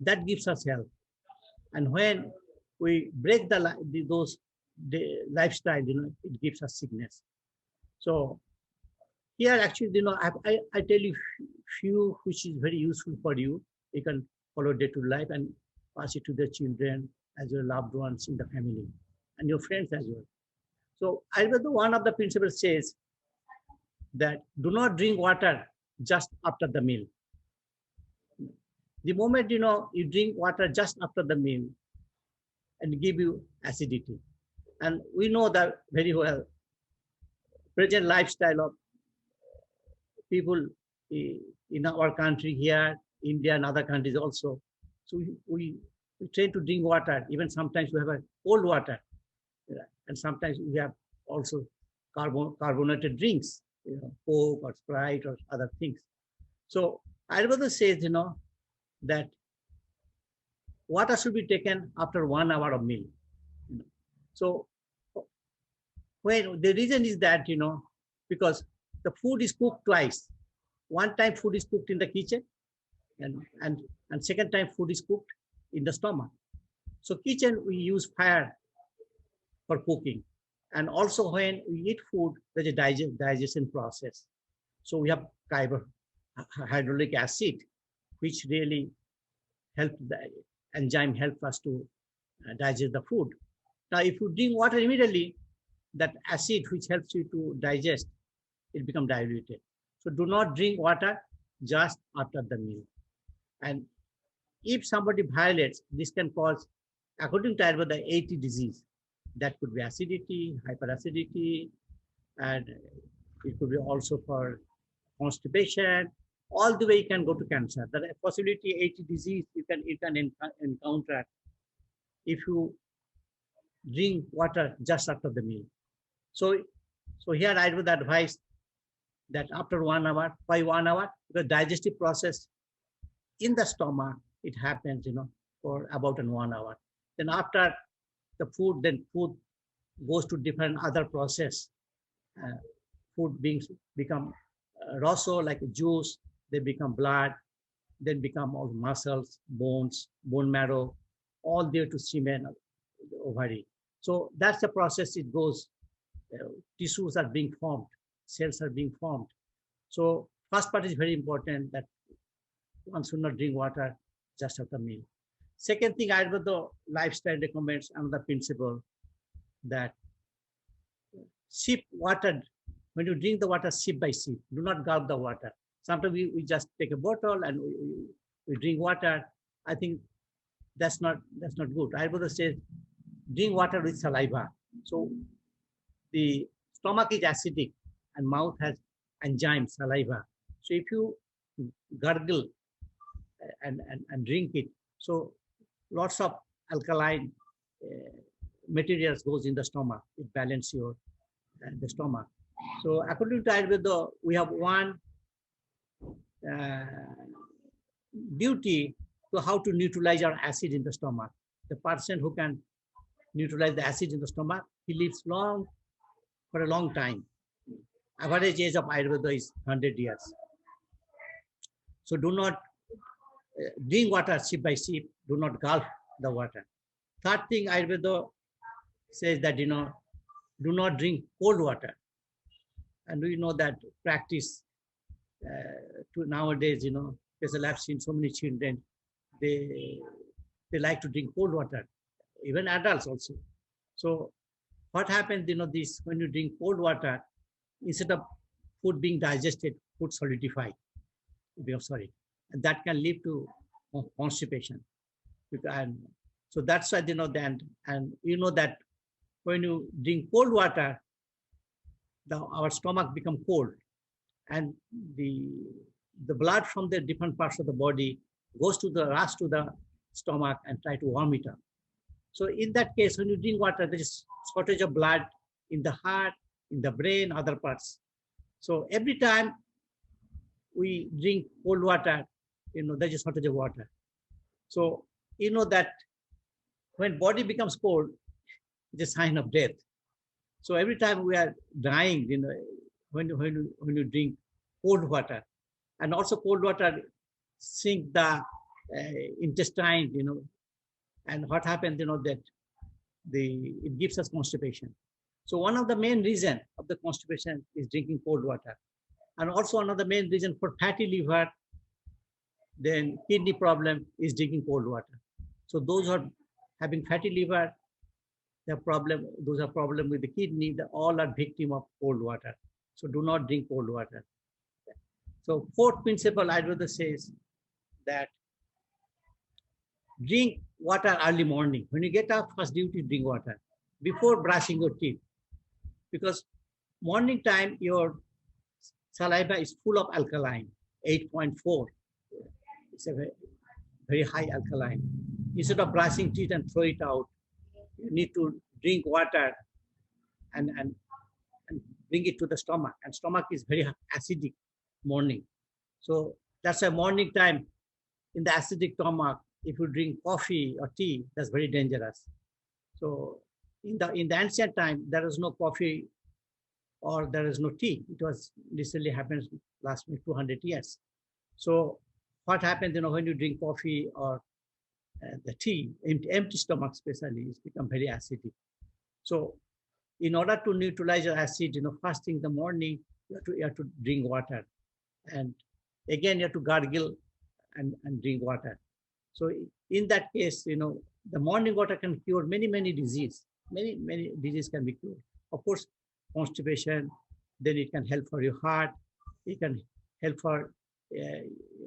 [SPEAKER 10] that gives us health. And when we break those lifestyle, it gives us sickness. So here actually, I tell you few which is very useful for you. You can follow day-to-day life and pass it to the children as your loved ones in the family and your friends as well. So Ayurveda, one of the principles says that do not drink water just after the meal. The moment you drink water just after the meal, and give you acidity. And we know that very well. Present lifestyle of people in our country here, India and other countries also. So we try to drink water. Even sometimes we have a cold water, and sometimes we have also carbonated drinks, Coke or Sprite or other things. So Ayurveda says, that water should be taken after 1 hour of meal. So Well, the reason is that, because the food is cooked twice. One time food is cooked in the kitchen, and, and, and second time food is cooked in the stomach. So kitchen, we use fire for cooking. And also when we eat food, there's a digestion process. So we have hydraulic acid, which really help the enzyme help us to digest the food. Now, if you drink water immediately, that acid which helps you to digest, it becomes diluted. So do not drink water just after the meal. And if somebody violates, this can cause, according to Ayurveda, 80 disease. That could be acidity, hyperacidity, and it could be also for constipation. All the way you can go to cancer. The possibility 80 disease you can encounter if you drink water just after the meal. So here I would advise that after 1 hour, by 1 hour, the digestive process in the stomach, it happens, for about 1 hour. Then after the food, food goes to different other process. Food become raso, like juice, they become blood, then become all muscles, bones, bone marrow, all there to semen, ovary. So that's the process it goes. Tissues are being formed, cells are being formed. So first part is very important, that one should not drink water just after meal. Second thing, Ayurveda lifestyle recommends another principle, that sip water. When you drink the water, sip by sip. Do not gulp the water. Sometimes we just take a bottle and we drink water. I think that's not good. Ayurveda says drink water with saliva. So the stomach is acidic and mouth has enzyme, saliva. So if you gargle and drink it, so lots of alkaline materials goes in the stomach. It balances your the stomach. So according to Ayurveda, we have one duty to how to neutralize our acid in the stomach. The person who can neutralize the acid in the stomach, he lives long, for a long time. Average age of Ayurveda is 100 years. So do not drink water sip by sip. Do not gulp the water. Third thing, Ayurveda says that, do not drink cold water. And we know that practice to nowadays, because I've seen so many children, they like to drink cold water, even adults also. So what happens, this, when you drink cold water, instead of food being digested, food solidify. And that can lead to constipation. And so that's why, and you know that when you drink cold water, our stomach become cold, and the blood from the different parts of the body goes to the rush to the stomach and try to warm it up. So in that case, when you drink water, there is shortage of blood in the heart, in the brain, other parts. So every time we drink cold water, there's a shortage of water. So that when body becomes cold, it's a sign of death. So every time we are dying, when you drink cold water, and also cold water sink the intestine, and what happens, that it gives us constipation. So one of the main reason of the constipation is drinking cold water, and also another main reason for fatty liver, then kidney problem, is drinking cold water. So those who are having fatty liver, those are problem with the kidney, all are victim of cold water. So do not drink cold water. So fourth principle, Ayurveda says that drink water early morning. When you get up, first duty, drink water before brushing your teeth, because morning time your saliva is full of alkaline, 8.4. It's a very high alkaline. Instead of brushing teeth and throw it out, you need to drink water and bring it to the stomach. And stomach is very acidic morning. So that's why morning time in the acidic stomach, if you drink coffee or tea, that's very dangerous. So in the ancient time, there was no coffee or there is no tea. It was literally happens last 200 years. So what happens, when you drink coffee or the tea, empty stomach especially, it's become very acidic. So in order to neutralize your acid, first thing in the morning, you have to drink water. And again, you have to gargle and drink water. So in that case, the morning water can cure many diseases. Many diseases can be cured. Of course, constipation, then it can help for your heart. It can help for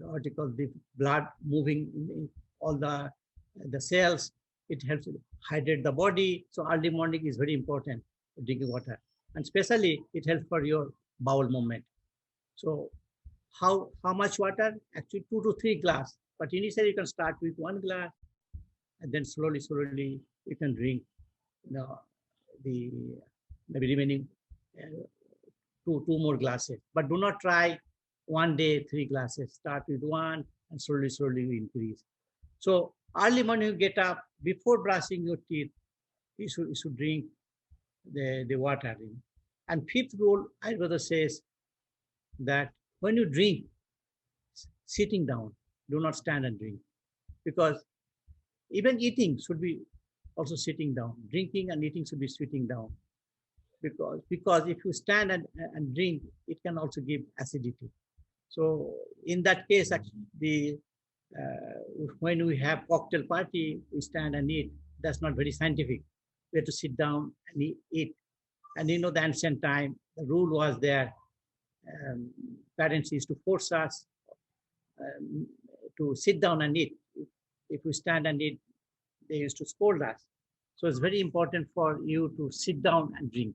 [SPEAKER 10] what you call the blood moving in all the cells. It helps hydrate the body. So early morning is very important drinking water, and especially it helps for your bowel movement. So how much water? Actually, 2 to 3 glass. But initially, you can start with 1 glass, and then slowly you can drink the maybe remaining two more glasses. But do not try one day 3 glasses. Start with one and slowly you increase. So early morning you get up, before brushing your teeth, you should drink the water. And fifth rule, Ayurveda says that when you drink, sitting down, do not stand and drink, because even eating should be also sitting down. Drinking and eating should be sitting down, because if you stand and drink, it can also give acidity. So in that case, actually, when we have cocktail party, we stand and eat. That's not very scientific. We have to sit down and eat. And the ancient time, the rule was there. Parents used to force us to sit down and eat. If we stand and eat, they used to scold us. So it's very important for you to sit down and drink.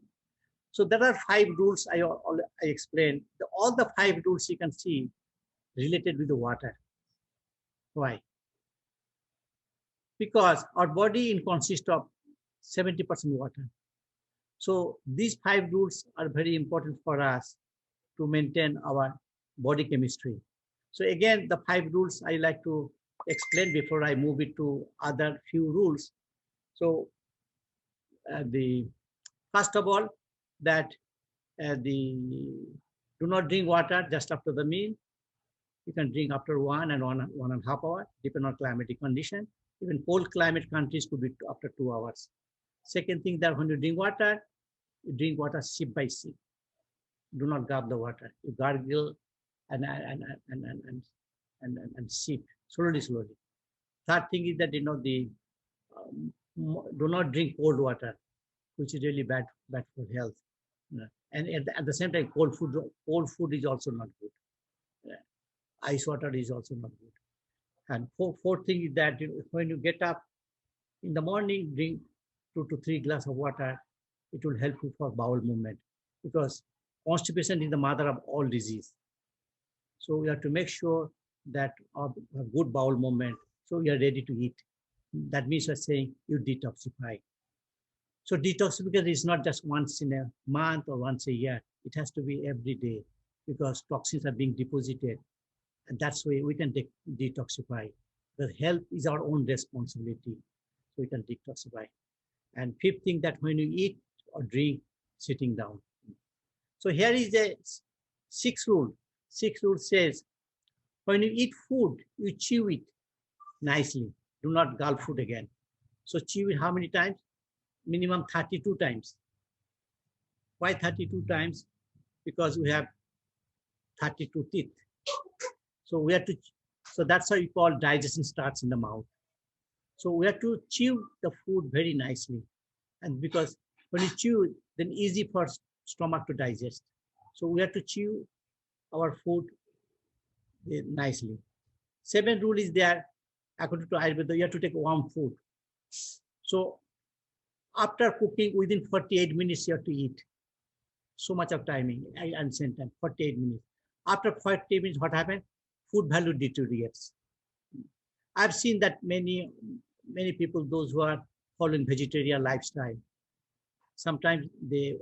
[SPEAKER 10] So there are 5 rules I explained. All the 5 rules you can see related with the water. Why? Because our body consists of 70% water. So these 5 rules are very important for us to maintain our body chemistry. So again, the 5 rules I like to explain before I move it to other few rules. So the first of all, that do not drink water just after the meal. You can drink after 1 and 1.5 hours, depending on climatic condition. Even cold climate countries could be after 2 hours. Second thing, that when you drink water sip by sip. Do not gulp the water. You gargle and sip slowly. Third thing is that do not drink cold water, which is really bad for health. And at the same time, cold food is also not good. Ice water is also not good. And fourth thing is that when you get up in the morning, drink 2 to 3 glasses of water. It will help you for bowel movement, because constipation is the mother of all disease. So we have to make sure that our good bowel movement, so we are ready to eat. That means we're saying you detoxify. So detoxification is not just once in a month or once a year. It has to be every day, because toxins are being deposited. And that's why we can detoxify. The health is our own responsibility. So we can detoxify. And fifth thing, that when you eat or drink, sitting down. So here is the 6th rule. 6th rule says, when you eat food, you chew it nicely. Do not gulp food again. So chew it how many times? Minimum 32 times. Why 32 times? Because we have 32 teeth. So that's how you call digestion starts in the mouth. So we have to chew the food very nicely. And because when you chew, then easy for stomach to digest. So we have to chew our food nicely. 7th rule is there, according to Ayurveda, you have to take warm food. So after cooking, within 48 minutes, you have to eat. So much of timing, I understand time, 48 minutes. After 48 minutes, what happens? Food value deteriorates. I've seen that many people, those who are following vegetarian lifestyle, sometimes they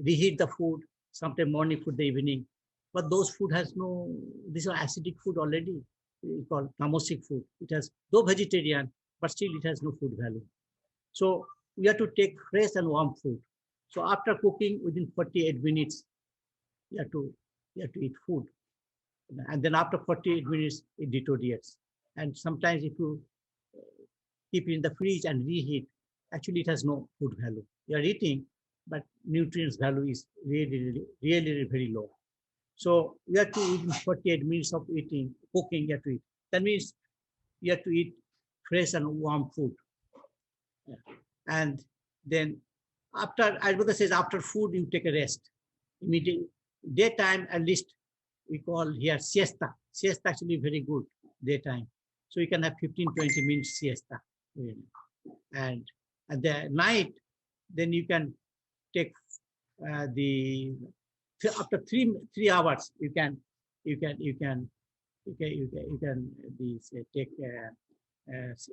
[SPEAKER 10] reheat the food, sometimes morning food, the evening. But those food has these are acidic food already. We call tamasic food. It has, though vegetarian, but still it has no food value. So we have to take fresh and warm food. So after cooking, within 48 minutes, you have to eat food, and then after 48 minutes, it deteriorates. And sometimes if you keep it in the fridge and reheat, actually it has no food value. You are eating, but nutrients value is really very low. So we have to eat in 48 minutes of eating, cooking, you have to eat. That means you have to eat fresh and warm food. Yeah. And then after, Ayurveda says after food, you take a rest. Immediately, daytime, at least we call here siesta. Siesta actually very good daytime. So you can have 15-20 minutes siesta. And at the night, then you can take the after 3 hours take you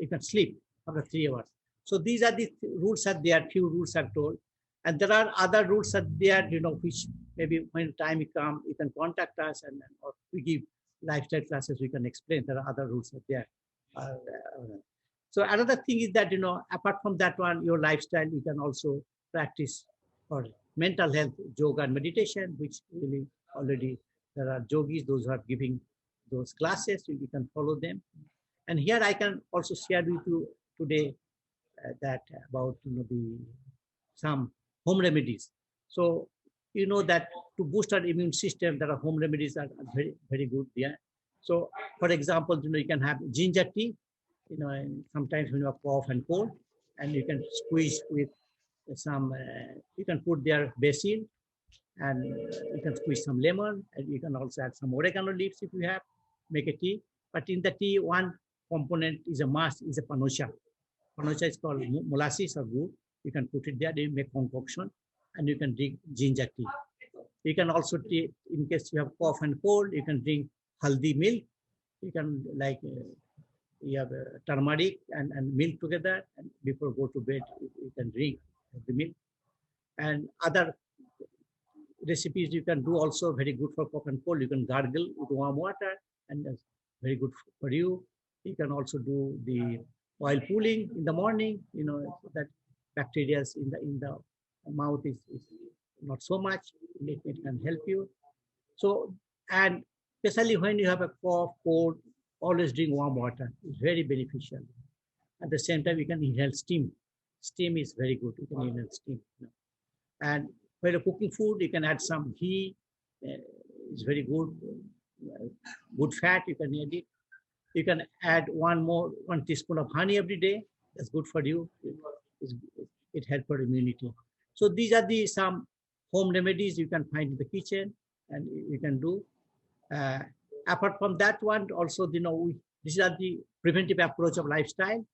[SPEAKER 10] can sleep after 3 hours. So these are the rules are there. Few rules are told, and there are other rules are there. Which maybe when time comes, you can contact us, and or we give lifestyle classes. We can explain. There are other rules are there. So another thing is that apart from that one, your lifestyle, you can also practice for mental health, yoga and meditation, which really already there are yogis, those who are giving those classes, you can follow them. And here I can also share with you today that about the some home remedies. So that to boost our immune system, there are home remedies that are very good. Yeah. So for example, you can have ginger tea. And sometimes when you have cough and cold, and you can squeeze with some. You can put there basil, and you can squeeze some lemon, and you can also add some oregano leaves if you have. Make a tea. But in the tea, one component is a must, is a panocha. Panocha is called molasses or gur. You can put it there, you make concoction, and you can drink ginger tea. You can also take, in case you have cough and cold, you can drink haldi milk. You can you have turmeric and milk together, and before go to bed, you can drink the milk. And other recipes you can do also very good for cough and cold. You can gargle with warm water, and that's very good for you. You can also do the oil pulling in the morning. So that bacteria in the mouth is not so much. It can help you. So, and especially when you have a cough, cold, always drink warm water. It's very beneficial. At the same time, you can inhale steam. Steam is very good. You can inhale steam. And when you're cooking food, you can add some ghee. It's very good. Good fat, you can add it. You can add 1 teaspoon of honey every day. That's good for you. It helps for immunity. So these are some home remedies you can find in the kitchen, and you can do. Apart from that one, also, these are the preventive approach of lifestyle.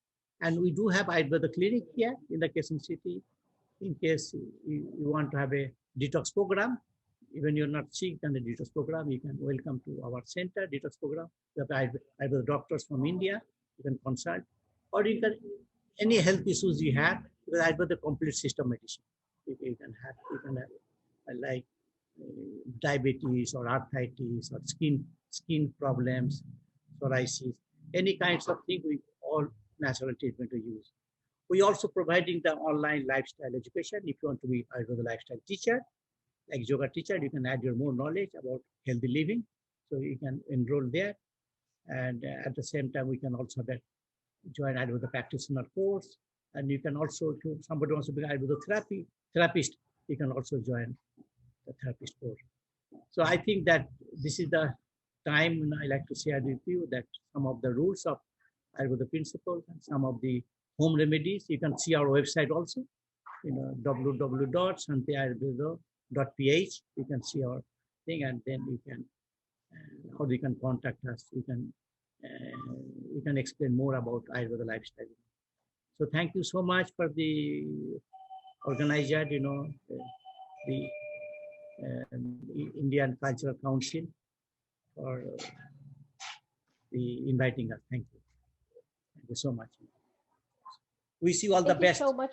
[SPEAKER 10] And we do have Ayurveda clinic here in the Quezon City. In case you want to have a detox program, even you're not sick, and the detox program, you can welcome to our center, detox program. We have Ayurveda doctors from India, you can consult. Or you can, any health issues you have, because Ayurveda complete system medicine. You can have like diabetes or arthritis or skin problems, psoriasis, any kinds of thing, we all natural treatment to use. We also providing the online lifestyle education. If you want to be Ayurveda lifestyle teacher, like yoga teacher, you can add your more knowledge about healthy living. So you can enroll there. And at the same time, we can also join Ayurveda practitioner course. And you can also, if somebody wants to be Ayurveda therapist, you can also join the therapist course. So I think that this is the time when I like to share with you that some of the rules of Ayurveda principles and some of the home remedies. You can see our website also, www.santiayurveda.ph. You can see our thing, and then you can, how you can contact us. You can explain more about Ayurveda lifestyle. So thank you so much for the organizer, the Indian Cultural Council for the inviting us. Thank you. Thank you so much. Wish you all the best.
[SPEAKER 1] Thank you so much.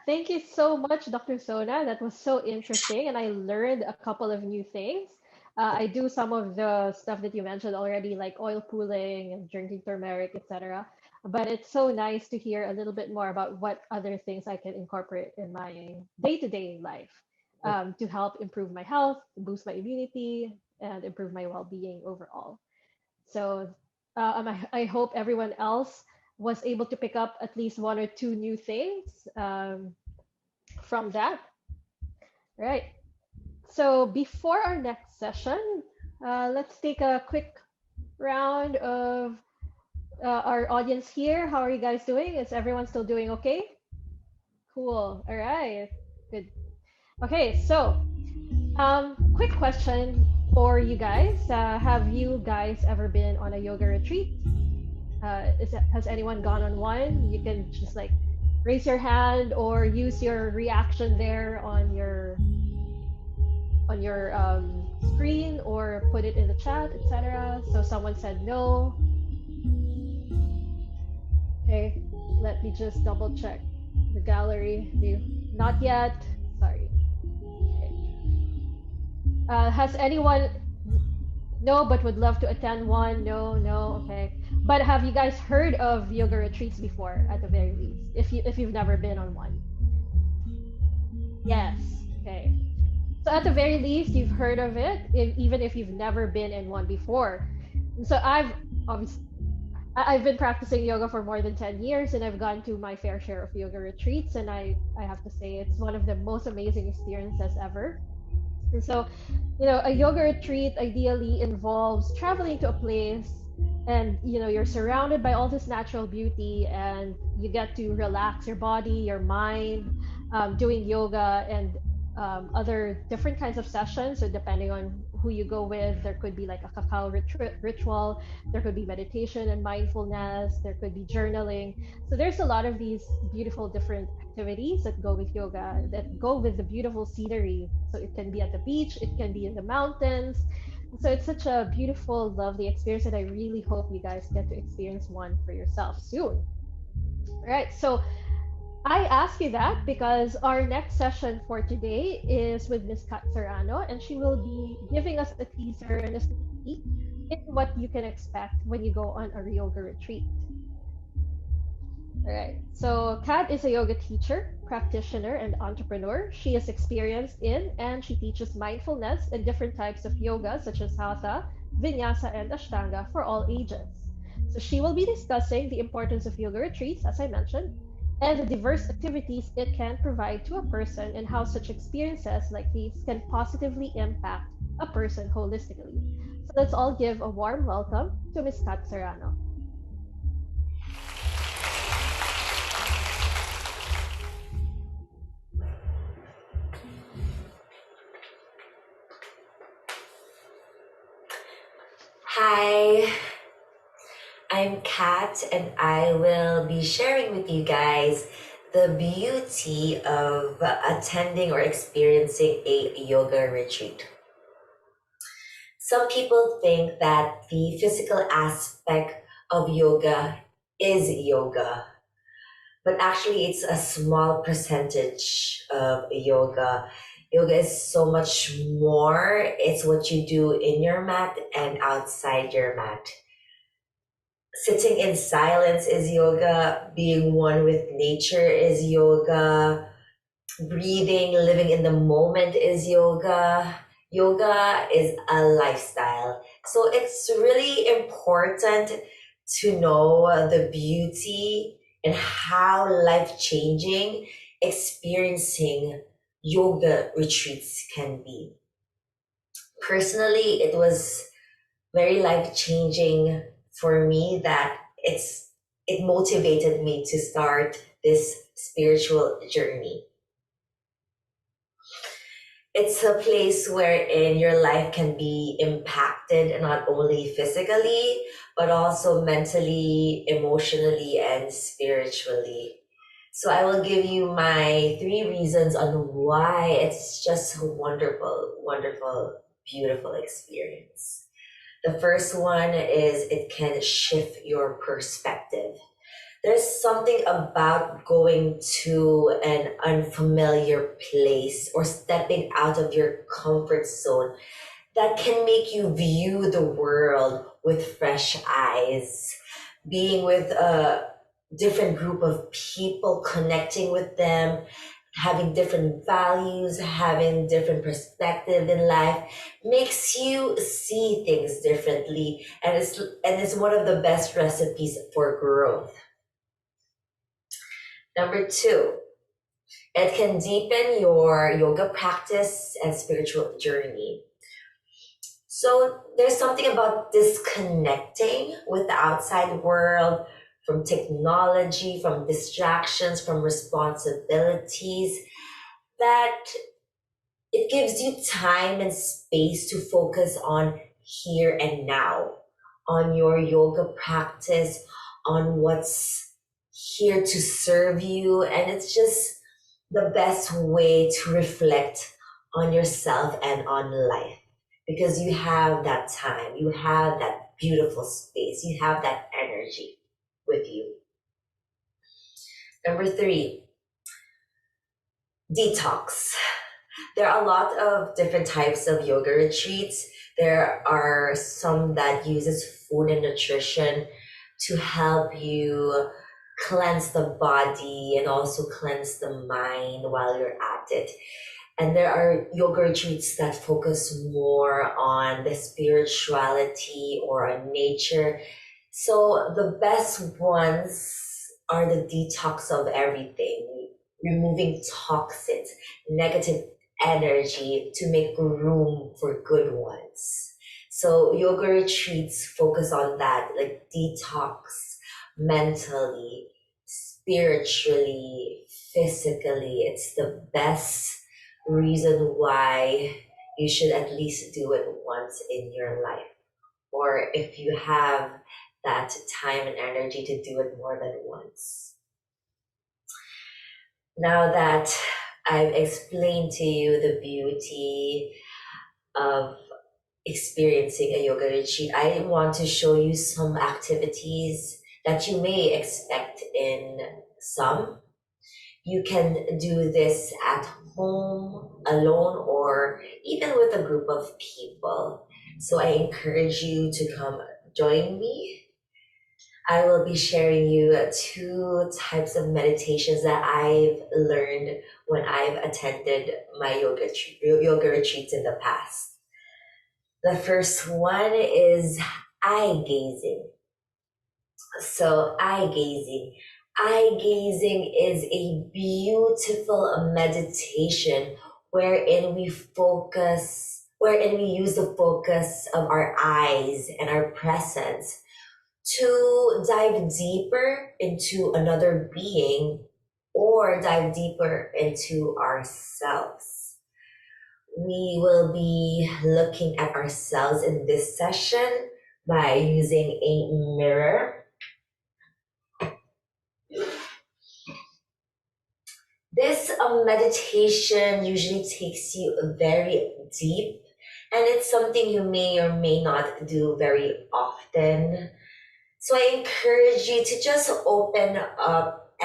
[SPEAKER 1] Thank you so much, Dr. Sona. That was so interesting, and I learned a couple of new things. I do some of the stuff that you mentioned already, like oil pulling and drinking turmeric, etc. But it's so nice to hear a little bit more about what other things I can incorporate in my day-to-day life to help improve my health, boost my immunity, and improve my well-being overall. So I hope everyone else was able to pick up at least one or two new things from that. Right. So before our next session, let's take a quick round of our audience here. How are you guys doing? Is everyone still doing okay? Cool. All right. Good. Okay. So, quick question for you guys. Have you guys ever been on a yoga retreat? Has anyone gone on one? You can just like raise your hand or use your reaction there on your screen or put it in the chat, etc. So someone said no. Okay, let me just double check the gallery view. Not yet. Sorry. Okay. Has anyone no, but would love to attend one? No, no. Okay. But have you guys heard of yoga retreats before, at the very least? If you've never been on one. Yes. Okay. So at the very least, you've heard of it, even if you've never been in one before. And so obviously I've been practicing yoga for more than 10 years, and I've gone to my fair share of yoga retreats, and I have to say it's one of the most amazing experiences ever. And so, a yoga retreat ideally involves traveling to a place and, you're surrounded by all this natural beauty and you get to relax your body, your mind, doing yoga and other different kinds of sessions. So, depending on who you go with, there could be like a cacao ritual, there could be meditation and mindfulness, there could be journaling. So, there's a lot of these beautiful different activities that go with yoga, that go with the beautiful scenery. So it can be at the beach, it can be in the mountains. So it's such a beautiful, lovely experience, and I really hope you guys get to experience one for yourself soon. All right, so I ask you that because our next session for today is with Miss Kat Serrano, and she will be giving us a teaser and a sneak peek in what you can expect when you go on a yoga retreat. All right. So Kat is a yoga teacher, practitioner, and entrepreneur. She is experienced in and she teaches mindfulness and different types of yoga, such as hatha, vinyasa, and ashtanga for all ages. So she will be discussing the importance of yoga retreats, as I mentioned, and the diverse activities it can provide to a person and how such experiences like these can positively impact a person holistically. So let's all give a warm welcome to Ms. Kat Serrano.
[SPEAKER 11] Hi, I'm Kat, and I will be sharing with you guys the beauty of attending or experiencing a yoga retreat. Some people think that the physical aspect of yoga is yoga, but actually, it's a small percentage of yoga. Yoga is so much more. It's what you do in your mat and outside your mat. Sitting in silence is yoga. Being one with nature is yoga. Breathing, living in the moment is yoga. Yoga is a lifestyle. So it's really important to know the beauty and how life-changing experiencing yoga retreats can be. Personally, it was very life-changing for me that it motivated me to start this spiritual journey. It's a place wherein your life can be impacted not only physically, but also mentally, emotionally, and spiritually. So I will give you my 3 reasons on why it's just a wonderful, wonderful, beautiful experience. The first one is it can shift your perspective. There's something about going to an unfamiliar place or stepping out of your comfort zone that can make you view the world with fresh eyes, being with a different group of people, connecting with them, having different values, having different perspective in life makes you see things differently, and it's one of the best recipes for growth. Number two, it can deepen your yoga practice and spiritual journey. So there's something about disconnecting with the outside world, from technology, from distractions, from responsibilities, that it gives you time and space to focus on here and now, on your yoga practice, on what's here to serve you. And it's just the best way to reflect on yourself and on life, because you have that time, you have that beautiful space, you have that energy with you. Number three, detox. There are a lot of different types of yoga retreats. There are some that uses food and nutrition to help you cleanse the body and also cleanse the mind while you're at it. And there are yoga retreats that focus more on the spirituality or on nature. So the best ones are the detox of everything, removing toxins, negative energy to make room for good ones. So yoga retreats focus on that, like detox mentally, spiritually, physically. It's the best reason why you should at least do it once in your life. Or if you have that time and energy to do it more than once. Now that I've explained to you the beauty of experiencing a yoga retreat, I want to show you some activities that you may expect in some. You can do this at home, alone, or even with a group of people. So I encourage you to come join me. I will be sharing you two types of meditations that I've learned when I've attended my yoga retreats in the past. The first one is eye gazing. So eye gazing is a beautiful meditation wherein wherein we use the focus of our eyes and our presence to dive deeper into another being or dive deeper into ourselves. We will be looking at ourselves in this session by using a mirror. This meditation usually takes you very deep, and it's something you may or may not do very often. So I encourage you to just open up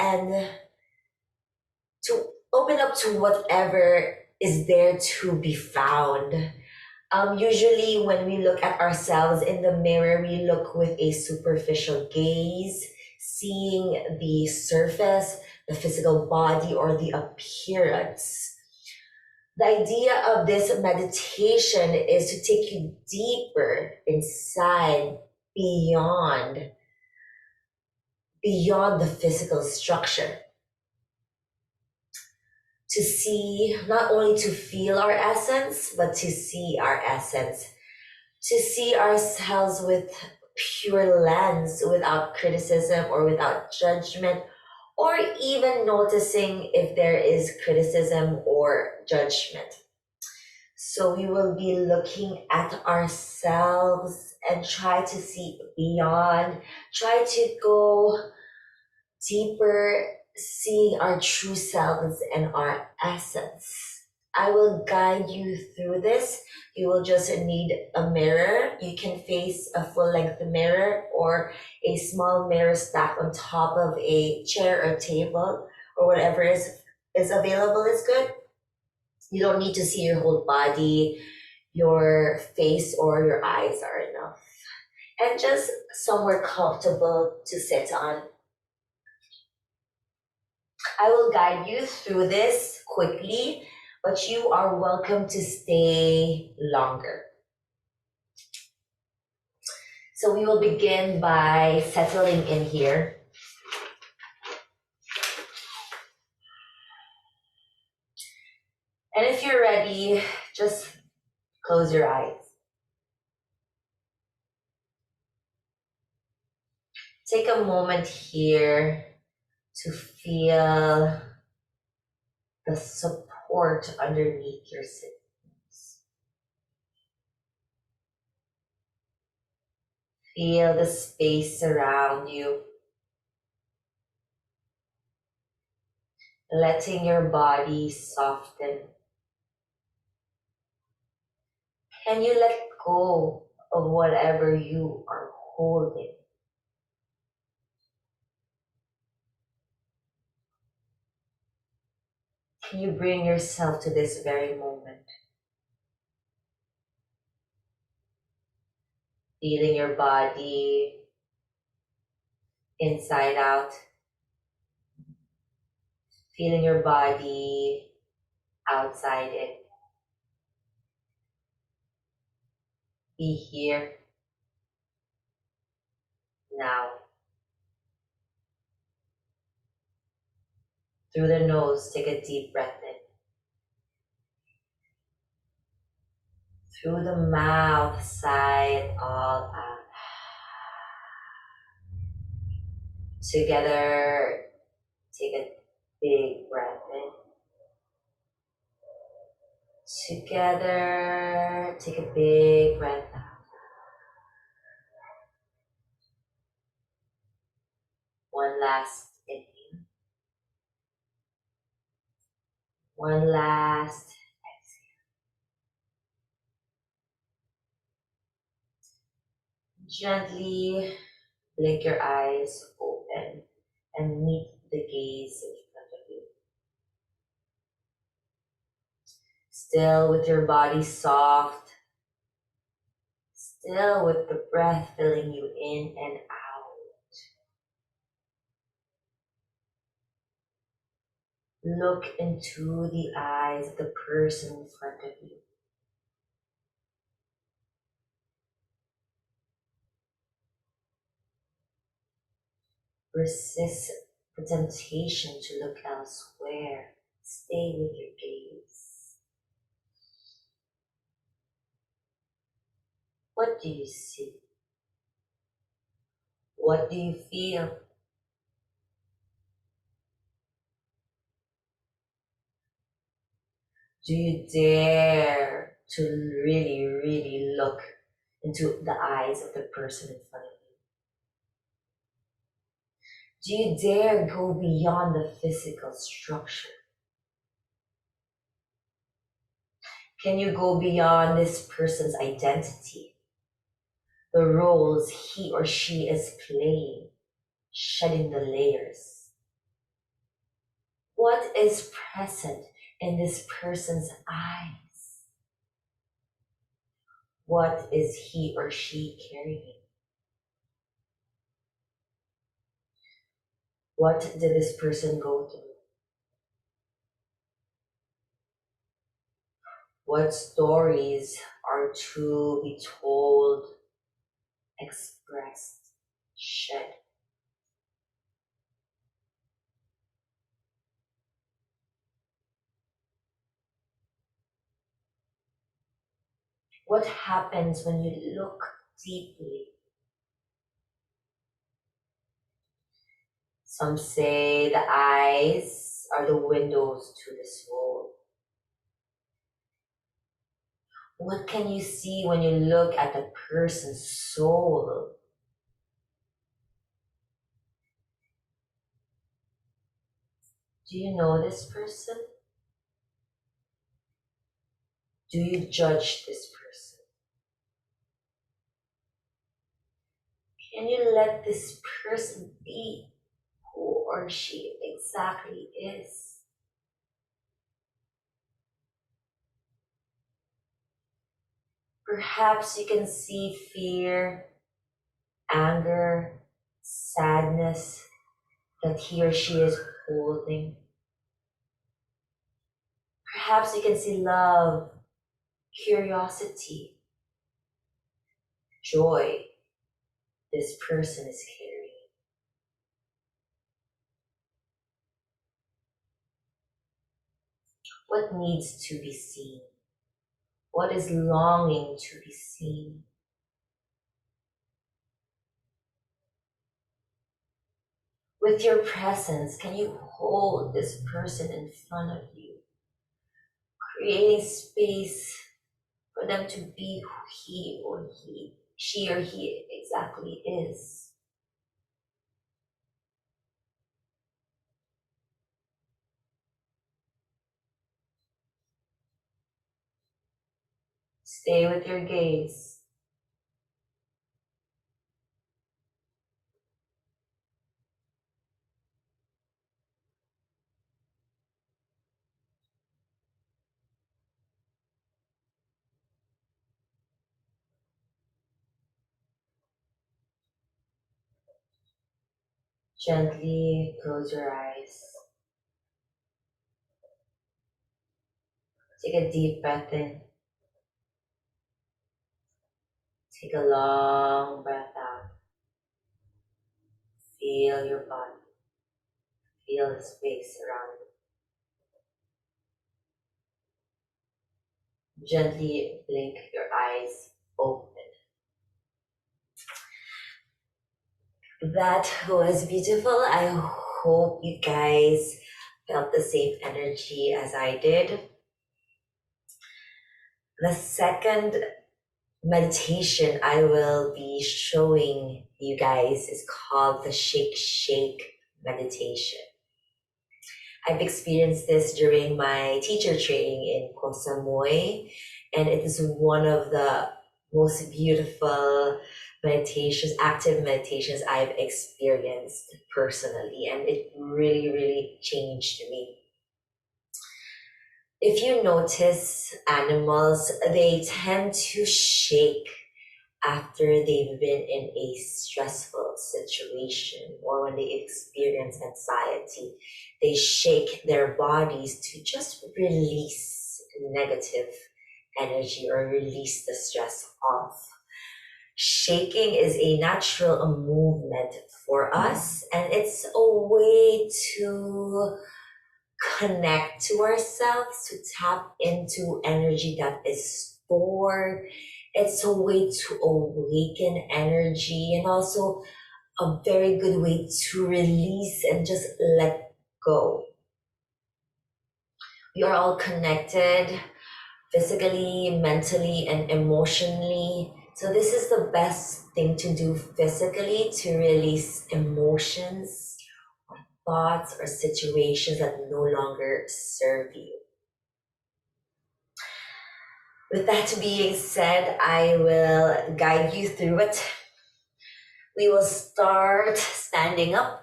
[SPEAKER 11] to whatever is there to be found. Usually, when we look at ourselves in the mirror, we look with a superficial gaze, seeing the surface, the physical body, or the appearance. The idea of this meditation is to take you deeper inside, beyond the physical structure, to see, not only to feel our essence, but to see our essence, to see ourselves with pure lens, without criticism or without judgment, or even noticing if there is criticism or judgment. So we will be looking at ourselves and try to see beyond, try to go deeper, seeing our true selves and our essence. I will guide you through this. You will just need a mirror. You can face a full-length mirror or a small mirror stacked on top of a chair or table, or whatever is available is good. You don't need to see your whole body. your face or your eyes are enough. And just somewhere comfortable to sit on. I will guide you through this quickly, but you are welcome to stay longer. So we will begin by settling in here. And if you're ready, just close your eyes. Take a moment here to feel the support underneath your sit-bones. Feel the space around you, letting your body soften. Can you let go of whatever you are holding? Can you bring yourself to this very moment? Feeling your body inside out. Feeling your body outside in. Be here now. Through the nose, take a deep breath in. Through the mouth, sigh it all out. Together, take a big breath in. Together, take a big breath out. One last inhale. One last exhale. Gently blink your eyes open and meet the gaze in front of you. Still with your body soft, still with the breath filling you in and out. Look into the eyes of the person in front of you. Resist the temptation to look elsewhere. Stay with your gaze. What do you see? What do you feel? Do you dare to really, really look into the eyes of the person in front of you? Do you dare go beyond the physical structure? Can you go beyond this person's identity? The roles he or she is playing, shedding the layers. What is present in this person's eyes? What is he or she carrying? What did this person go through? What stories are to be told, expressed, shed? What happens when you look deeply? Some say the eyes are the windows to the soul. What can you see when you look at the person's soul? Do you know this person? Do you judge this person? Can you let this person be who or she exactly is? Perhaps you can see fear, anger, sadness that he or she is holding. Perhaps you can see love, curiosity, joy this person is carrying. What needs to be seen? What is longing to be seen? With your presence, can you hold this person in front of you, creating space for them to be who she or he exactly is? Stay with your gaze. Gently close your eyes. Take a deep breath in. Take a long breath out. Feel your body. Feel the space around you. Gently blink your eyes open. That was beautiful. I hope you guys felt the same energy as I did. The second meditation I will be showing you guys is called the Shake Shake meditation. I've experienced this during my teacher training in Koh Samui, and it is one of the most beautiful meditations, active meditations I've experienced personally, and it really, really changed me. If you notice animals, they tend to shake after they've been in a stressful situation or when they experience anxiety. They shake their bodies to just release negative energy or release the stress off. Shaking is a natural movement for us, and it's a way to connect to ourselves, to tap into energy that is stored. It's a way to awaken energy and also a very good way to release and just let go. We are all connected physically, mentally, and emotionally. So this is the best thing to do physically to release emotions, thoughts, or situations that no longer serve you. With that being said, I will guide you through it. We will start standing up.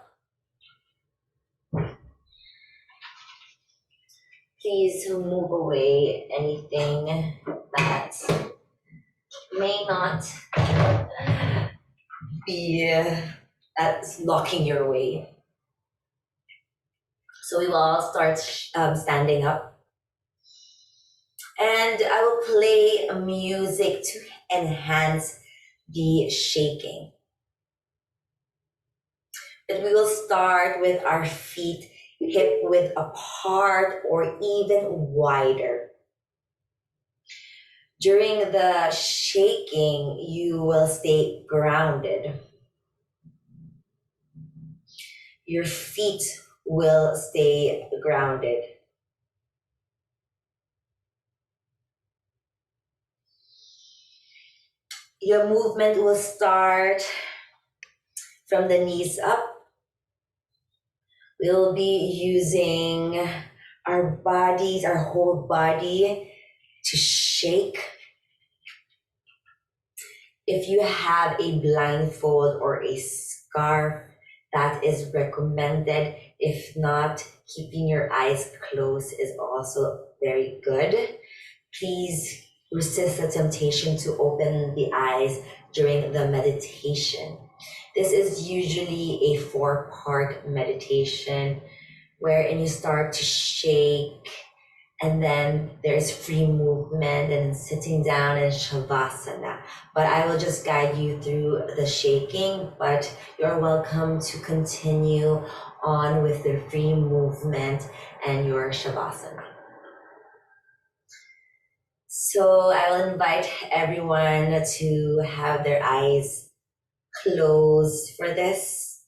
[SPEAKER 11] Please move away anything that may not be that's blocking your way. So we will all start standing up. And I will play music to enhance the shaking. But we will start with our feet hip width apart or even wider. During the shaking, you will stay grounded. Your feet will stay grounded. Your movement will start from the knees up. We'll be using our bodies, our whole body to shake. If you have a blindfold or a scarf, that is recommended. If not, keeping your eyes closed is also very good. Please resist the temptation to open the eyes during the meditation. This is usually a 4-part meditation wherein you start to shake, and then there's free movement and sitting down in Shavasana. But I will just guide you through the shaking, but you're welcome to continue on with the free movement and your Shavasana. So I will invite everyone to have their eyes closed for this.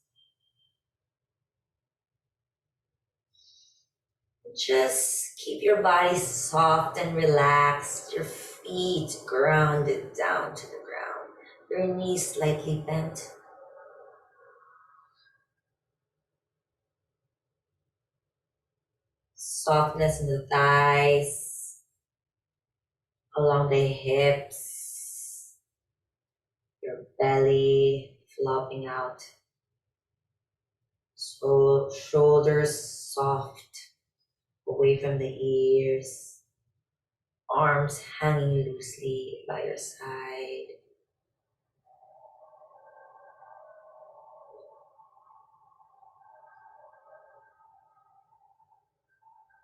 [SPEAKER 11] Just keep your body soft and relaxed, your feet grounded down to the ground, your knees slightly bent. Softness in the thighs, along the hips, your belly flopping out. So shoulders soft, away from the ears, arms hanging loosely by your side.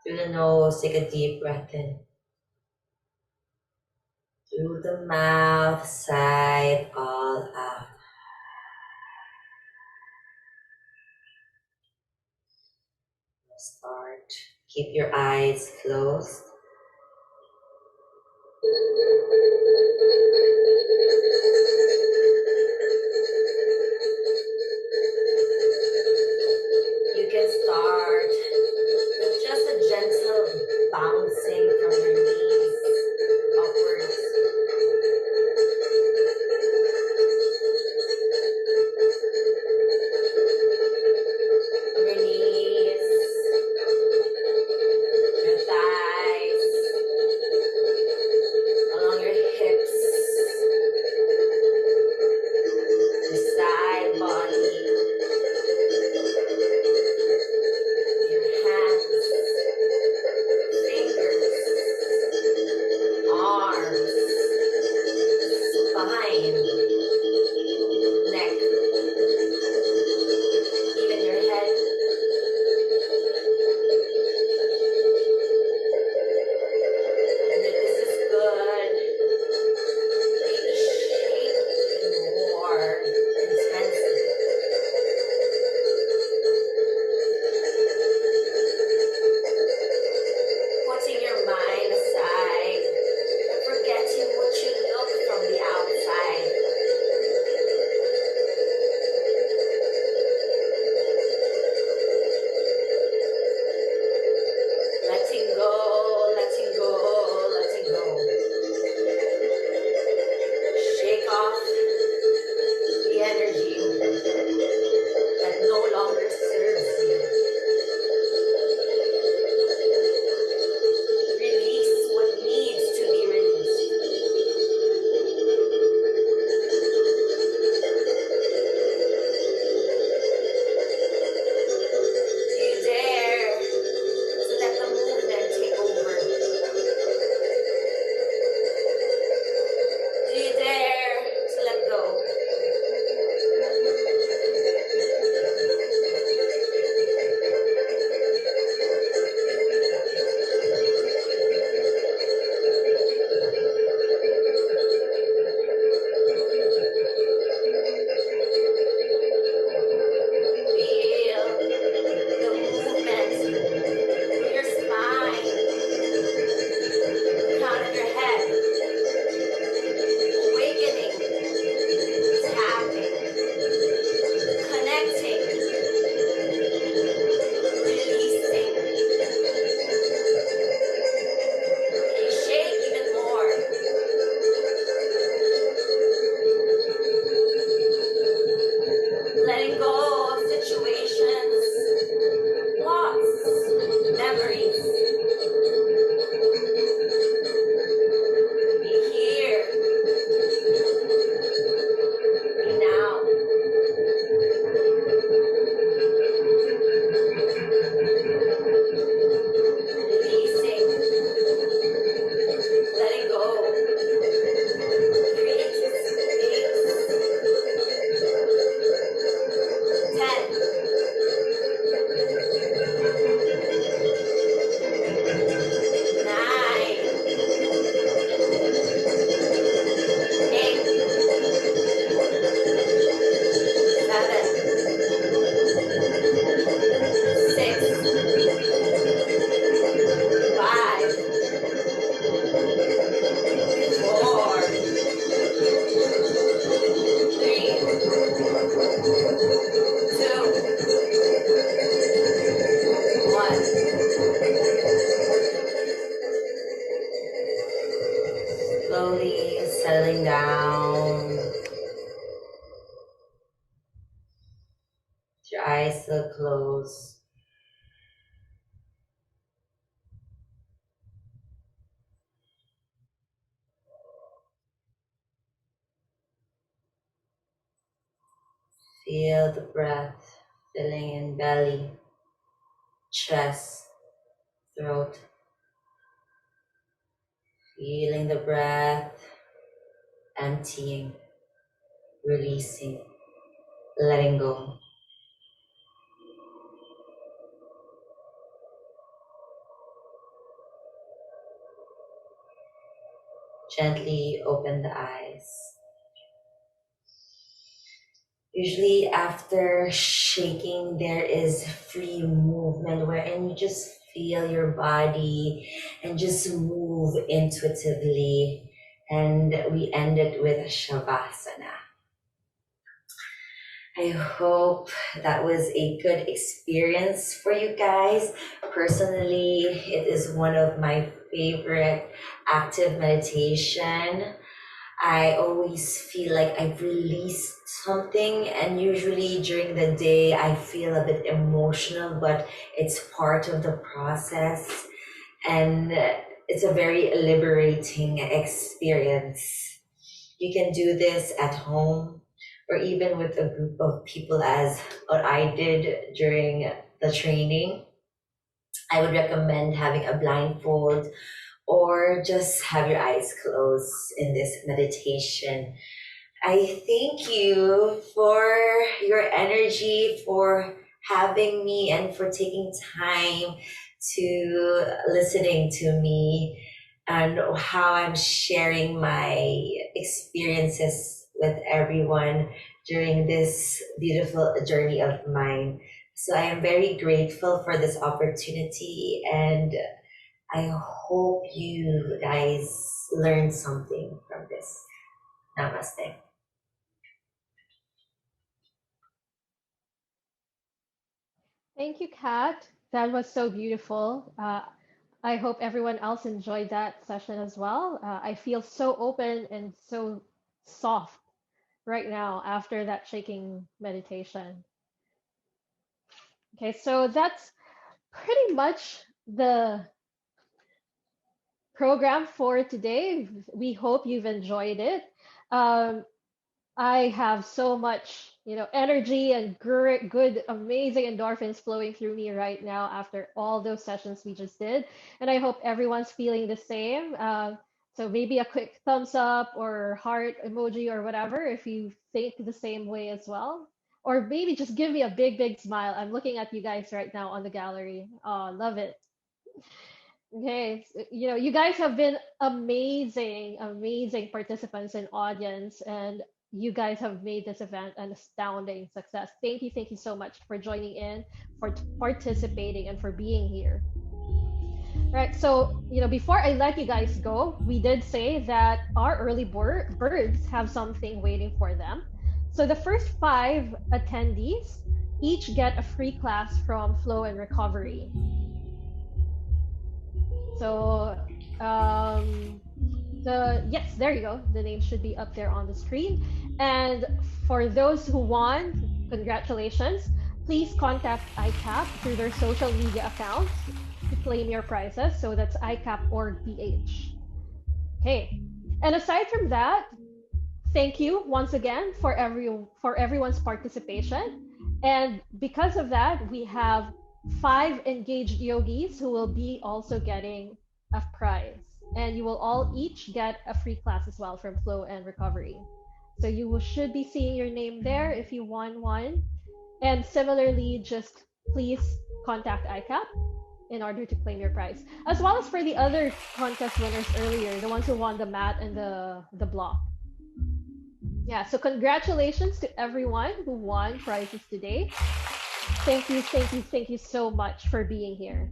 [SPEAKER 11] Through the nose, take a deep breath in. Through the mouth, sigh all out. Start. Keep your eyes closed. You can start with just a gentle bouncing from your knees upwards. From your knees, your thighs, close. Feel the breath filling in belly, chest, throat. Feeling the breath emptying, releasing, letting go. Gently open the eyes. Usually, after shaking, there is free movement wherein you just feel your body and just move intuitively. And we end it with Shavasana. I hope that was a good experience for you guys. Personally, it is one of my favorite active meditation. I always feel like I've released something, and usually during the day I feel a bit emotional, but it's part of the process, and it's a very liberating experience. You can do this at home or even with a group of people, as what I did during the training. I would recommend having a blindfold or just have your eyes closed in this meditation. I thank you for your energy, for having me, and for taking time to listening to me and how I'm sharing my experiences with everyone during this beautiful journey of mine. So I am very grateful for this opportunity, and I hope you guys learned something from this. Namaste.
[SPEAKER 1] Thank you, Kat. That was so beautiful. I hope everyone else enjoyed that session as well. I feel so open and so soft right now after that shaking meditation. Okay, so that's pretty much the program for today. We hope you've enjoyed it. Um, I have so much, energy and good, amazing endorphins flowing through me right now after all those sessions we just did. And I hope everyone's feeling the same. So maybe a quick thumbs up or heart emoji or whatever if you think the same way as well. Or maybe just give me a big, big smile. I'm looking at you guys right now on the gallery. Oh, love it. Okay, you guys have been amazing, amazing participants and audience, and you guys have made this event an astounding success. Thank you so much for joining in, for participating, and for being here. Right, so, before I let you guys go, we did say that our early birds have something waiting for them. So the first 5 attendees each get a free class from Flow and Recovery. So yes, there you go. The name should be up there on the screen. And for those who won, congratulations. Please contact ICAP through their social media accounts to claim your prizes. So that's ICAP.org.ph. Okay. And aside from that, thank you once again for everyone's participation. And because of that, we have 5 engaged yogis who will be also getting a prize. And you will all each get a free class as well from Flow and Recovery. So should be seeing your name there if you won one. And similarly, just please contact ICAP in order to claim your prize. As well as for the other contest winners earlier, the ones who won the mat and the block. Yeah, so congratulations to everyone who won prizes today. Thank you so much for being here.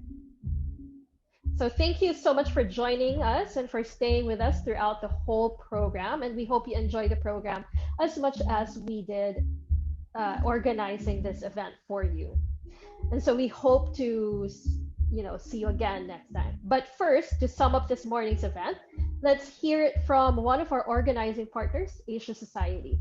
[SPEAKER 1] So thank you so much for joining us and for staying with us throughout the whole program. And we hope you enjoy the program as much as we did organizing this event for you. And so we hope to, see you again next time. But first, to sum up this morning's event, let's hear it from one of our organizing partners, Asia Society.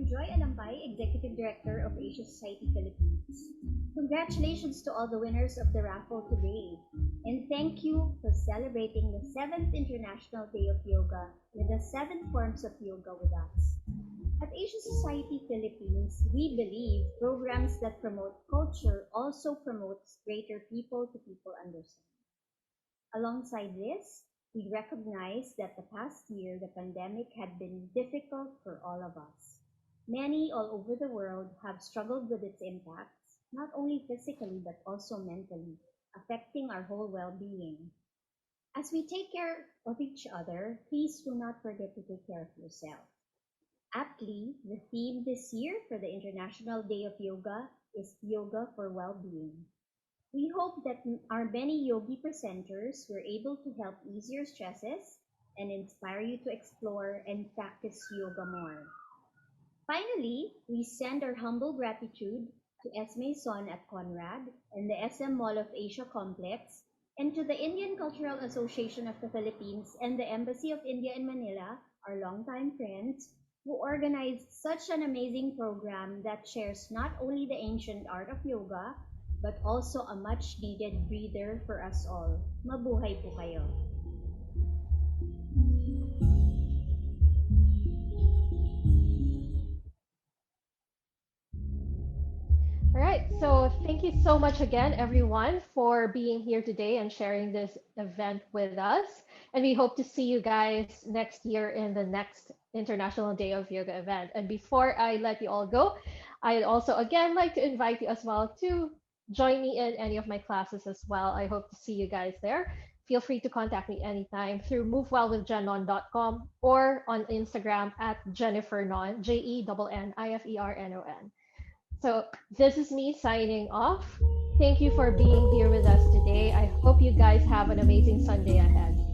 [SPEAKER 12] Joy Alambay, Executive Director of Asia Society Philippines. Congratulations to all the winners of the raffle today. And thank you for celebrating the 7th International Day of Yoga with the 7 forms of yoga with us. At Asia Society Philippines, we believe programs that promote culture also promotes greater people-to-people understanding. Alongside this, we recognize that the past year the pandemic had been difficult for all of us. Many all over the world have struggled with its impacts, not only physically but also mentally, affecting our whole well-being. As we take care of each other, please do not forget to take care of yourself. Aptly, the theme this year for the International Day of Yoga is Yoga for Well-Being. We hope that our many yogi presenters were able to help ease your stresses and inspire you to explore and practice yoga more. Finally, we send our humble gratitude to Esme Son at Conrad and the SM Mall of Asia Complex, and to the Indian Cultural Association of the Philippines and the Embassy of India in Manila, our longtime friends, who organized such an amazing program that shares not only the ancient art of yoga, but also a much needed breather for us all. Mabuhay po kayo.
[SPEAKER 1] All right, so thank you so much again, everyone, for being here today and sharing this event with us. And we hope to see you guys next year in the next International Day of Yoga event. And before I let you all go, I'd also again like to invite you as well to join me in any of my classes as well. I hope to see you guys there. Feel free to contact me anytime through movewellwithjennon.com or on Instagram at jennifernon, JenniferNon. So this is me signing off. Thank you for being here with us today. I hope you guys have an amazing Sunday ahead.